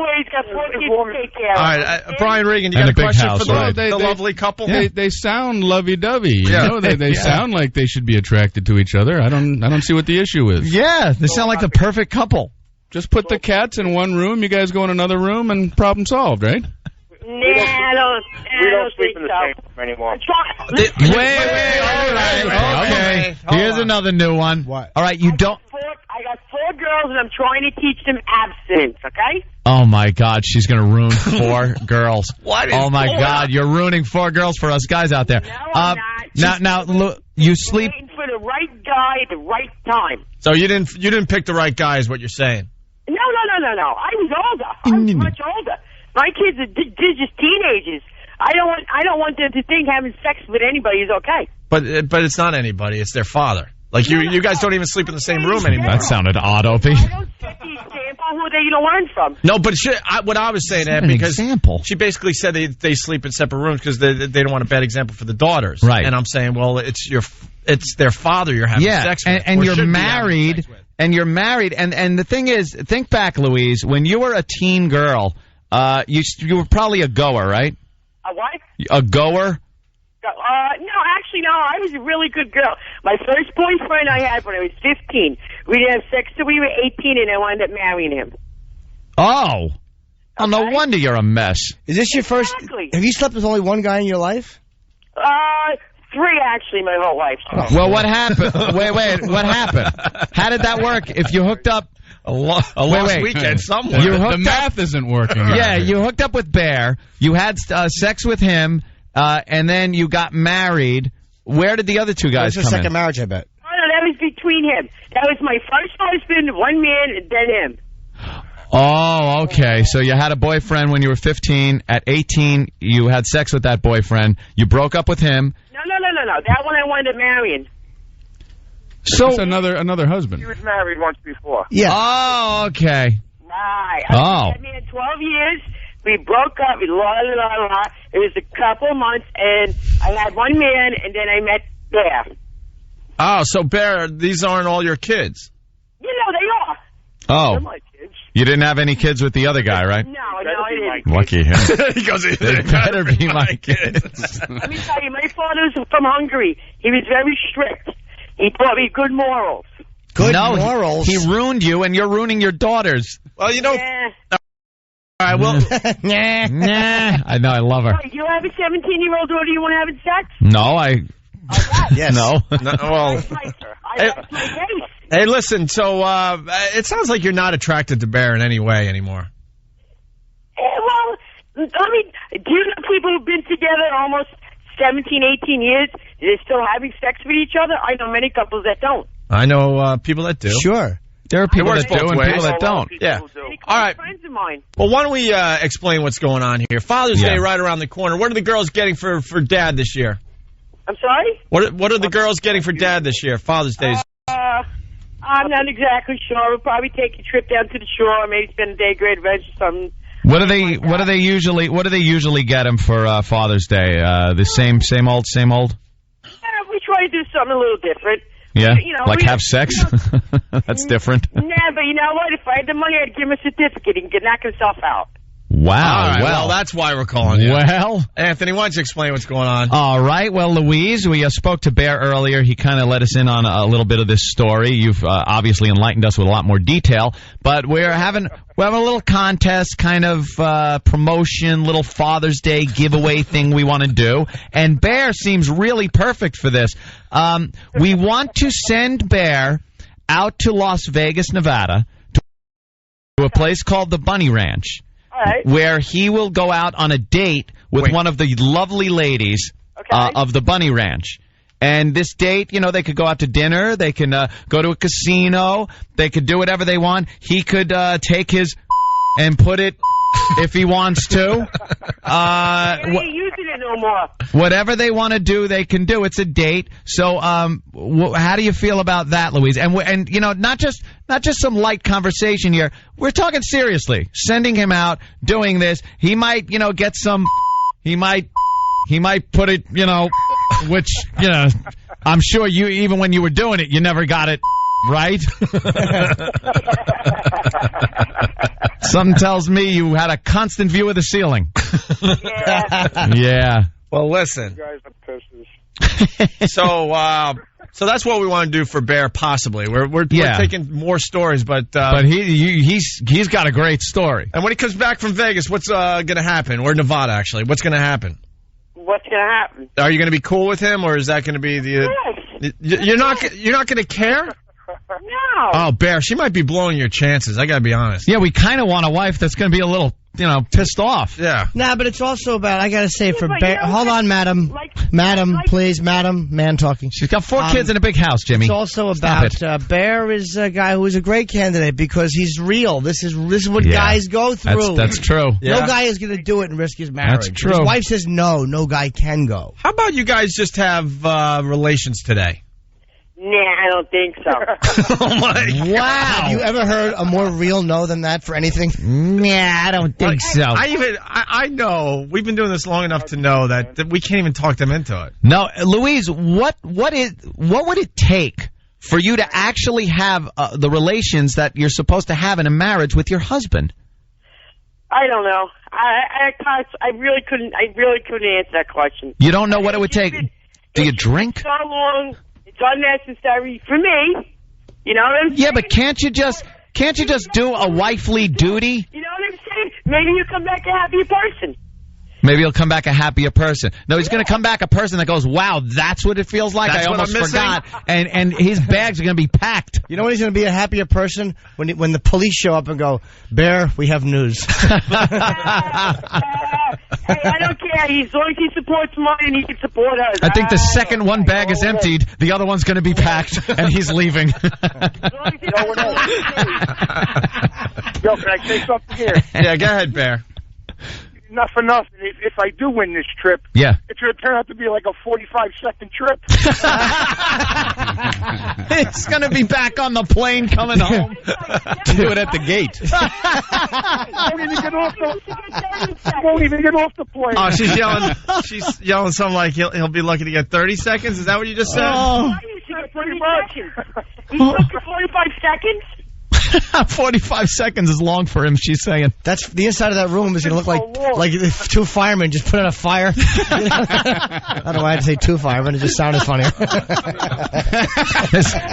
I: right, Brian Regan, you got a question for the lovely couple?
B: They sound lovey-dovey.
I: Yeah.
B: They sound like they should be attracted to each other. I don't see what the issue is.
H: Yeah, they sound like the perfect couple.
B: Just put the cats in one room, you guys go in another room, and problem solved, right?
K: We don't sleep in the same room anymore.
H: Wait. All right. Okay. Here's another new one. What? All right, you don't...
A: I got 4 girls, and I'm trying to teach them abstinence, okay?
H: Oh, my God. She's going to ruin 4 girls.
A: What is
H: Oh, my
A: 4?
H: God. You're ruining 4 girls for us guys out there.
A: No, I'm not.
H: Now, look, you sleep...
A: Waiting for the right guy at the right time.
I: So you didn't pick the right guy is what you're saying?
A: No. I was older. I was much older. My kids are just teenagers. I don't want them to think having sex with anybody is okay.
I: But it's not anybody. It's their father. Like, you guys don't even sleep in the same room anymore.
H: That sounded odd, Opie.
A: I don't set the example who they learn from.
I: No, but what I was saying, Ed, because she basically said they sleep in separate rooms because they don't want a bad example for the daughters.
H: Right.
I: And I'm saying, well, it's their father you're having sex with.
H: And you're married. And you're married. And the thing is, think back, Louise, when you were a teen girl, you were probably a goer, right?
A: A what?
H: A goer?
A: No, I was a really good girl. My first boyfriend I had when I was 15. We didn't have sex till we were 18, and I wound up marrying him.
H: Oh. Oh, no wonder you're a mess.
C: Is this your first... Have you slept with only one guy in your life?
A: 3, actually, my whole life.
H: Well, what happened? Wait, what happened? How did that work? If you hooked up
I: A lost weekend somewhere.
B: The math isn't working.
H: Yeah, you hooked up with Bear. You had sex with him, and then you got married. Where did the other two guys come in?
D: Second marriage, I bet.
A: Oh, no, that was between him. That was my first husband, one man, and then him.
H: Oh, okay. So you had a boyfriend when you were 15. At 18, you had sex with that boyfriend. You broke up with him.
A: No. That one I wanted to marry him.
B: So that's another husband.
K: He was married once before.
D: Yeah.
H: Oh, okay.
A: Right.
H: Oh.
A: I mean, 12 years. We broke up. It was a couple months, and I had one man, and then I met Bear.
I: Oh, so Bear, these aren't all your kids?
A: You know, they are.
H: Oh.
A: They're my kids.
H: You didn't have any kids with the other guy, right?
A: No, I didn't.
H: Lucky him.
I: He goes,
H: they better be my kids.
A: Let me tell you, my father's from Hungary. He was very strict. He taught me good morals.
D: Good morals?
H: He ruined you, and you're ruining your daughters.
I: Well, you know...
A: Yeah.
I: All right, well...
H: Nah. I know, I love her.
A: You have a 17-year-old daughter you want to have sex?
H: No,
D: Yes.
H: No.
I: Well... Hey, listen, so it sounds like you're not attracted to Bear in any way anymore.
A: Well, I mean, do you know people who've been together almost 17, 18 years, they're still having sex with each other? I know many couples that don't.
I: I know people that do.
D: Sure.
H: There are people
I: works
H: that do
I: both
H: and
I: ways.
H: people that don't.
I: Yeah.
A: All right. Friends of mine.
I: Well, why don't we explain what's going on here? Father's Day right around the corner. What are the girls getting for Dad this year?
A: I'm sorry?
I: What are the girls getting for Dad this year? Father's Day.
A: I'm not exactly sure. We'll probably take a trip down to the shore, maybe spend a day at Great Adventure or something.
H: What do they usually get him for Father's Day? The same old?
A: We try to do something a little different.
H: Yeah,
A: you know,
H: like have sex? That's different.
A: Nah, but you know what? If I had the money, I'd give him a certificate. He can knock himself out.
H: Wow.
I: All right,
H: well,
I: that's why we're calling you.
H: Well,
I: Anthony, why don't you explain what's going on?
H: All right. Well, Louise, we spoke to Bear earlier. He kind of let us in on a little bit of this story. You've obviously enlightened us with a lot more detail. But we're having a little contest, kind of promotion, little Father's Day giveaway thing we want to do. And Bear seems really perfect for this. We want to send Bear out to Las Vegas, Nevada, to a place called the Bunny Ranch.
A: Right.
H: Where he will go out on a date with one of the lovely ladies of the Bunny Ranch. And this date, you know, they could go out to dinner, they can go to a casino, they could do whatever they want. He could take his and put it if he wants to.
A: I ain't using it no more.
H: Whatever they want to do, they can do. It's a date. So, how do you feel about that, Louise? And you know, not just some light conversation here. We're talking seriously. Sending him out, doing this. He might, you know, get some. He might put it, you know, which, you know, I'm sure you, even when you were doing it, you never got it right. Something tells me you had a constant view of the ceiling. Yeah.
I: Well, listen.
K: You guys are pisses.
I: So that's what we want to do for Bear, possibly. We're taking more stories, but
H: he's got a great story.
I: And when he comes back from Vegas, what's going to happen? Or Nevada, actually. What's going to happen?
A: What's going to happen?
I: Are you going to be cool with him, or is that going to be the?
A: Yes.
I: You're not going to care?
A: No.
I: Oh, Bear, she might be blowing your chances. I got to be honest.
H: Yeah, we kind of want a wife that's going to be a little, you know, pissed off.
I: Yeah.
D: Nah, but it's also about, I got to say, for
A: but
D: Bear.
A: you know
D: Hold
A: what?
D: on, madam. Madam, please, madam. Man talking.
H: She's got 4 kids in a big house, Jimmy.
D: It's also about Bear is a guy who is a great candidate because he's real. This is what guys go through.
H: That's true.
D: No guy is going to do it and risk his marriage.
H: That's true.
D: His wife says no guy can go.
I: How about you guys just have relations today?
A: Nah, I don't think so.
I: Oh, my
D: Wow.
I: God.
D: Have you ever heard a more real no than that for anything?
H: Nah, I don't think so.
I: I know. We've been doing this long enough to know that we can't even talk them into it.
H: No, Louise, what would it take for you to actually have the relations that you're supposed to have in a marriage with your husband?
A: I don't know. I really couldn't answer that question.
H: You don't know what it would take. Do you drink?
A: So long. It's unnecessary for me. You know what I'm saying?
H: Yeah, but can't you just do a wifely duty?
A: You know what I'm saying? Maybe you come back a happier person.
H: Maybe he'll come back a happier person. No, he's going to come back a person that goes, wow, that's what it feels like.
I: That's
H: I
I: what
H: almost
I: I'm missing?
H: forgot. And his bags are going to be packed.
D: You know when he's going to be a happier person? When the police show up and go, Bear, we have news.
A: Hey, I don't care. As long as he supports mine, and he can support us.
H: I think the second one bag is emptied, the other one's going to be packed, and he's leaving.
K: Yo, can I say something here?
I: Yeah, go ahead, Bear.
K: Not for nothing. If I do win this trip,
H: yeah,
K: it's going to turn out to be like a 45-second trip.
H: It's going to be back on the plane coming home.
B: Do it at the gate.
K: Won't even get off the plane.
I: Oh, she's yelling something like he'll be lucky to get 30 seconds. Is that what you just said?
A: Oh. Pretty much. He's looking 45 seconds?
H: 45 seconds is long for him, she's saying.
D: That's the inside of that room is going to look like if two firemen just put out a fire. I don't know why I had to say two firemen. It just sounded funnier.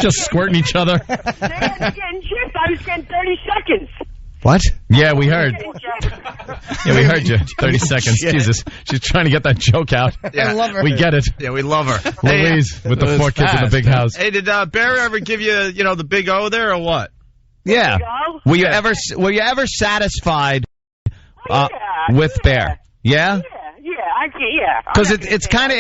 H: Just squirting each other.
A: I was getting 30 seconds.
D: What?
H: Yeah, we heard. Yeah, we heard you. 30 seconds.
D: Shit.
H: Jesus. She's trying to get that joke out.
I: Yeah.
D: I love her.
H: We get it.
I: Yeah, we love her.
H: Louise with the 4 kids in the big house.
I: Hey, did Bear ever give you, the big O there or what?
H: Yeah. Were you ever satisfied with Bear? Yeah? Because it kind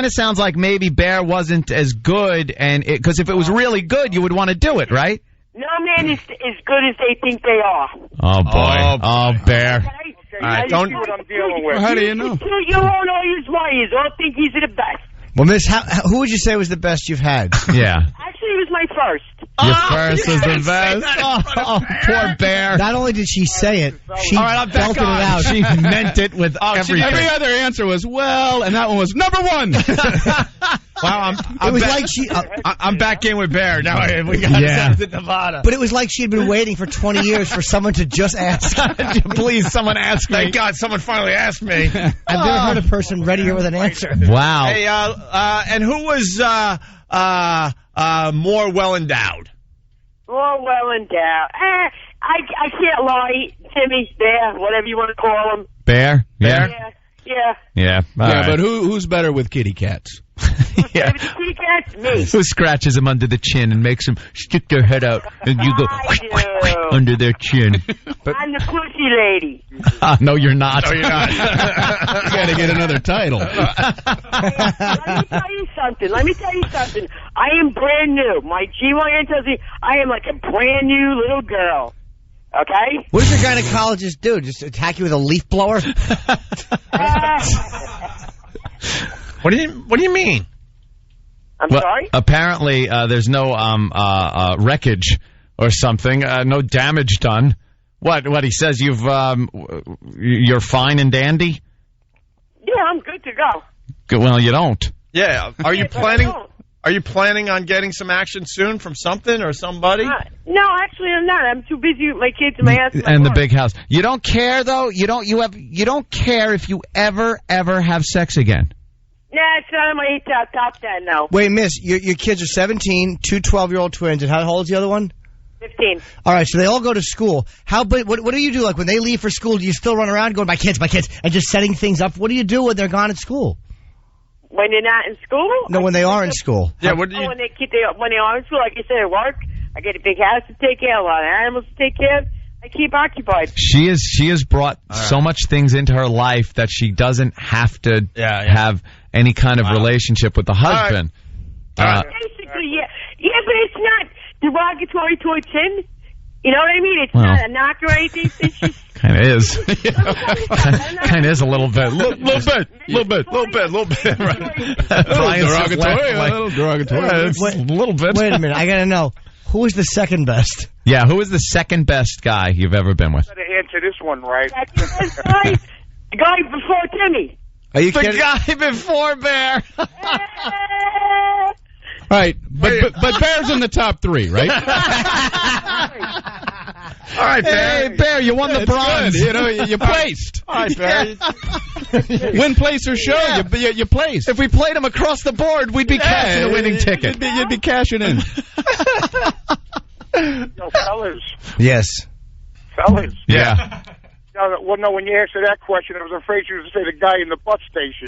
H: of sounds like maybe Bear wasn't as good, and because if it was really good, you would want to do it, right?
A: No man is as good as they think they are.
H: Oh boy. Oh, Bear.
I: All right, don't.
K: See what I'm dealing with.
B: How do you know?
A: You won't all use lawyers. All think he's the best.
D: Well, Miss, who would you say was the best you've had?
H: Yeah.
A: Actually, it was my first.
H: Your first was the best. Oh, poor Bear.
D: Not only did she say it, she
H: All right, I'm back
D: belted it
H: on.
D: out.
H: She meant it with everything.
B: Every other answer was, well, and that one was number one.
I: Wow,
D: It was like she.
I: I'm back in with Bear. Now we got to send it to Nevada.
D: But it was like she had been waiting for 20 years for someone to just ask.
H: Please, someone ask me.
I: Thank God someone finally asked me.
D: I've never heard a person readier with an answer.
H: Wow.
I: Hey, and who was more well endowed?
A: Oh, well endowed. I can't lie, Timmy, Bear, whatever you want to call him.
H: Bear?
A: Yeah.
H: Yeah. All right.
B: But who's better with kitty cats?
H: Yeah.
A: Kitty cats, me.
H: Who scratches them under the chin and makes them stick their head out, and you go under their chin?
A: I'm the pussy lady.
H: No, you're not.
I: No, you're not.
B: You got to get another title.
A: Let me tell you something. I am brand new. My GYN tells me I am like a brand new little girl. Okay?
D: What does your gynecologist do? Just attack you with a leaf blower?
I: What do you mean?
A: I'm sorry?
H: Apparently, there's no wreckage or something. No damage done. What he says? You're fine and dandy.
A: Yeah, I'm good to go.
H: Good. Well, you don't.
I: Yeah. Are you planning on getting some action soon from something or somebody?
A: No, actually, I'm not. I'm too busy with my kids and my ass.
H: And the big house. You don't care though. You don't care if you ever have sex again.
A: Nah, it's not on my top 10 now.
D: Wait, Miss, your kids are 17, two 12-year-old twins, and how old is the other one?
A: 15.
D: All right, so they all go to school. What do you do? Like when they leave for school, do you still run around going, my kids, and just setting things up? What do you do when they're gone at school?
A: When they're not in school?
D: No, when they are in school.
I: Yeah, what do you...
A: When they are in school, like I said, at work, I get a big house to take care of, a lot of animals to take care of. I keep occupied.
H: She has brought so much things into her life that she doesn't have to have any kind of relationship with the husband.
A: Basically, yeah, but it's not derogatory towards him. You know what I mean? It's not a knock or anything. It's just
H: kind of is. Kind of is a little bit. A little bit. Right.
B: Derogatory. A little derogatory.
H: A little bit.
D: Wait a minute. I got to know. Who is the second best?
H: Yeah, who is the second best guy you've ever been with?
K: Better answer this one right.
A: the guy before Timmy.
D: Are you
H: kidding? The guy before Bear.
B: Right, but Bear's in the top 3, right?
I: All right, Bear.
H: Hey, Bear, you won the bronze.
B: Good. You placed.
I: All right, Bear.
B: Win, place, or show. You placed.
H: If we played him across the board, we'd be cashing a winning ticket.
B: You'd be cashing in.
K: Yo, fellas.
D: Yes.
K: Fellas.
H: Yeah.
K: Yo, Well, no, when you answered that question, I was afraid you were going to say the guy in the bus station.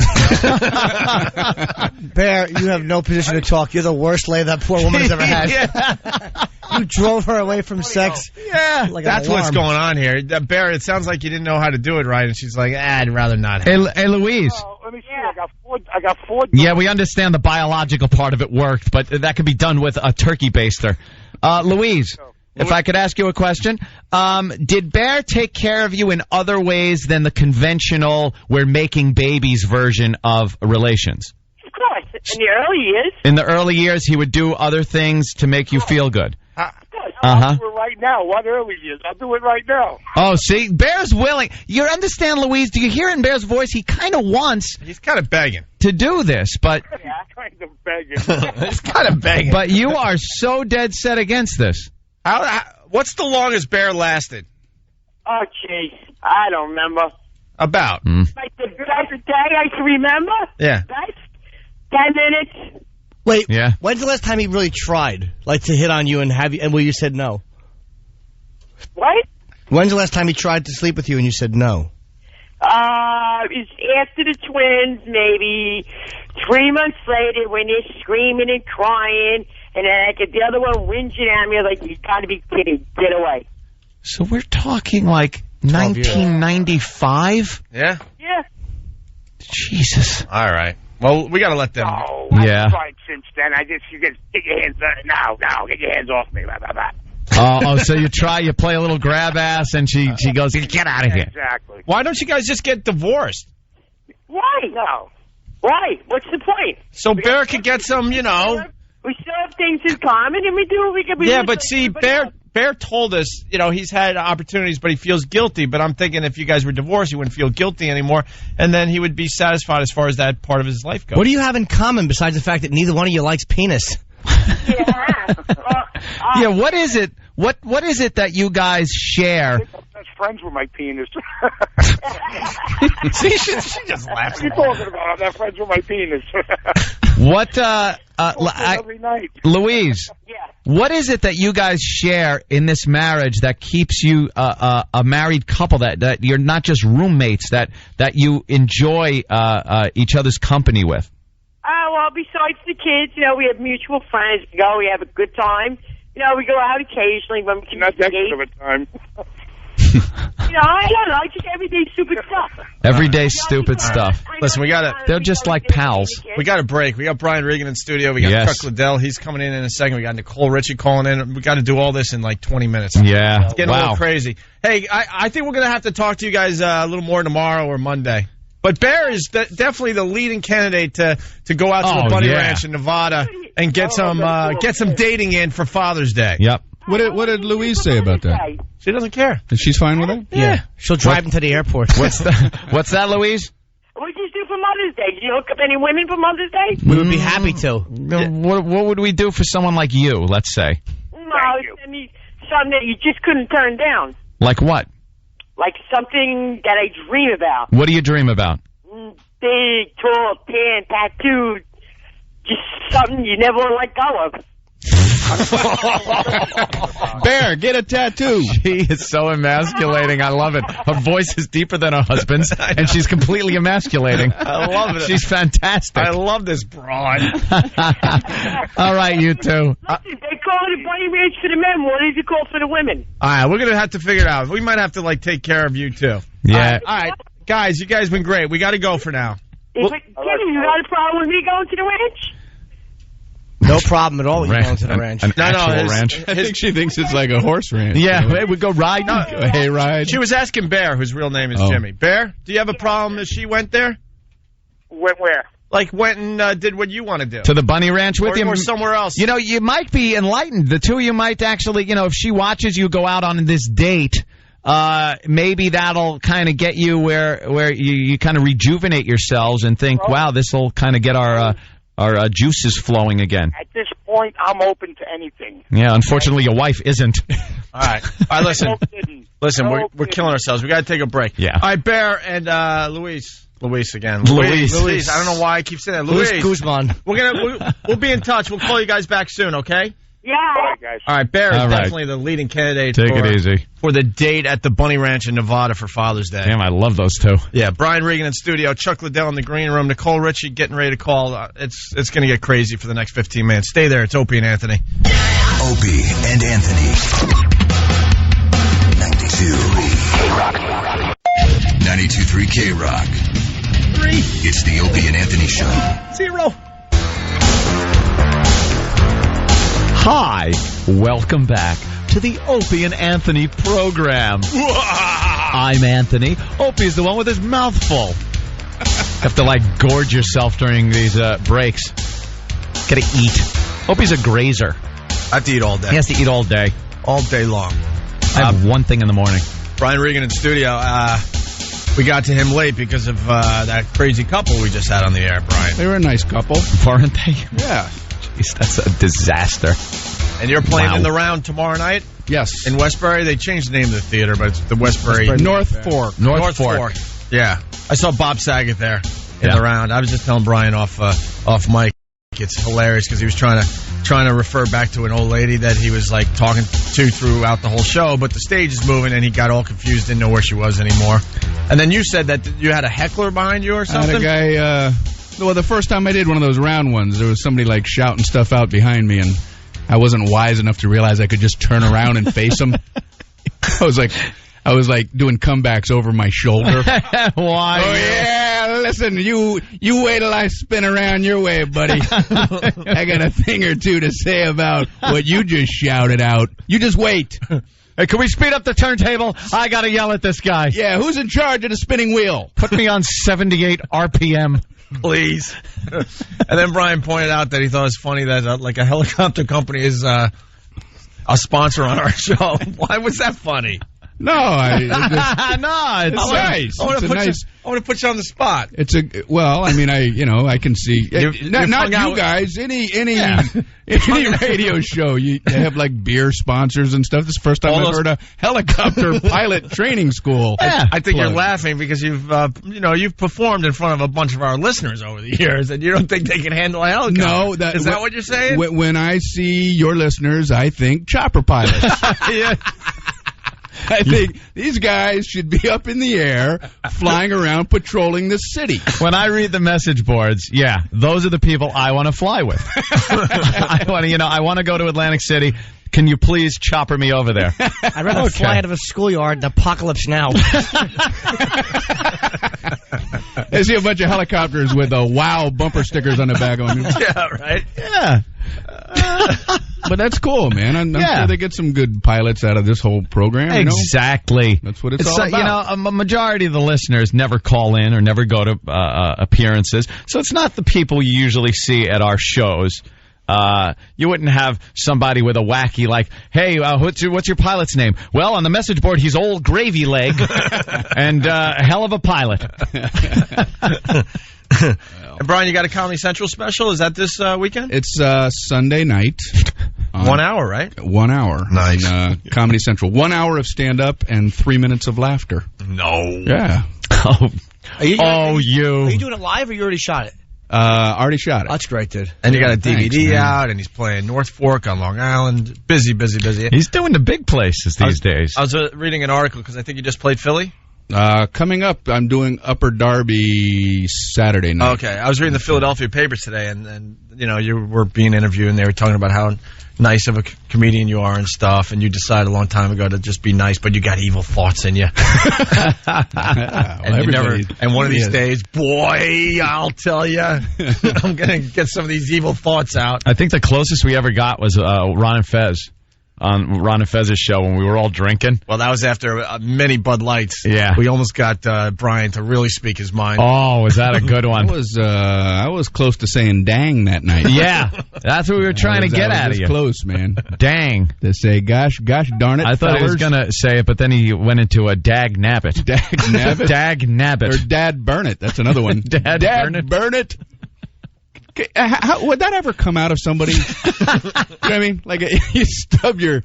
D: Bear, you have no position to talk. You're the worst lay that poor woman has ever had. You drove her away from sex.
I: Yeah,
D: like
I: that's what's going on here. Bear, it sounds like you didn't know how to do it right, and she's like, I'd rather not.
H: Hey, Louise.
K: Let me see. I got four.
H: Yeah, we understand the biological part of it worked, but that could be done with a turkey baster. Louise, if I could ask you a question. Did Bear take care of you in other ways than the conventional we're making babies version of relations?
A: Of course. In the early years.
H: In the early years, he would do other things to make you feel good.
K: I'll do it right now. What early years? I'll do it right now.
H: Oh, see? Bear's willing. You understand, Louise? Do you hear it in Bear's voice? He kind of wants...
I: He's kind of begging.
H: ...to do this, but...
K: Yeah, kind of begging.
I: He's kind of begging.
H: But you are so dead set against this.
I: What's the longest Bear lasted?
A: Oh, jeez. I don't remember.
I: About?
A: Like the best day I can remember?
I: Yeah.
A: Best 10 minutes.
D: Wait,
H: yeah.
D: When's the last time he really tried, like, to hit on you and have you, and where you said no?
A: What?
D: When's the last time he tried to sleep with you and you said no?
A: It's after the twins, maybe 3 months later when they're screaming and crying, and then I get the other one whinging at me like, you gotta be kidding, get away.
H: So we're talking like 1995?
I: Yeah?
A: Yeah.
H: Jesus.
I: All right. Well, we got to let them.
K: Oh,
H: yeah.
K: I've tried since then. You get your hands now, get your hands off me. Blah, blah, blah.
H: So you play a little grab ass, and she goes, get out of here.
K: Exactly.
I: Why don't you guys just get divorced?
A: Why? No. Why? What's the point?
I: So Bear could get some,
A: We still have things in common, and we do what we can.
I: Yeah, but see, Bear told us, he's had opportunities, but he feels guilty. But I'm thinking if you guys were divorced, he wouldn't feel guilty anymore, and then he would be satisfied as far as that part of his life goes.
D: What do you have in common besides the fact that neither one of you likes penis?
H: Yeah, what is it? What is it that you guys share?
K: I'm best friends with my penis.
I: See, she just laughs.
K: What are you talking about? I'm not friends with my penis.
H: What,
K: every night.
H: Louise, what is it that you guys share in this marriage that keeps you a married couple, that you're not just roommates, that you enjoy each other's company with?
A: Well, besides the kids, we have mutual friends. We have a good time. We go out occasionally when we can.
K: Not that good of a time.
A: I don't know. Just everyday stupid stuff.
H: Everyday stupid stuff.
I: Listen,
H: they're just like pals.
I: We got a break. We got Brian Regan in studio. We got Chuck Liddell. He's coming in a second. We got Nicole Richie calling in. We got to do all this in like 20 minutes.
H: Yeah.
I: It's getting a little crazy. Hey, I think we're going to have to talk to you guys a little more tomorrow or Monday. But Bear is definitely the leading candidate to go out to the Bunny Ranch in Nevada and get some dating in for Father's Day.
H: Yep.
B: What did Louise say about that?
I: She doesn't care.
B: She's fine with it?
D: Yeah. She'll drive him to the airport.
H: What's that, Louise?
A: What did you do for Mother's Day? Did you hook up any women for Mother's Day?
D: We would be happy to.
H: What would we do for someone like you, let's say?
A: No, something that you just couldn't turn down.
H: Like what?
A: Like something that I dream about.
H: What do you dream about?
A: Big, tall, tan, tattooed. Just something you never want to let go of.
B: Bear, get a tattoo.
H: She is so emasculating. I love it. Her voice is deeper than her husband's, and she's completely emasculating.
I: I love it.
H: She's fantastic.
I: I love this broad.
H: All right, you two.
A: Listen, they call it a Bunny Ranch for the men. What is it called for the women?
I: All right, we're going to have to figure it out. We might have to, take care of you, too.
H: Yeah.
I: All right. Guys, you guys been great. We got to go for now.
A: Kenny, you got a problem with me going to the ranch?
D: No problem at all with you going to the ranch.
B: An actual ranch. I think she thinks it's like a horse ranch.
H: Yeah, we go riding.
B: Hey, ride.
I: She was asking Bear, whose real name is Jimmy. Bear, do you have a problem that she went there?
K: Went where?
I: Went and did what you want to do.
H: To the Bunny Ranch with you?
I: Or somewhere else.
H: You might be enlightened. The two of you might actually, if she watches you go out on this date, maybe that'll kind of get you where you kind of rejuvenate yourselves and think, wow, this will kind of get our juices flowing again.
K: At this point, I'm open to anything.
H: Yeah, unfortunately, your wife isn't.
I: All right, listen. Listen, we're killing ourselves. We got to take a break.
H: Yeah.
I: All right, Bear and Louise again.
H: Louise.
I: I don't know why I keep saying that. Louise
D: Guzman.
I: We'll be in touch. We'll call you guys back soon. Okay.
A: Yeah.
N: All right, guys.
I: All right, Bear is
H: All right.
I: definitely the leading candidate
H: Take it easy.
I: for the date at the Bunny Ranch in Nevada for Father's Day.
H: Damn, I love those two.
I: Yeah, Brian Regan in studio, Chuck Liddell in the green room, Nicole Richie getting ready to call. It's going to get crazy for the next 15 minutes. Stay there. It's Opie and Anthony.
G: Opie and Anthony. 92.3 K-Rock. 92.3 K-Rock.
I: 3.
G: It's the Opie and Anthony Show.
I: 0.
H: Hi, welcome back to the Opie and Anthony program. I'm Anthony. Opie's the one with his mouth full. Have to, gorge yourself during these breaks. Gotta eat. Opie's a grazer.
I: I have to eat all day.
H: He has to eat all day.
I: All day long.
H: I have one thing in the morning.
I: Brian Regan in studio. We got to him late because of that crazy couple we just had on the air, Brian.
B: They were a nice couple.
H: Weren't they?
B: Yeah.
H: Jeez, that's a disaster.
I: And you're playing in the round tomorrow night?
B: Yes.
I: In Westbury? They changed the name of the theater, but it's the Westbury.
B: North Fork.
H: North Fork.
I: Yeah. I saw Bob Saget there in the round. I was just telling Brian off mic. It's hilarious because he was trying to refer back to an old lady that he was talking to throughout the whole show, but the stage is moving and he got all confused, didn't know where she was anymore. And then you said that you had a heckler behind you or something?
B: I had a guy, well, the first time I did one of those round ones, there was somebody shouting stuff out behind me, and I wasn't wise enough to realize I could just turn around and face him. I was doing comebacks over my shoulder.
H: Why?
B: Oh yeah, listen, you wait till I spin around your way, buddy. I got a thing or two to say about what you just shouted out. You just wait.
H: Hey, can we speed up the turntable? I gotta yell at this guy.
B: Yeah, who's in charge of the spinning wheel?
H: Put me on 78 RPM.
I: Please. And then Brian pointed out that he thought it was funny that a helicopter company is a sponsor on our show. Why was that funny?
B: No,
H: it's
B: nice.
I: I want to put you on the spot.
B: I can see. Not you guys. Any radio show, they have beer sponsors and stuff. This is the first time I've heard a helicopter pilot training school.
I: Yeah. I think you're laughing because you've performed in front of a bunch of our listeners over the years, and you don't think they can handle a helicopter.
B: No,
I: is that what you're saying?
B: When I see your listeners, I think chopper pilots.
I: Yeah.
B: I think these guys should be up in the air, flying around, patrolling the city.
H: When I read the message boards, those are the people I want to fly with. I want to go to Atlantic City. Can you please chopper me over there?
D: I'd rather fly out of a schoolyard than Apocalypse Now.
B: I see a bunch of helicopters with WOW bumper stickers on the back of them.
I: Yeah, right?
H: Yeah.
B: But that's cool, man. I'm sure they get some good pilots out of this whole program.
H: Exactly.
B: That's what it's all about.
H: A majority of the listeners never call in or never go to appearances. So it's not the people you usually see at our shows. You wouldn't have somebody with a wacky hey, what's your pilot's name? Well, on the message board, he's Old Gravy Leg and a hell of a pilot.
I: And Brian, you got a Comedy Central special? Is that this weekend?
B: It's Sunday night.
I: 1 hour, right?
B: 1 hour.
I: Nice.
B: On, Comedy Central. 1 hour of stand-up and 3 minutes of laughter.
I: No.
B: Yeah.
D: Are you
B: you.
D: doing it live or you already shot it?
B: Already shot it.
D: That's great, dude.
I: And you got a DVD out, and he's playing North Fork on Long Island. Busy.
H: He's doing the big places these days.
I: I was reading an article because I think you just played Philly.
B: Coming up, I'm doing Upper Darby Saturday night.
I: Okay, I was reading the Philadelphia papers today, and you were being interviewed, and they were talking about how nice of a comedian you are and stuff, and you decided a long time ago to just be nice, but you got evil thoughts in you. And one of these days, boy, I'll tell you, I'm gonna get some of these evil thoughts out.
H: I think the closest we ever got was Ron and Fez. On Ron and Fez's show when we were all drinking.
I: Well, that was after many Bud Lights.
H: Yeah.
I: We almost got Brian to really speak his mind.
H: Oh, was that a good one?
B: I was close to saying dang that night.
H: Yeah. That's what we were trying to get out of you.
B: Close, man.
H: Dang.
B: To say, gosh darn it,
H: I thought he was going to say it, but then he went into a dag nabbit.
B: Dag nabbit?
H: Dag nabbit.
B: Or dad burn it. That's another one.
H: Dad burn it.
B: How, would that ever come out of somebody? You know what I mean? You stub your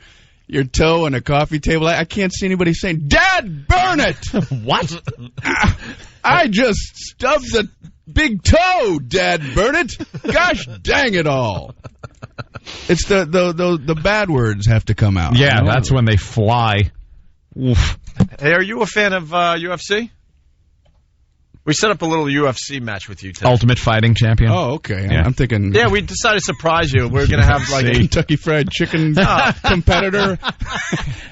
B: toe on a coffee table. I can't see anybody saying, Dad, burn it!
H: What?
B: I just stubbed big toe, Dad Burnett. Gosh dang it all. It's the bad words have to come out.
H: Yeah, that's when they fly. Oof.
I: Hey, are you a fan of UFC? We set up a little UFC match with you today.
H: Ultimate Fighting Champion.
B: Oh, okay.
H: Yeah.
B: I'm thinking.
I: Yeah, we decided to surprise you. We're going to have like
B: a Kentucky Fried Chicken competitor.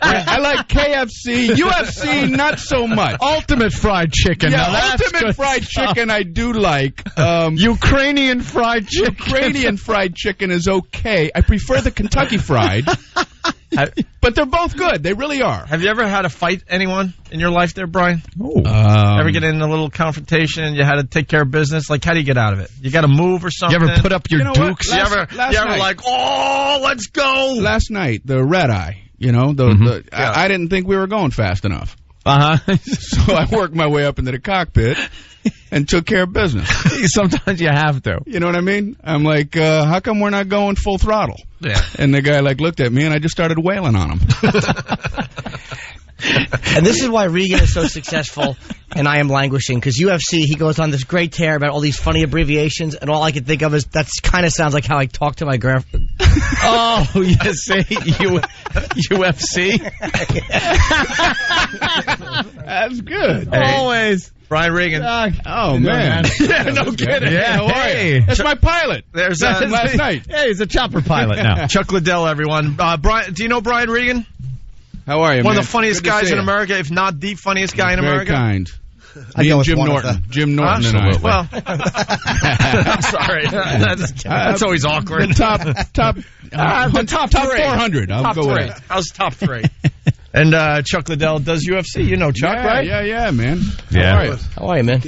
B: I like KFC. UFC, not so much.
H: Ultimate Fried Chicken.
B: Yeah,
H: now that's
B: Ultimate Fried Chicken I do like.
H: Ukrainian Fried Chicken.
B: Ukrainian Fried Chicken is okay. I prefer the Kentucky Fried. But they're both good. They really are.
I: Have you ever had to fight anyone in your life there, Brian?
B: Ever
I: get in a little confrontation? You had to take care of business? Like, how do you get out of it? You got to move or something?
H: You ever put up your dukes?
I: You ever like, oh, let's go?
B: Last night, the red eye, I didn't think we were going fast enough. So I worked my way up into the cockpit and took care of business.
H: Sometimes you have to.
B: You know what I mean? I'm like, how come we're not going full throttle?
I: Yeah.
B: And the guy looked at me and I just started wailing on him.
D: And this is why Regan is so successful and I am languishing, because UFC, he goes on this great tear about all these funny abbreviations, and all I can think of is that kind of sounds like how I talk to my girlfriend.
H: Oh, you say UFC?
B: That's good.
H: Always.
I: Brian Regan.
B: Oh, man.
I: Yeah, no kidding.
H: Yeah,
B: how are you? That's my pilot.
I: There's
B: last night.
H: Hey, he's a chopper pilot now.
I: Chuck Liddell, everyone. Brian, do you know Brian Regan?
B: How are you,
I: One
B: man?
I: of the funnious guys in America, if not the funniest guy in America.
B: Very kind.
D: I go with
B: Jim
D: one
B: Norton.
D: of
B: Jim Norton and I.
I: Well, I'm sorry. That's always awkward.
B: The top 400. I'll go with it.
I: How's top 3? And Chuck Liddell does UFC. You know Chuck, right?
B: Yeah, man.
H: Yeah.
D: How are you, man?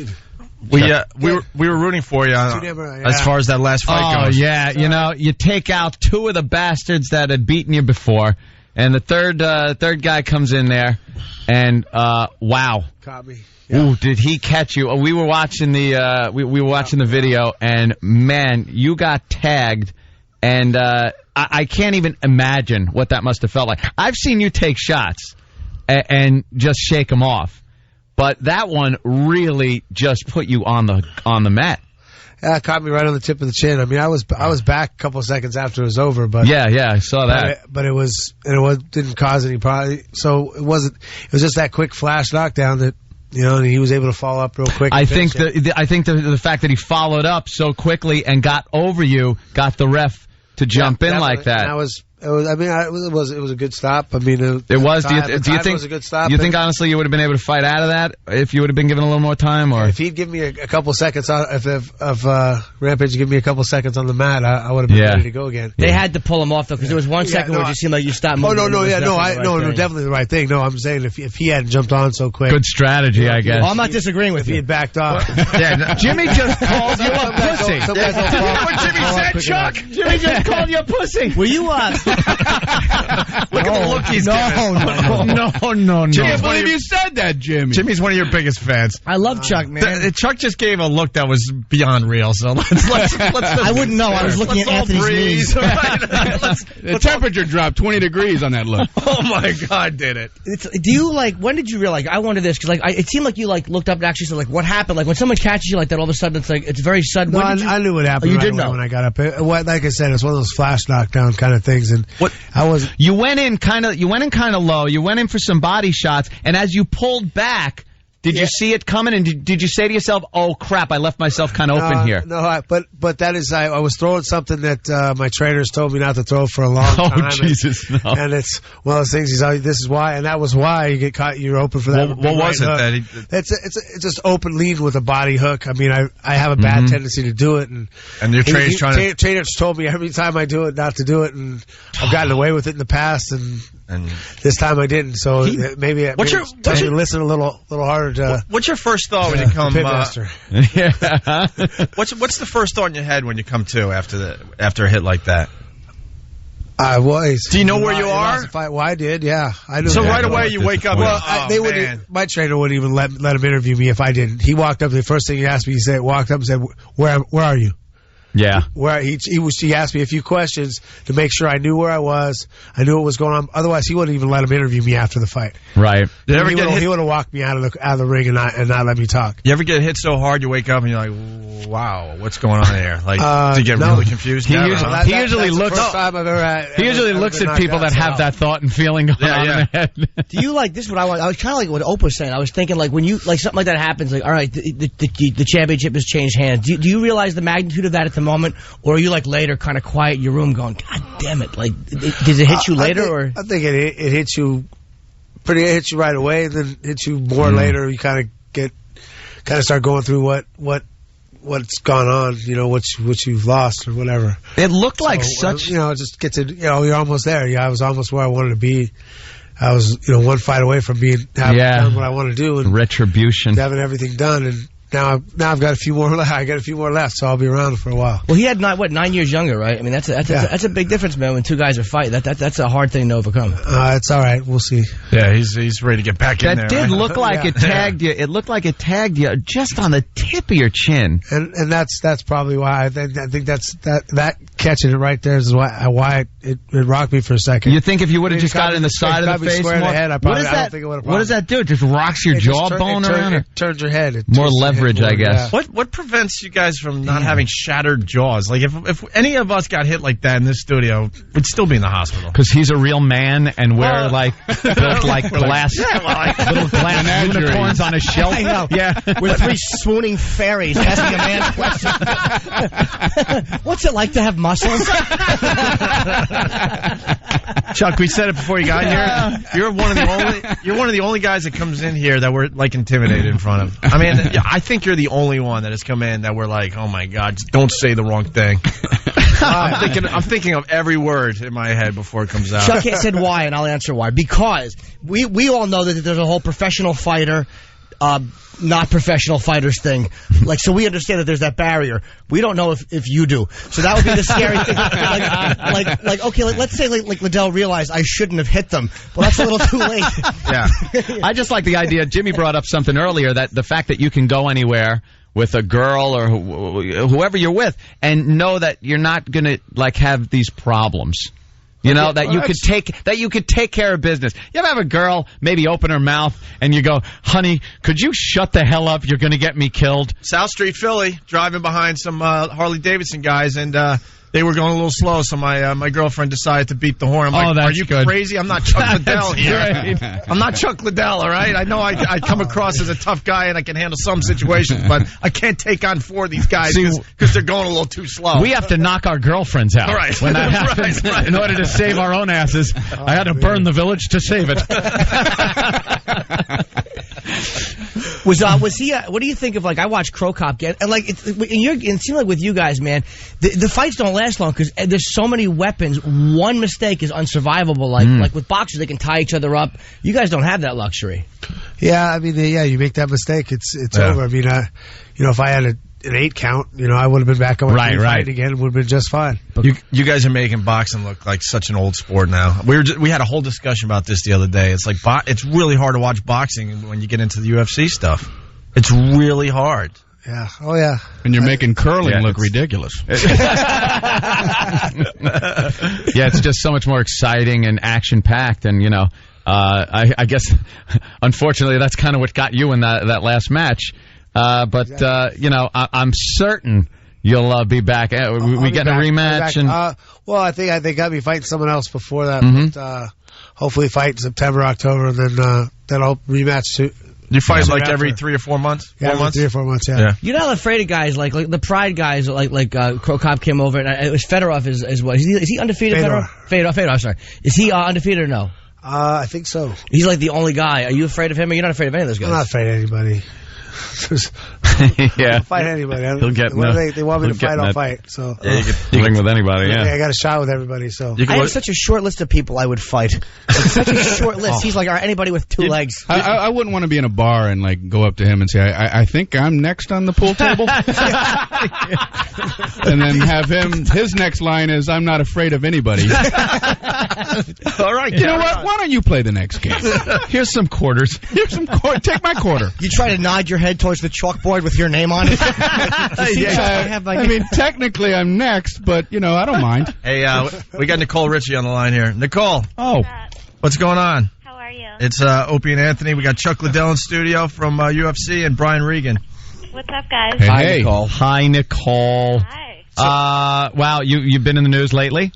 I: We were rooting for you as far as that last fight goes.
H: Oh, yeah. You take out 2 of the bastards that had beaten you before, and the third guy comes in there, and wow.
F: Caught me.
H: Ooh, did he catch you? We were watching the we were watching the video, and man, you got tagged, and I can't even imagine what that must have felt like. I've seen you take shots and just shake them off, but that one really just put you on the mat.
F: Yeah, it caught me right on the tip of the chin. I mean, I was back a couple of seconds after it was over, but
H: yeah, I saw that.
F: But it didn't cause any problem. So it was just that quick flash knockdown that. And he was able to follow up real quick.
H: I think the fact that he followed up so quickly and got over you got the ref to jump in like that.
F: It was a good stop. I mean,
H: it was. Do you think
F: it was a good stop?
H: Do you think honestly you would have been able to fight out of that if you would have been given a little more time? Or
F: if he'd give me a couple seconds if Rampage give me a couple seconds on the mat, I would have been ready to go again.
D: They had to pull him off though, because there was 1 second where it just seemed like you stopped moving.
F: Definitely the right thing. No, I'm saying if he hadn't jumped on so quick,
H: good strategy, I guess.
D: Well, I'm not disagreeing with
F: if
D: you.
F: he had backed off.
H: Jimmy just called you a pussy.
I: What Jimmy said, Chuck?
H: Jimmy just called you a pussy.
D: Were you
I: Look at the look he's giving.
H: No.
B: I can't believe you said that, Jimmy.
I: Jimmy's one of your biggest fans.
D: I love Chuck, man.
I: Chuck just gave a look that was beyond real, so let's
D: I wouldn't know. I was looking at Anthony's knees.
B: The temperature dropped 20 degrees on that look.
I: Oh, my God, did it.
D: Do you, when did you realize, I wondered this, because, it seemed like you, looked up and actually said, what happened? When someone catches you like that, all of a sudden, it's very sudden.
F: No, I knew what happened
D: you did know
F: when I got up. Like I said, it's one of those flash knockdown kind of things, and
H: You went in kind of low. You went in for some body shots, and as you pulled back, did you see it coming? And did you say to yourself, "Oh crap, I left myself kind of open here"?
F: No, but that is I was throwing something that my trainers told me not to throw for a long time.
H: Oh Jesus, no!
F: And it's one of those things. This is why, and that was why you get caught. You're open for that.
I: What was it
F: hook. It's just open lead with a body hook. I mean, I have a bad tendency to do it, and your trainers told me every time I do it not to do it, and I've gotten away with it in the past, and this time I didn't. So maybe listen a little harder.
I: What's your first thought when you come?
H: Yeah.
I: What's the first thought in your head when you come to after a hit like that?
F: I was.
I: Do you know where you are?
F: Well, I did. Yeah, I knew.
I: So right away you wake up.
F: Well, they wouldn't. My trainer wouldn't even let him interview me if I didn't. He walked up. The first thing he asked me, walked up and said, "Where are you?"
H: Yeah.
F: Where he asked me a few questions to make sure I knew where I was. I knew what was going on. Otherwise, he wouldn't even let him interview me after the fight.
H: Right.
F: He would have walked me out of the ring and not let me talk.
I: You ever get hit so hard you wake up and you're like, wow, what's going on here? Like, to get really confused?
H: He usually looks at people that have that thought and feeling going on in their head.
D: Do you like this? Is what I want. I was kind of like what Oprah was saying. I was thinking like when you like something like that happens, like all right, the championship has changed hands. Do you realize the magnitude of that at the moment, or are you like later kind of quiet in your room going, God damn it? Like, does it hit you later?
F: I think it hits you. It hits you right away, and then hits you more later. You kind of start going through what's gone on, what you've lost or whatever.
H: It looked like such,
F: it just gets it. You're almost there. Yeah, I was almost where I wanted to be. I was, one fight away from having done what I want to do and
H: retribution,
F: having everything done, and now I've got a few more. I got a few more left, so I'll be around for a while.
D: Well, he had 9 years younger, right? I mean, that's a big difference, man. When two guys are fighting, that's a hard thing to overcome.
F: It's all right. We'll see.
I: Yeah, he's ready to get back in there.
H: That did look like it tagged you. It looked like it tagged you just on the tip of your chin.
F: And that's probably why I think that's that catching it right there is why it rocked me for a second.
H: You think if you would have just got in the side of the face more?
F: I don't think it would have.
H: What does that do? It just rocks your jawbone around?
F: It turns your head.
H: More leverage, I guess.
I: Yeah. What prevents you guys from not having shattered jaws? Like if any of us got hit like that in this studio, we'd still be in the hospital.
H: Because he's a real man and we're built like glass, little glass unicorns on a shelf.
D: I know.
H: Yeah,
D: we're 3 swooning fairies asking a man questions. What's it like to have muscles?
I: Chuck, we said it before you got here. You're one of the only guys that comes in here that we're like intimidated in front of. I mean, I think you're the only one that has come in that we're like, oh my God, just don't say the wrong thing. I'm thinking of every word in my head before it comes out.
D: Chuck said why, and I'll answer why. Because we all know that there's a whole professional fighter, not professional fighters thing. Like, so we understand that there's that barrier. We don't know if you do. So that would be the scary thing. Let's say like Liddell realized I shouldn't have hit them. Well, that's a little too late.
H: Yeah. I just like the idea. Jimmy brought up something earlier, that the fact that you can go anywhere with a girl or whoever you're with and know that you're not going to have these problems. That you could take care of business. You ever have a girl maybe open her mouth and you go, honey, could you shut the hell up? You're going to get me killed.
I: South Street, Philly, driving behind some Harley Davidson guys, and they were going a little slow, so my girlfriend decided to beat the horn. I'm like, are you crazy? I'm not Chuck Liddell here. I'm not Chuck Liddell, all right? I know I come across as a tough guy and I can handle some situations, but I can't take on 4 of these guys because they're going a little too slow.
H: We have to knock our girlfriends out when that happens.
I: Right.
H: In order to save our own asses, I had to burn the village to save it.
D: Was he? What do you think of I watched Crow Cop get and it seems like with you guys, man, the fights don't last long because there's so many weapons. One mistake is unsurvivable. Like with boxers, they can tie each other up. You guys don't have that luxury.
F: Yeah, I mean, you make that mistake, it's over. I mean, if I had an 8 count, I would have been back on my fight again. It would have been just fine.
I: You guys are making boxing look like such an old sport now. We had a whole discussion about this the other day. It's like it's really hard to watch boxing when you get into the UFC stuff. It's really hard.
F: Yeah. Oh, yeah.
B: And you're making curling look ridiculous.
H: It's just so much more exciting and action-packed. And, I guess, unfortunately, that's kind of what got you in that last match. I'm certain you'll be back. We get a rematch.
F: I think they got me fighting someone else before that. But, hopefully fight in September, October, and then I'll rematch too.
I: You fight every 3 or 4 months?
F: 4 months? 3 or 4 months, yeah.
D: You're not afraid of guys like the Pride guys, like Crow Cop came over, and it was Fedorov is what? Is he undefeated, Fedorov, sorry. Is he undefeated or no?
F: I think so.
D: He's like the only guy. Are you afraid of him, or you're not afraid of any of those guys?
F: I'm not afraid of anybody.
H: I'll
F: fight anybody. They want me to fight, I'll fight. So
H: you can ring with anybody. Yeah,
F: I got a shot with everybody. So
D: I have such a short list of people I would fight. Such a short list. He's like, anybody with 2 legs.
B: I wouldn't want to be in a bar and go up to him and say, I think I'm next on the pool table, and then have him. His next line is, I'm not afraid of anybody.
I: All right,
B: you know what? Why don't you play the next game?
H: Here's some quarters.
B: Take my quarter.
D: You try to nod your head towards the chalkboard with your name on it.
B: I mean, technically I'm next, but, I don't mind.
I: Hey, we got Nicole Richie on the line here. Nicole.
B: Oh.
I: What's going on?
E: How are you?
I: It's Opie and Anthony. We got Chuck Liddell in studio from UFC and Brian Regan.
E: What's up, guys?
H: Hi, Nicole. Hi, Nicole.
E: Hi.
H: Wow, you've been in the news lately?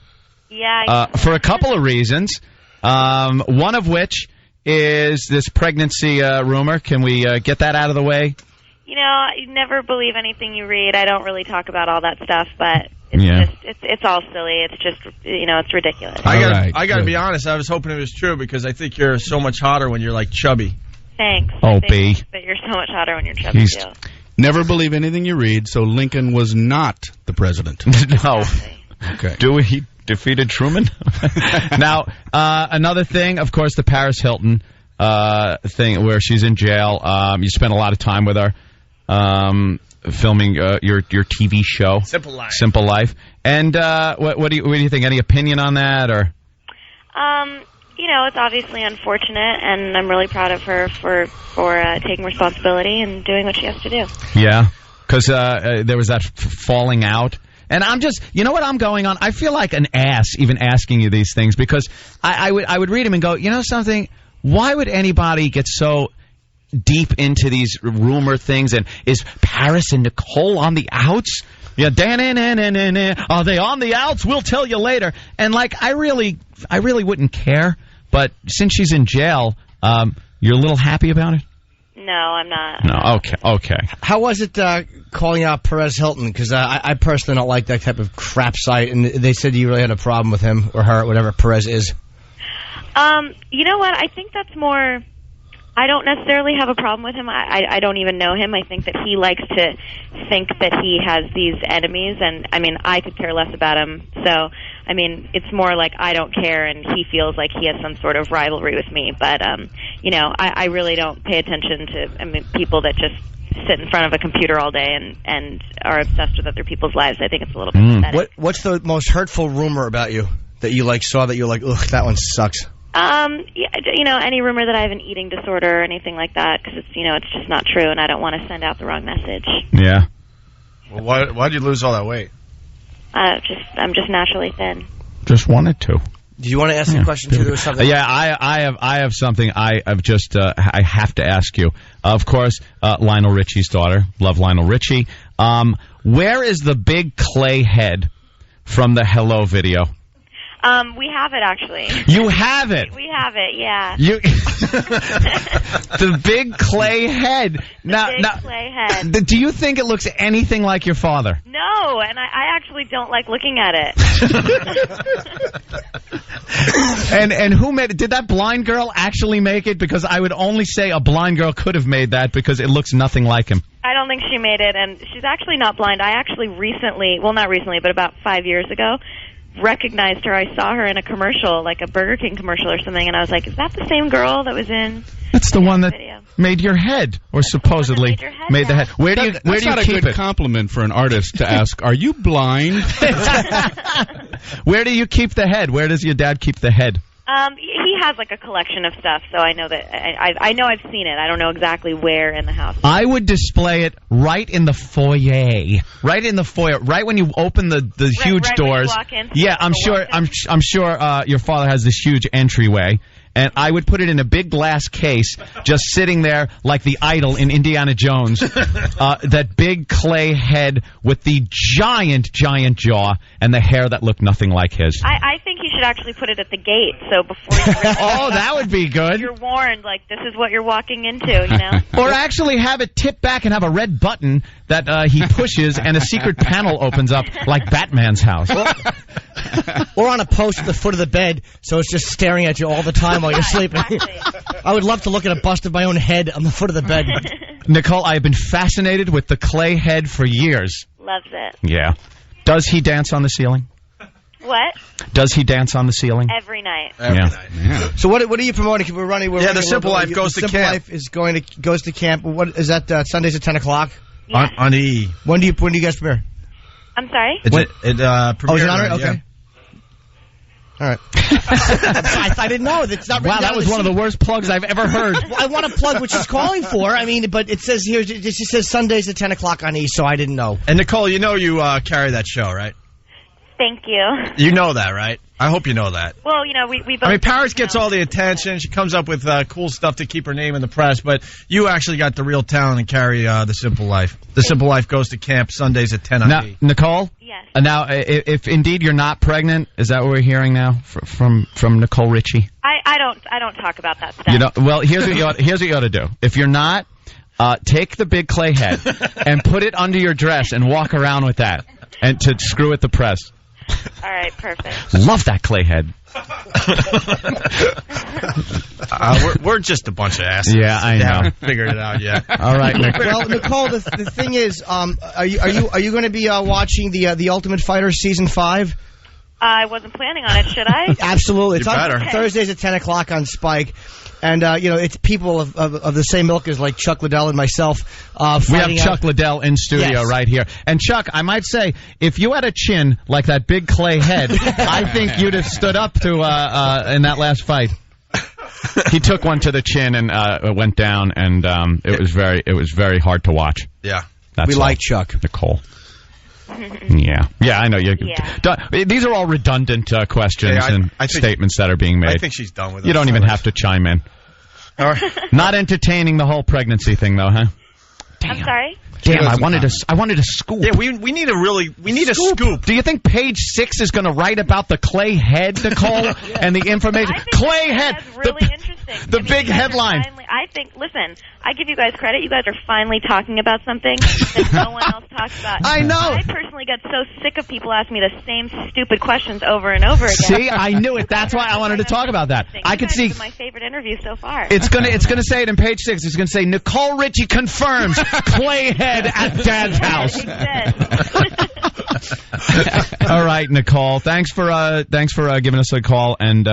E: Yeah.
H: For a couple of reasons. One of which is this pregnancy rumor. Can we get that out of the way?
E: You never believe anything you read. I don't really talk about all that stuff, but it's all silly. It's just, it's ridiculous.
I: I gotta be honest. I was hoping it was true because I think you're so much hotter when you're like chubby.
E: Thanks.
H: Opie.
E: But you're so much hotter when you're chubby too.
B: Never believe anything you read. So Lincoln was not the president.
H: No.
B: Okay.
H: He defeated Truman? Now, another thing, of course, the Paris Hilton thing where she's in jail. You spent a lot of time with her filming your TV show. Simple Life. And what do you think? Any opinion on that? Or
E: it's obviously unfortunate, and I'm really proud of her for taking responsibility and doing what she has to do.
H: Yeah, because there was that falling out. And I'm just, what I'm going on? I feel like an ass even asking you these things because I would read them and go, something? Why would anybody get so deep into these rumor things? And is Paris and Nicole on the outs? Yeah, are they on the outs? We'll tell you later. And I really wouldn't care. But since she's in jail, you're a little happy about it?
E: No, I'm not.
H: No, okay.
D: How was it calling out Perez Hilton? Because I personally don't like that type of crap site, and they said you really had a problem with him or her, whatever Perez is.
E: You know what? I think that's more... I don't necessarily have a problem with him. I don't even know him. I think that he likes to think that he has these enemies, and, I could care less about him. So, it's more like I don't care, and he feels like he has some sort of rivalry with me. But, I really don't pay attention to people that just sit in front of a computer all day and are obsessed with other people's lives. I think it's a little bit pathetic.
D: What's the most hurtful rumor about you that you saw that you're like, ugh, that one sucks?
E: Any rumor that I have an eating disorder or anything like that, because it's just not true, and I don't want to send out the wrong message.
H: Yeah.
I: Well, why'd you lose all that weight?
E: I'm just naturally thin.
H: Just wanted to.
D: Do you want to ask a question too? There was something.
H: Yeah, I have something. I have to ask you. Of course, Lionel Richie's daughter. Love Lionel Richie. Where is the big clay head from the Hello video?
E: We have it, actually.
H: You have it?
E: We have it, yeah.
H: The big clay head.
E: Clay head.
H: Do you think it looks anything like your father?
E: No, and I actually don't like looking at it.
H: And who made it? Did that blind girl actually make it? Because I would only say a blind girl could have made that because it looks nothing like him.
E: I don't think she made it, and she's actually not blind. I actually not recently, but about 5 years ago, recognized her. I saw her in a commercial, like a Burger King commercial or something, and I was like, is that the same girl that was in
H: That's the one that
E: video?
H: Made your head, or supposedly made the head. Where do you keep it?
B: That's not a good compliment for an artist to ask, are you blind?
H: Where do you keep the head? Where does your dad keep the head?
E: He has like a collection of stuff, so I know that I know I've seen it. I don't know exactly where in the house.
H: I would display it right in the foyer, right when you open the huge doors.
E: When you walk in,
H: yeah, I'm sure your father has this huge entryway. And I would put it in a big glass case, just sitting there like the idol in Indiana Jones. That big clay head with the giant jaw and the hair that looked nothing like his.
E: I think you should actually put it at the gate, so before you
H: oh, that would be good.
E: You're warned, like, this is what you're walking into,
H: Or actually have it tip back and have a red button that he pushes and a secret panel opens up like Batman's house.
D: Or on a post at the foot of the bed, so it's just staring at you all the time while you're sleeping.
E: Exactly.
D: I would love to look at a bust of my own head on the foot of the bed.
H: Nicole, I have been fascinated with the clay head for years.
E: Loves it.
H: Yeah. Does he dance on the ceiling?
E: What?
H: Does he dance on the ceiling?
E: Every night.
I: Every night. Yeah.
D: So what are you promoting? We're running.
I: The Simple Life goes to camp.
D: Simple Life is goes to camp. What is that? Sundays at 10 o'clock.
E: Yes.
I: On E.
D: When do you guys premiere?
E: I'm sorry.
I: It premiered.
D: Oh, is it on it? Okay.
I: Yeah.
D: All right. I didn't know. It's not.
H: Wow, that was one of the worst plugs I've ever heard.
D: Well, I want to plug what she's calling for. I mean, but it says here, she says Sundays at 10 o'clock on E, so I didn't know.
I: And Nicole, you know you carry that show, right?
E: Thank you.
I: You know that, right? I hope you know that.
E: Well, you know, we both...
I: I mean, Paris gets all the attention. She comes up with cool stuff to keep her name in the press, but you actually got the real talent and carry The Simple Life. The Simple Life goes to camp Sundays at 10 on
H: now,
I: E.
H: Nicole?
E: Yes.
H: Now, if indeed you're not pregnant, is that what we're hearing now from Nicole Richie?
E: I don't talk about that stuff.
H: You know, well, here's what you ought to do. If you're not, take the big clay head and put it under your dress and walk around with that and to screw with the press.
E: All right, perfect.
H: Love that clay head.
I: We're just a bunch of asses.
H: Yeah, I know.
I: Figured it out yet.
H: All right, Nick.
D: Well, Nicole, the thing is, are you going to be watching the Ultimate Fighter season 5?
E: I wasn't planning on it. Should I?
D: Absolutely. It's
I: better.
D: on Thursdays at 10 o'clock on Spike. And, you know, it's people of the same ilk as like Chuck Liddell and myself.
H: We have Chuck Liddell in studio right here. And Chuck, I might say, if you had a chin like that big clay head, I think you'd have stood up to in that last fight. He took one to the chin and went down, and it was very hard to watch.
I: Yeah.
D: We like Chuck.
H: Nicole. Yeah, I know. These are all redundant questions and statements that are being made.
I: I think she's done with it.
H: You don't even have to chime in.
I: All right.
H: Not entertaining the whole pregnancy thing, though, huh?
E: I'm sorry?
H: Damn, I wanted a scoop.
I: Yeah, we need a scoop.
H: Do you think Page 6 is going to write about the clay head, Nicole, and the information? Clay head.
E: That's really interesting.
H: The big headline.
E: Listen, I give you guys credit. You guys are finally talking about something that no one else talks about.
H: I know.
E: I personally get so sick of people asking me the same stupid questions over and over again.
H: See, I knew it. That's why I wanted to talk about that. I could see.
E: My favorite interview so far.
H: It's gonna say it in Page 6. It's gonna say Nicole Richie confirms clay head at Dad's house. All right, Nicole. Thanks for giving us a call and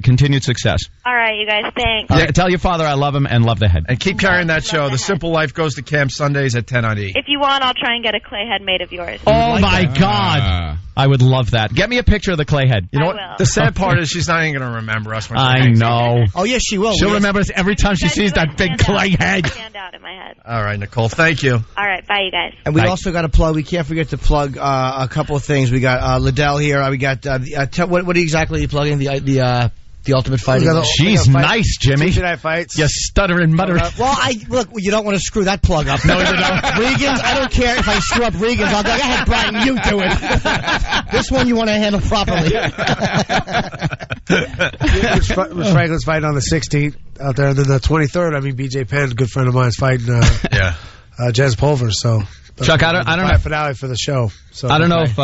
H: continued success.
E: All right, you guys. Thanks.
H: Yeah, tell your father I love him and love the head.
I: And keep carrying that show. The Simple Life goes to camp Sundays at 10 on E.
E: If you want, I'll try and get a clay head made of yours.
H: Oh, my God. I would love that. Get me a picture of the clay head.
I: You know what? The sad part is she's not even going to remember us. When
H: I know.
D: Oh, yes, she will.
H: She'll remember us every time she sees that big clay head.
E: Stand out in my head.
I: All right, Nicole. Thank you.
E: All right. Bye, you guys.
D: And we also got to plug. We can't forget to plug a couple of things. We got Liddell here. We got what exactly are you plugging? The Ultimate Fighter.
H: She's nice, Jimmy.
F: Tuesday night fights.
H: You stuttering, muttering.
D: Well, look. You don't want to screw that plug up. No, you don't. Regan's. I don't care if I screw up Regan's. I'll go ahead, Brian. You do it. This one you want to handle properly.
F: Rich Franklin's fighting on the 16th out there, and then the 23rd. I mean, BJ Penn, a good friend of mine, is fighting. Jez Pulver. So.
H: Chuck, I don't know.
F: Finale for the show. So
H: I don't know if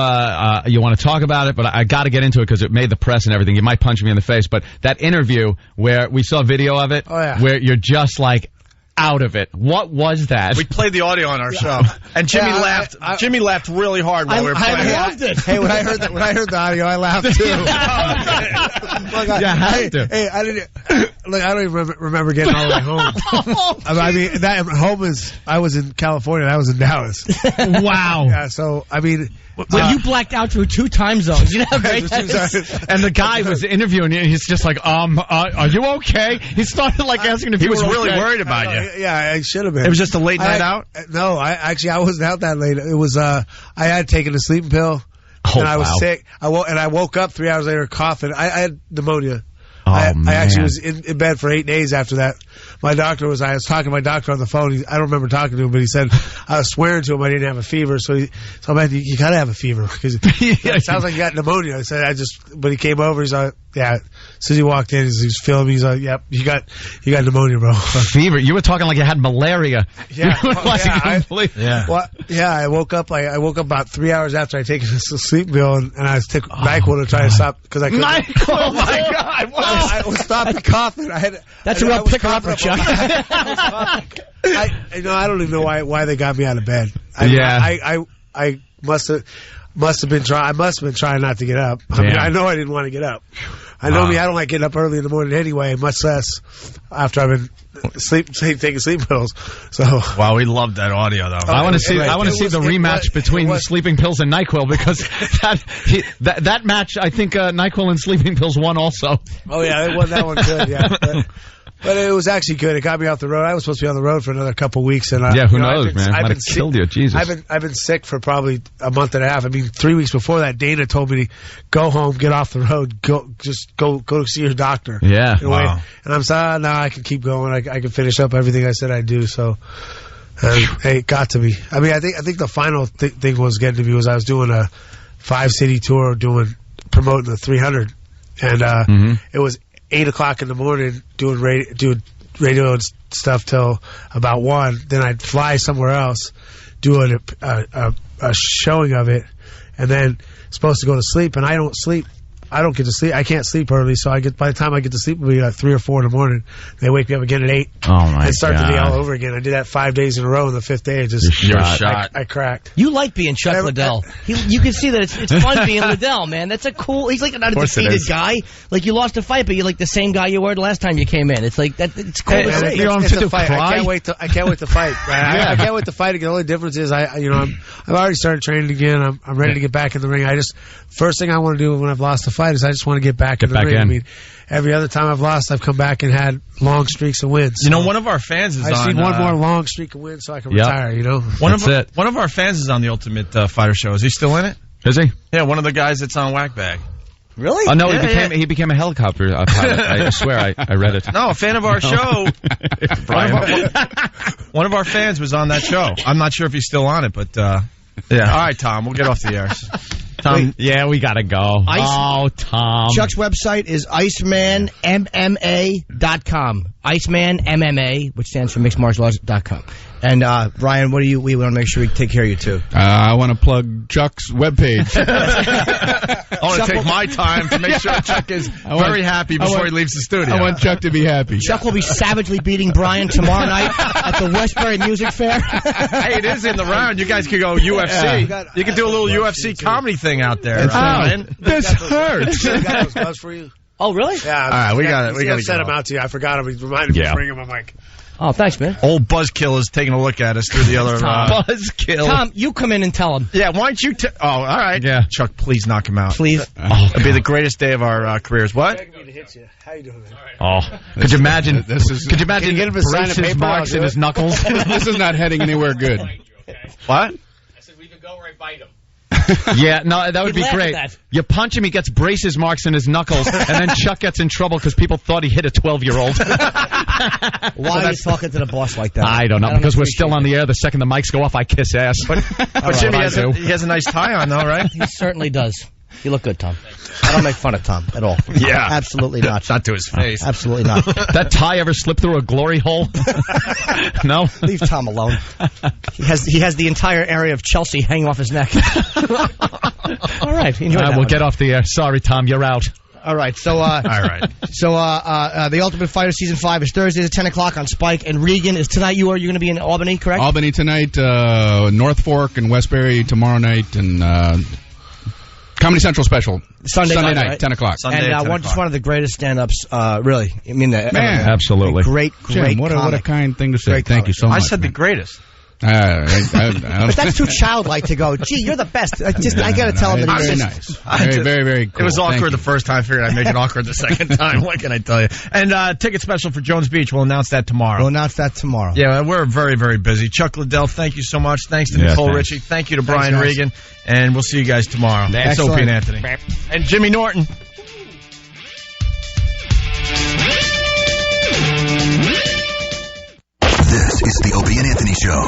H: you want to talk about it, but I got to get into it because it made the press and everything. You might punch me in the face, but that interview where we saw video of it, where you're just like out of it. What was that?
I: We played the audio on our show, and Jimmy laughed. Jimmy laughed really hard while we were playing.
D: I loved it.
F: Hey, when I heard the audio, I laughed too. I didn't. Look, I don't even remember getting all the way home. I mean, I was in California and I was in Dallas.
H: Wow.
F: Yeah, so, I mean...
D: you blacked out through 2 time zones. You know how great that is?
H: And the guy was interviewing you, and he's just like, are you okay? He started like asking if
I: he
H: you
I: was
H: were
I: really
H: okay.
I: worried about you.
F: Yeah, I should have been.
I: It was just a late night out?
F: No, I wasn't out that late. It was, I had taken a sleeping pill, and I was sick. I woke up 3 hours later coughing. I had pneumonia. I actually was in bed for 8 days after that. I was talking to my doctor on the phone. I don't remember talking to him, but he said, I was swearing to him I didn't have a fever. So I'm like, you gotta have a fever. Because it sounds like you got pneumonia. I said, but he came over, he's like, yeah. As soon as he walked in, he's filming me. He's like, yep, you got pneumonia, bro.
H: Fever? You were talking like you had malaria.
F: Yeah. I woke up. I woke up about 3 hours after I taken a sleep pill, and I took NyQuil to try to stop because I couldn't.
H: NyQuil, oh my God!
F: I was stopping coughing.
D: That's a real picker-upper, Chuck.
F: I don't even know why they got me out of bed. I must have. must have been trying not to get up. I mean, I know I didn't want to get up. I know me. I don't like getting up early in the morning anyway, much less after I've been taking sleep pills. So
I: wow, we love that audio though.
H: I want to see the rematch between the sleeping pills and NyQuil because that match. I think NyQuil and sleeping pills won also.
F: Oh yeah, it won that one good. Yeah. But it was actually good. It got me off the road. I was supposed to be on the road for another couple weeks, and
H: who knows, man? Might have killed you. Jesus.
F: I've been sick for probably a month and a half. I mean, 3 weeks before that, Dana told me to go home, get off the road, go to see your doctor.
H: Yeah,
F: wow. And I'm saying, no, I can keep going. I can finish up everything I said I'd do. So, hey, it got to me. I mean, I think the final thing was getting to me was I was doing a 5-city tour, promoting the 300, and it was 8 o'clock in the morning doing radio and stuff till about 1. Then I'd fly somewhere else, do a showing of it, and then supposed to go to sleep. And I don't sleep. I don't get to sleep. I can't sleep early, so by the time I get to sleep, it'll be like 3 or 4 in the morning. They wake me up again at 8.
H: Oh my
F: and start the day all over again. I did that 5 days in a row, and the 5th day,
H: you're shot.
F: I cracked.
D: You like being Chuck Liddell. You can see that it's fun being Liddell, man. That's he's like an undefeated guy. Like you lost a fight, but you're like the same guy you were the last time you came in. It's like that. It's cool to see.
F: It's a fight. I can't wait to fight. I can't wait to fight again. The only difference is I've already started training again. I'm ready to get back in the ring. First thing I want to do when I've lost a fight is I just want to get back in the ring. I mean, every other time I've lost, I've come back and had long streaks of wins.
I: You know, one of our fans is on.
F: I just need one more long streak of wins so I can retire. You know,
I: one of our fans is on the Ultimate Fighter show. Is he still in it?
H: Is he?
I: Yeah, one of the guys that's on Whack Bag.
D: Really?
H: Oh no, he became a helicopter pilot. I swear, I read it.
I: No, a fan of our show. One of our fans was on that show. I'm not sure if he's still on it, but yeah. All right, Tom, we'll get off the air.
H: Tom, yeah, we gotta go. Tom.
D: Chuck's website is IcemanMMA.com. IcemanMMA, which stands for mixedmartialarts.com. And Brian, we want to make sure we take care of you too.
B: I want to plug Chuck's webpage.
I: I want to take my time to make sure Chuck is very happy before he leaves the studio.
B: I want Chuck to be happy.
D: Chuck will be savagely beating Brian tomorrow night at the Westbury Music Fair.
I: Hey, it is in the round. You guys could go UFC. You could do a little UFC comedy thing out there. Brian.
B: This hurts.
F: I got those gloves for you.
D: Oh, really?
F: Yeah.
I: All right, we got to
F: send them out to you. I forgot them. He reminded me to bring them. I'm like,
D: oh, thanks, man.
I: Old Buzzkill is taking a look at us through the other...
H: Buzzkill.
D: Tom, you come in and tell him.
I: Yeah, why don't you... all right.
H: Yeah.
I: Chuck, please knock him out.
D: Please.
I: It'll be the greatest day of our careers. What?
F: How you doing, man?
H: Oh. Could you imagine...
B: Could
H: you imagine
F: get him to sign a paper
H: marks in his knuckles?
B: This is not heading anywhere good.
I: What?
L: I said we could go or I bite him.
H: Yeah, no, that would be great. You punch him, he gets braces marks in his knuckles, and then Chuck gets in trouble because people thought he hit a 12-year-old.
D: Why are you talking to the boss like that?
H: I don't know, because we're still on the air. The second the mics go off, I kiss ass.
I: But Jimmy he has a nice tie on, though, right?
D: He certainly does. You look good, Tom. I don't make fun of Tom at all.
I: Yeah.
D: Absolutely not.
I: Not to his face.
D: Absolutely not.
H: That tie ever slipped through a glory hole? No?
D: Leave Tom alone. He has the entire area of Chelsea hanging off his neck. All right. Enjoy that
H: we'll get off the air. Sorry, Tom. You're out.
D: All right. So,
I: all right.
D: So, the Ultimate Fighter Season 5 is Thursdays at 10 o'clock on Spike. And Regan is tonight. You're going to be in Albany, correct?
B: Albany tonight, North Fork and Westbury tomorrow night, and Comedy Central special Sunday night, right? 10 o'clock.
D: Just one of the greatest stand-ups, really. I mean,
H: absolutely.
D: Great
B: Jim, what a kind thing to say. Thank you so much.
I: I said the greatest.
D: But that's too childlike to go, gee, you're the best. I got to tell him that
B: very nice. Very, very cool.
I: It was awkward the first time. I figured I'd make it awkward the second time. What can I tell you? And ticket special for Jones Beach. We'll announce that tomorrow. Yeah, we're very, very busy. Chuck Liddell, thank you so much. Thanks to Nicole Richie. Thank you to Brian Regan. And we'll see you guys tomorrow. It's Opie and Anthony. And Jimmy Norton.
G: This is the Opie and Anthony Show.